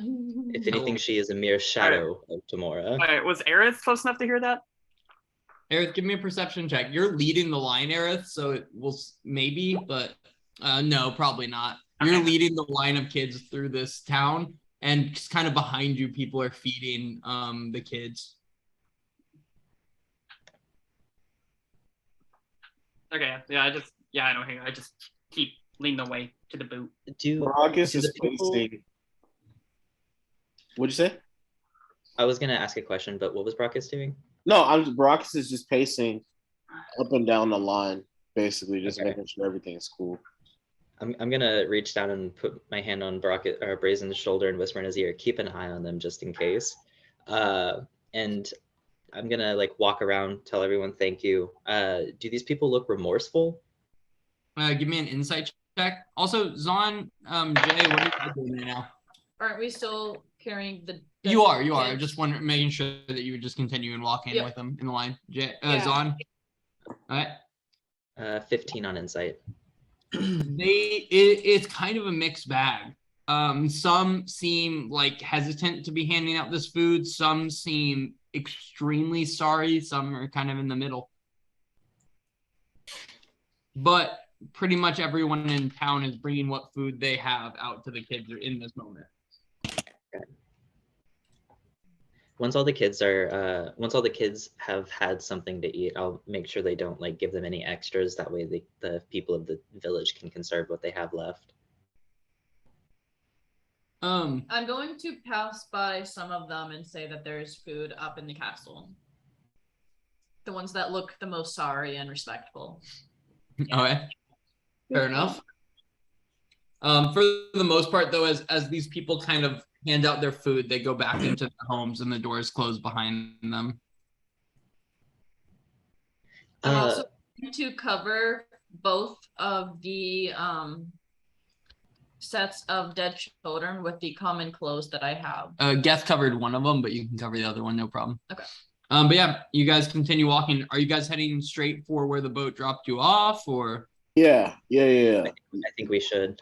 If anything, she is a mere shadow of Tamora. All right, was Aerith close enough to hear that? Aerith, give me a perception check. You're leading the line, Aerith, so it will maybe, but no, probably not. You're Okay. leading the line of kids through this town, and just kind of behind you, people are feeding the kids. Okay, yeah, I don't hear. I just keep leading the way to the boot. Marcus do is the people- placing. What'd you say? I was gonna ask a question, but what was Brockus doing? No, Marcus is just pacing up and down the line, basically, just Okay. making sure everything's cool. I'm gonna reach down and put my hand on Brazen's shoulder and whisper in his ear, keep an eye on them just in case. And I'm gonna like walk around, tell everyone thank you. Do these people look remorseful? Give me an insight check. Also, Zon, Jay, what are you doing right now? Aren't we still carrying the? You are. I kids? just wondering, making sure that you would just continue and walk in Yep. with them in the line. Jay, Yeah. Zon. All right. 15 on insight. It's kind of a mixed bag. Some seem like hesitant to be handing out this food. Some seem extremely sorry. Some are kind of in the middle. But pretty much everyone in town is bringing what food they have out to the kids in this moment. Once all the kids have had something to eat, I'll make sure they don't like give them any extras. That way the people of the village can conserve what they have left. I'm going to pass by some of them and say that there's food up in the castle. The ones that look the most sorry and respectful. Okay. Fair enough. For the most part, though, as these people kind of hand out their food, they go back into their homes and the doors close behind them. I'm also going to cover both of the sets of dead children with the common clothes that I have. Geth covered one of them, but you can cover the other one, no problem. Okay. But yeah, you guys continue walking. Are you guys heading straight for where the boat dropped you off, or? Yeah. I think we should.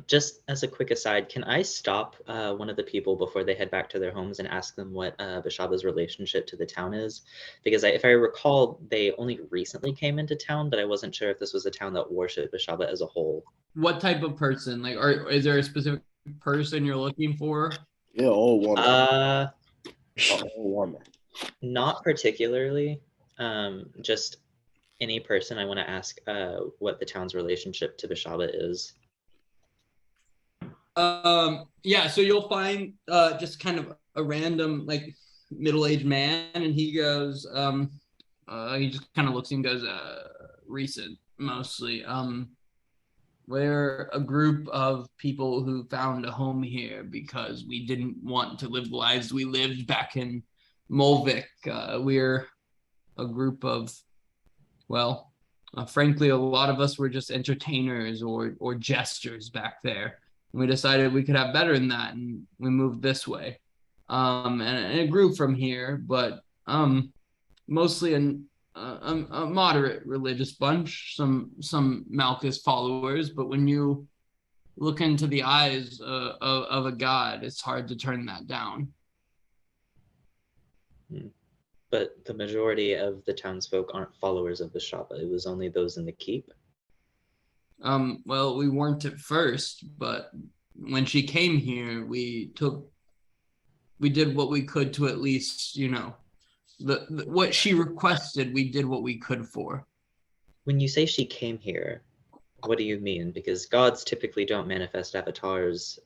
Just as a quick aside, can I stop one of the people before they head back to their homes and ask them what Beshaba's relationship to the town is? Because if I recall, they only recently came into town, but I wasn't sure if this was a town that worshipped Beshaba as a whole. What type of person? Like, is there a specific person you're looking for? Yeah, old woman. Old woman. Not particularly. Just any person. I want to ask what the town's relationship to Beshaba is. Yeah, so you'll find just kind of a random like middle-aged man, and he goes, he just kind of looks and goes, recent mostly. We're a group of people who found a home here because we didn't want to live the lives we lived back in Molvik. We're a group of, well, frankly, a lot of us were just entertainers or jesters back there. And we decided we could have better than that, and we moved this way. And it grew from here, but mostly a moderate religious bunch, some Malchus followers, but when you look into the eyes of a god, it's hard to turn that down. But the majority of the townsfolk aren't followers of Beshaba. It was only those in the keep. Well, we weren't at first, but when she came here, we did what we could to at least, what she requested, we did what we could for. When you say she came here, what do you mean? Because gods typically don't manifest avatars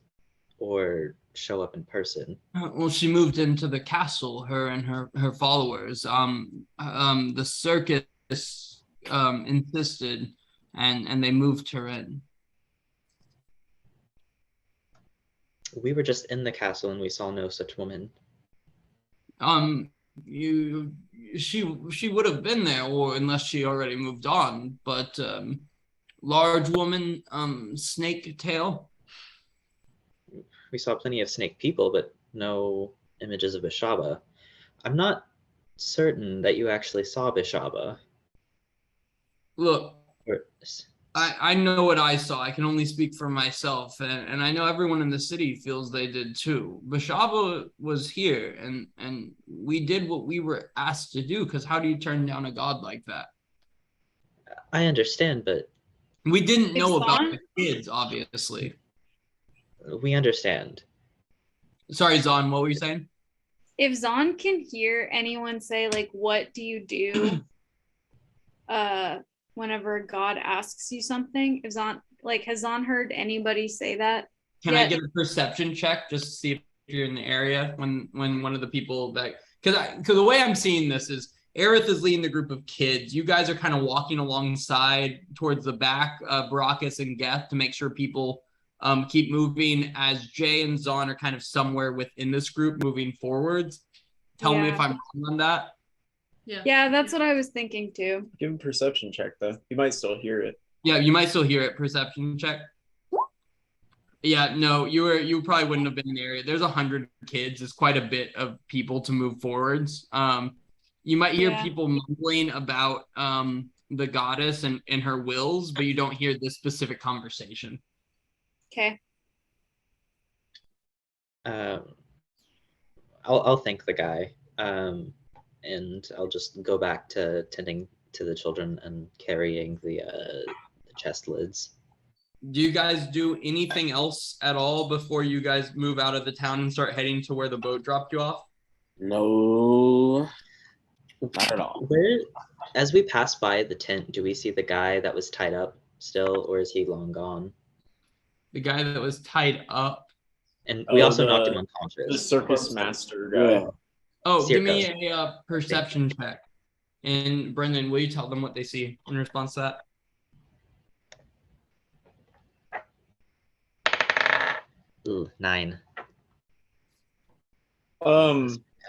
or show up in person. Well, she moved into the castle, her and her followers. The circus insisted, and they moved her in. We were just in the castle and we saw no such woman. She would have been there, or unless she already moved on. But large woman, snake tail. We saw plenty of snake people, but no images of Beshaba. I'm not certain that you actually saw Beshaba. Look, Or, I know what I saw. I can only speak for myself, and I know everyone in the city feels they did too. Beshaba was here, and we did what we were asked to do, because how do you turn down a god like that? I understand, but we didn't know about Zahn? the kids, obviously. we understand. Sorry, Zahn, what were you saying? If Zahn can hear anyone say, like, what do you do whenever God asks you something, if Zahn, like, has Zahn heard anybody say that? Can I get a perception check just to see if you're in the area when one of the people that, because the way I'm seeing this is Aerith is leading the group of kids. You guys are kind of walking alongside towards the back, Baracus and Geth, to make sure people keep moving, as Jay and Zahn are kind of somewhere within this group moving forwards. Tell me if I'm wrong on that. Yeah, that's what I was thinking too. Give him a perception check though. You might still hear it. Yeah, you might still hear it. Perception check. Yeah, no, you probably wouldn't have been in the area. There's 100 kids. It's quite a bit of people to move forwards. You might hear people mumbling about the goddess and her wills, but you don't hear this specific conversation. Okay. I'll thank the guy, and I'll just go back to tending to the children and carrying the chest lids. Do you guys do anything else at all before you guys move out of the town and start heading to where the boat dropped you off? No, not at all. Where, as we pass by the tent, do we see the guy that was tied up still, or is he long gone? The guy that was tied up. And we also knocked him unconscious. The circus master guy. Yeah. Oh, Circus. give me a perception check. And Brendan, will you tell them what they see in response to that? Ooh, 9.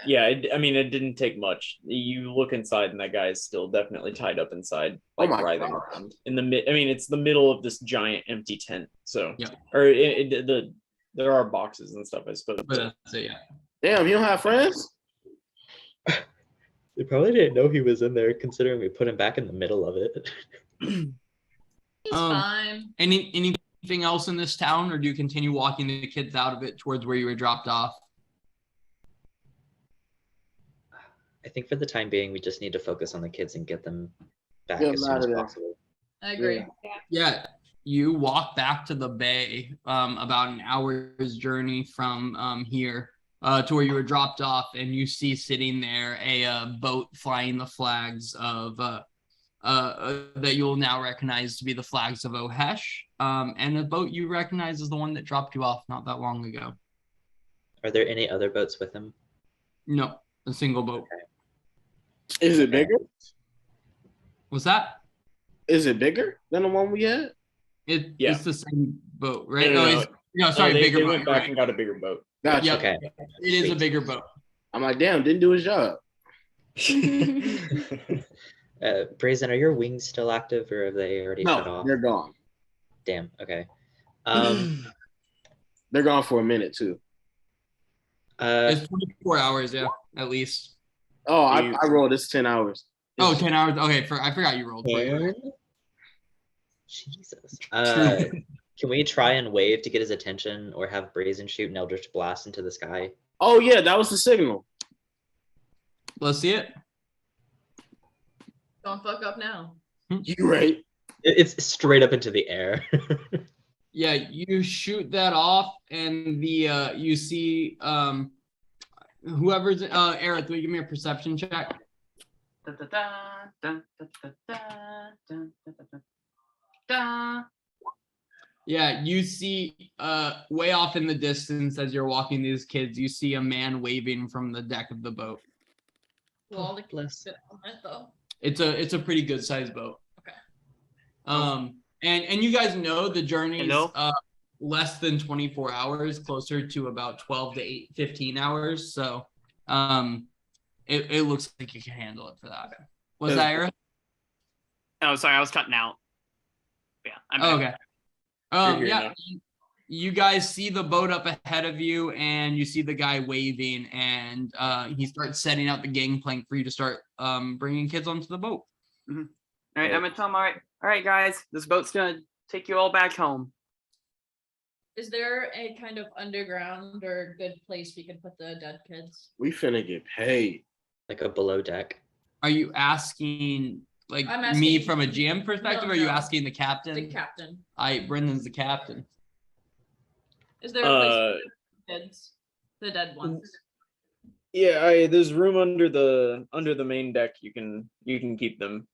Yeah, I mean, it didn't take much. You look inside, and that guy is still definitely tied up inside, like writhing around in the mid. I mean, it's the middle of this giant empty tent. So, or there are boxes and stuff, I suppose. But that's it, yeah. Damn, you don't have friends? They probably didn't know he was in there, considering we put him back in the middle of it. He's fine. Anything else in this town, or do you continue walking the kids out of it towards where you were dropped off? I think for the time being, we just need to focus on the kids and get them back as soon as possible. I agree. Yeah, you walk back to the bay, about an hour's journey from here, to where you were dropped off, and you see sitting there a boat flying the flags of that you'll now recognize to be the flags of Ohesh, and a boat you recognize as the one that dropped you off not that long ago. Are there any other boats with him? No, a single boat. Okay. Is it bigger? What's that? Is it bigger than the one we had? It's the same boat, right? No, sorry, they bigger boat. went back and got a bigger boat. Gotcha. Yeah, Okay. It is a bigger boat. I'm like, damn, didn't do his job. Brazen, are your wings still active, or have they already shut No, off? they're gone. Damn. Okay. They're gone for a minute too. It's 24 hours, yeah, at least. Oh, I rolled this 10 hours. Oh, 10 hours. Okay, I forgot you rolled. Aaron? Jesus. Can we try and wave to get his attention, or have Brazen shoot an Eldritch Blast into the sky? Oh yeah, that was the signal. Let's see it. Don't fuck up now. You right. It's straight up into the air. Yeah, you shoot that off, and the you see whoever's Eric, will you give me a perception check? Da, da, da, da, da, da, da, da, da, da, da. Yeah, you see way off in the distance as you're walking these kids, you see a man waving from the deck of the boat. Well, all the Bless. kids fit on it though. It's a pretty good sized boat. Okay. And you guys know the journey is Hello? less than 24 hours, closer to about 12 to 15 hours. So it looks like you can handle it for that. Was that Eric? Oh, sorry, I was cutting out. Yeah, I'm back. Okay. You're here Yeah, now. you guys see the boat up ahead of you, and you see the guy waving, and he starts setting out the gangplank for you to start bringing kids onto the boat. All right, I'm gonna tell him. All right, guys, this boat's gonna take you all back home. Is there a kind of underground or good place we can put the dead kids? We finna get paid. Like a below deck. Are you asking like I'm me asking- from a GM perspective, or are you No. asking the captain? The captain. Brendan's the captain. Is there a place Uh, for the kids? The dead ones. yeah, there's room under the main deck. You can keep them.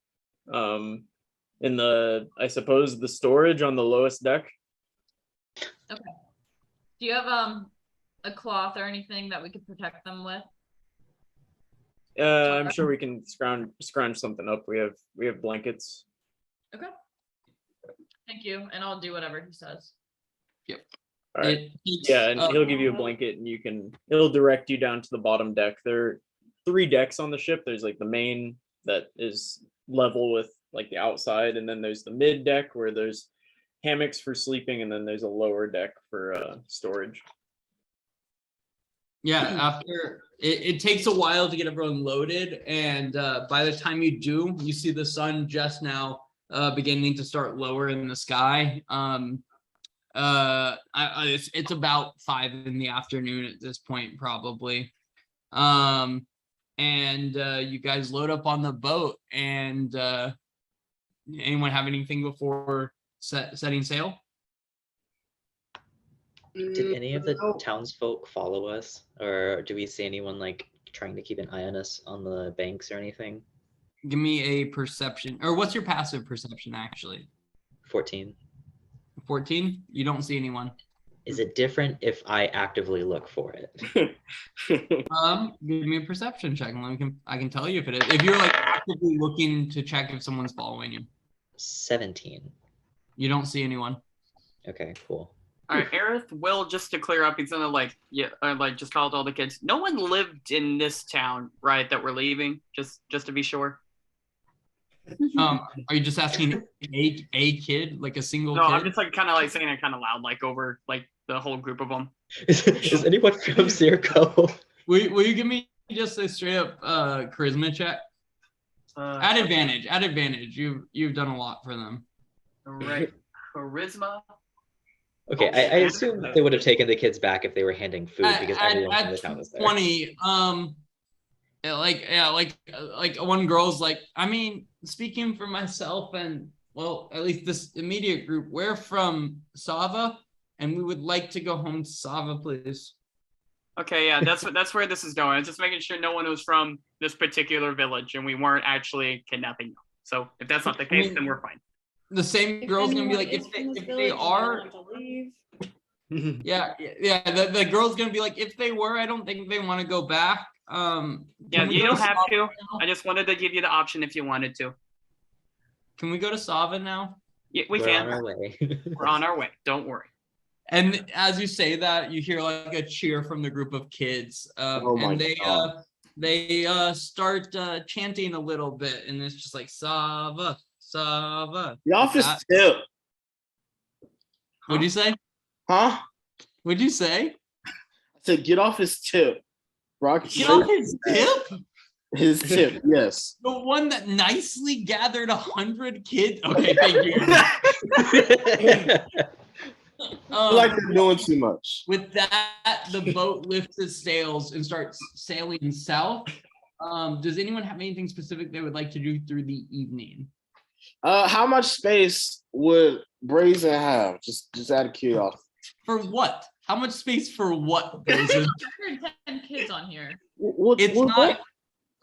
In the, I suppose, the storage on the lowest deck. Do you have a cloth or anything that we could protect them with? I'm sure we can scrounge something up. We have blankets. Okay. Thank you, and I'll do whatever he says. All right. It takes, Yeah, and he'll give you a blanket, and he'll direct you down to the bottom deck. There are 3 decks on the ship. There's like the main that is level with like the outside, and then there's the mid deck where there's hammocks for sleeping, and then there's a lower deck for storage. Yeah, after it takes a while to get everyone loaded, and by the time you do, you see the sun just now beginning to start lower in the sky. It's about 5 in the afternoon at this point, probably. And you guys load up on the boat, and anyone have anything before setting sail? Did any of the No. townsfolk follow us, or do we see anyone like trying to keep an eye on us on the banks or anything? Give me a perception, or what's your passive perception actually? 14. 14? You don't see anyone. Is it different if I actively look for it? Give me a perception check, and I can tell you if it is. If you're like actively looking to check if someone's following you, 17. you don't see anyone. Okay, cool. All right, Aerith will, just to clear up, he's gonna just call to all the kids. No one lived in this town, right? That we're leaving, just to be sure. Are you just asking a kid, like a single No, kid? I'm just like kind of like saying it kind of loud, like over like the whole group of them. Is anyone from Circo? Will you give me just a straight up charisma check? At advantage. You've done a lot for them. All right, charisma. Okay, I assume they would have taken the kids back if they were handing food, because everyone from the town was there. 20, like one girl's like, I mean, speaking for myself and well, at least this immediate group, we're from Sava, and we would like to go home to Sava, please. Okay, yeah, that's where this is going. It's just making sure no one was from this particular village, and we weren't actually kidnapping them. So if that's not the case, then we're fine. The same girl's gonna be like, if they are, yeah, the girl's gonna be like, if they were, I don't think they want to go back. Yeah, can we you go don't to have Sava to. now? I just wanted to give you the option if you wanted to. Can we go to Sava now? Yeah, we We're can. on our way. We're on our way. Don't worry. And as you say that, you hear like a cheer from the group of kids, Oh my and God. they start chanting a little bit, and it's just like Sava, Sava. The office That- tip, What'd you say? huh? What'd you say? I said get off his tip. Rock. Get off his tip. His tip, yes. The one that nicely gathered 100 kids. Okay, thank you. I like they're doing too much. With that, the boat lifts its sails and starts sailing south. Does anyone have anything specific they would like to do through the evening? How much space would Brazen have? Just out of curiosity. For what? How much space for what? Brazen? 110 kids on here. It's not.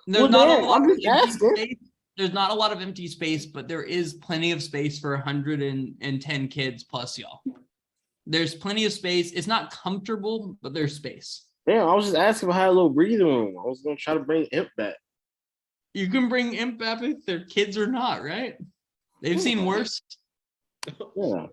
There's well, not damn, a lot I'm of just empty asking. space. There's not a lot of empty space, but there is plenty of space for 110 kids plus y'all. There's plenty of space. It's not comfortable, but there's space. Damn, I was just asking if I had a little breathing room. I was gonna try to bring Imp back. You can bring Imp back if they're kids or not, right? They've seen worse. Yeah.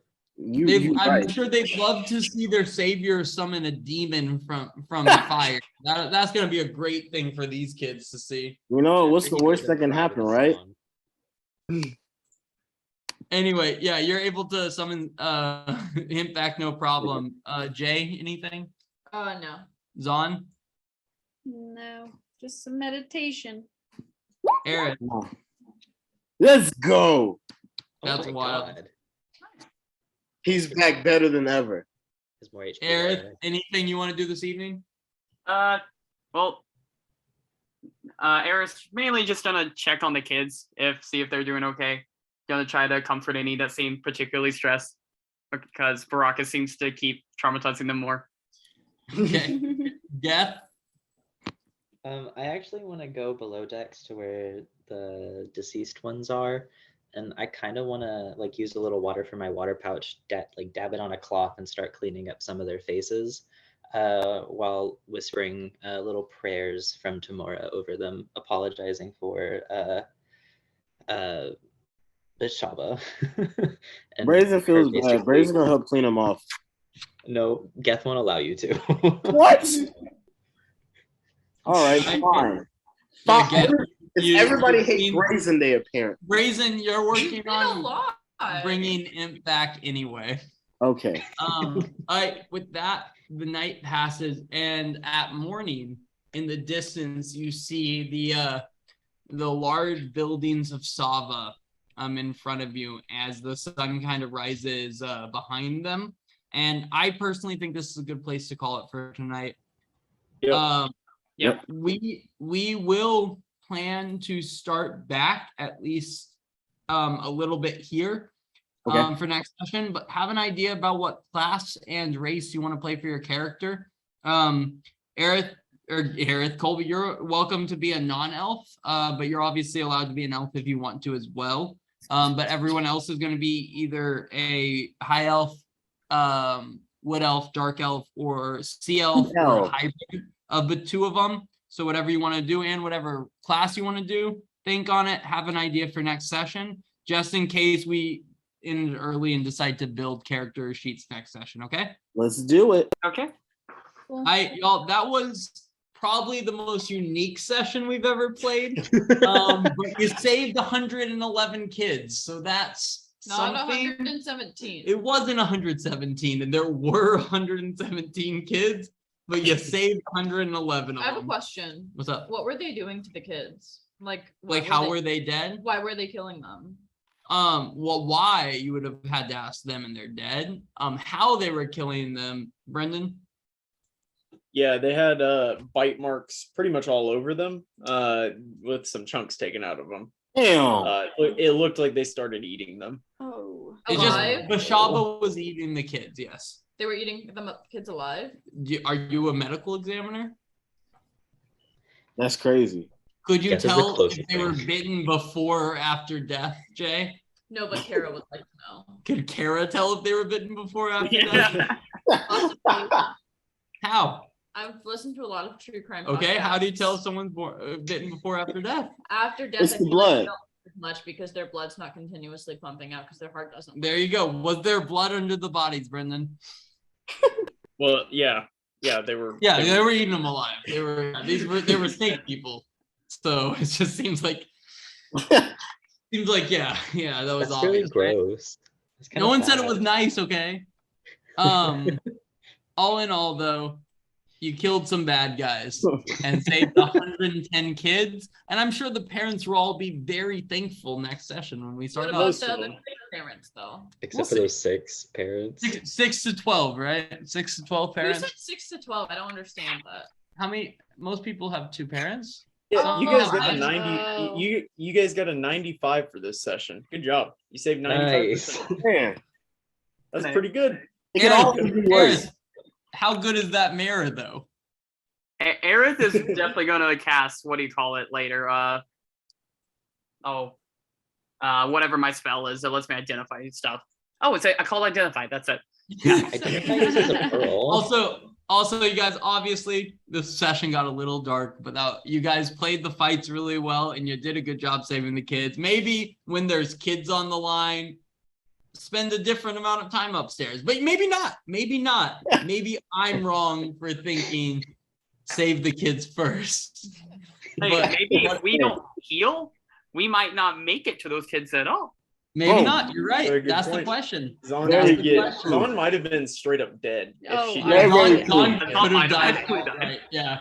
I'm right. sure they'd love to see their savior summon a demon from the fire. That's gonna be a great thing for these kids to see. You know, what's the worst that can happen, right? Anyway, yeah, you're able to summon him back, no problem. Jay, anything? No. Zon? No, just some meditation. Aaron? Let's go. That's my wild. God. He's back better than ever. There's more HP. Aaron, anything you want to do this evening? Well, Eris mainly just gonna check on the kids, see if they're doing okay. Gonna try to comfort any that seem particularly stressed, because Baraka seems to keep traumatizing them more. Okay. Death? I actually want to go below decks to where the deceased ones are, and I kind of want to like use a little water from my water pouch, like dab it on a cloth and start cleaning up some of their faces, while whispering little prayers from Tamora over them, apologizing for Beshaba. Brazen feels bad. Brazen gonna help clean him off. No, Geth won't allow you to. What? All right, fine. Yeah, Everybody hates Brazen Day, apparently. Brazen, you're working Been a on lot. bringing Imp back anyway. Okay. All right, with that, the night passes, and at morning, in the distance, you see the large buildings of Sava in front of you as the sun kind of rises behind them. And I personally think this is a good place to call it for tonight. Yep. We will plan to start back at least a little bit here for next session, but have an idea about what class and race you want to play for your character. Aerith, Colby, you're welcome to be a non-elf, but you're obviously allowed to be an elf if you want to as well. But everyone else is going to be either a high elf, wood elf, dark elf, or sea elf, or a hybrid of the two of them. So whatever you want to do and whatever class you want to do, think on it, have an idea for next session, just in case we end early and decide to build character sheets next session. Okay. Let's do it. Okay. Y'all, that was probably the most unique session we've ever played. But you saved 111 kids, so that's Not something. 117. It wasn't 117, and there were 117 kids, but you saved 111 of I have a them. question. What's up? What were they doing to the kids? Like How were they dead? Why were they killing them? Well, why you would have had to ask them, and they're dead. How they were killing them, Brendan? Yeah, they had bite marks pretty much all over them, with some chunks taken out of them. Damn. It looked like they started eating them. Oh. It's just Alive? Beshaba was eating the kids. Yes. They were eating the kids alive? Are you a medical examiner? That's crazy. Could you Guess it's the tell if closest they were thing. bitten before or after death, Jay? No, but Kara would like to know. Could Kara tell if they were bitten before or after death? Possibly. How? I've listened to a lot of true crime. Okay, how do you podcasts. tell if someone's bitten before or after death? After death? It's I the feel like they blood. don't as much because their blood's not continuously pumping out because their heart doesn't. There you go. Was there blood under the bodies, Brendan? Well, yeah, they were. Yeah, they were eating them alive. They were snake people. So it just seems like yeah, that was That's really obvious. Right? gross. It's No kinda one said it sad. was nice, okay? All in all, though, You killed some bad guys and saved 110 kids. And I'm sure the parents will all be very thankful next session when we What start. about most the of other them. parents though? Except for those 6 parents. 6 to 12, right? 6 to 12 Who parents. said 6 to 12? I don't understand that. How many? Most people have 2 parents. Yeah, you Oh, guys got a I 90. know. You guys got a 95 for this session. Good job. You saved 95%. Nice. Man, That's pretty good. it can always be worse. Aerith, how good is that mirror though? Aerith is definitely going to cast, what do you call it later? Whatever my spell is that lets me identify stuff. Oh, I called identify. That's it. Identify uses a pearl. Also, you guys, obviously, this session got a little dark, but you guys played the fights really well, and you did a good job saving the kids. Maybe when there's kids on the line, spend a different amount of time upstairs, but maybe not. Maybe not. Maybe I'm wrong for thinking save the kids first. Hey, But maybe if we don't heal, we might not make it to those kids at all. maybe Oh, not. You're very right. good That's the point. question. Zon, Very Zon might have been straight up dead Oh, if she I- didn't. Very Zon true. could Zon have might died. have actually died. Right, yeah.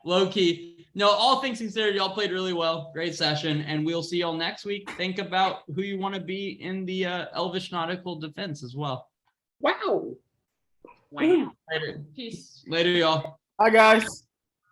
Low key. No, all things considered, y'all played really well. Great session. And we'll see y'all next week. Think about who you want to be in the Elvish Nautical Defense as well. Wow. Wow. Later. Peace. Later, y'all. Hi, guys.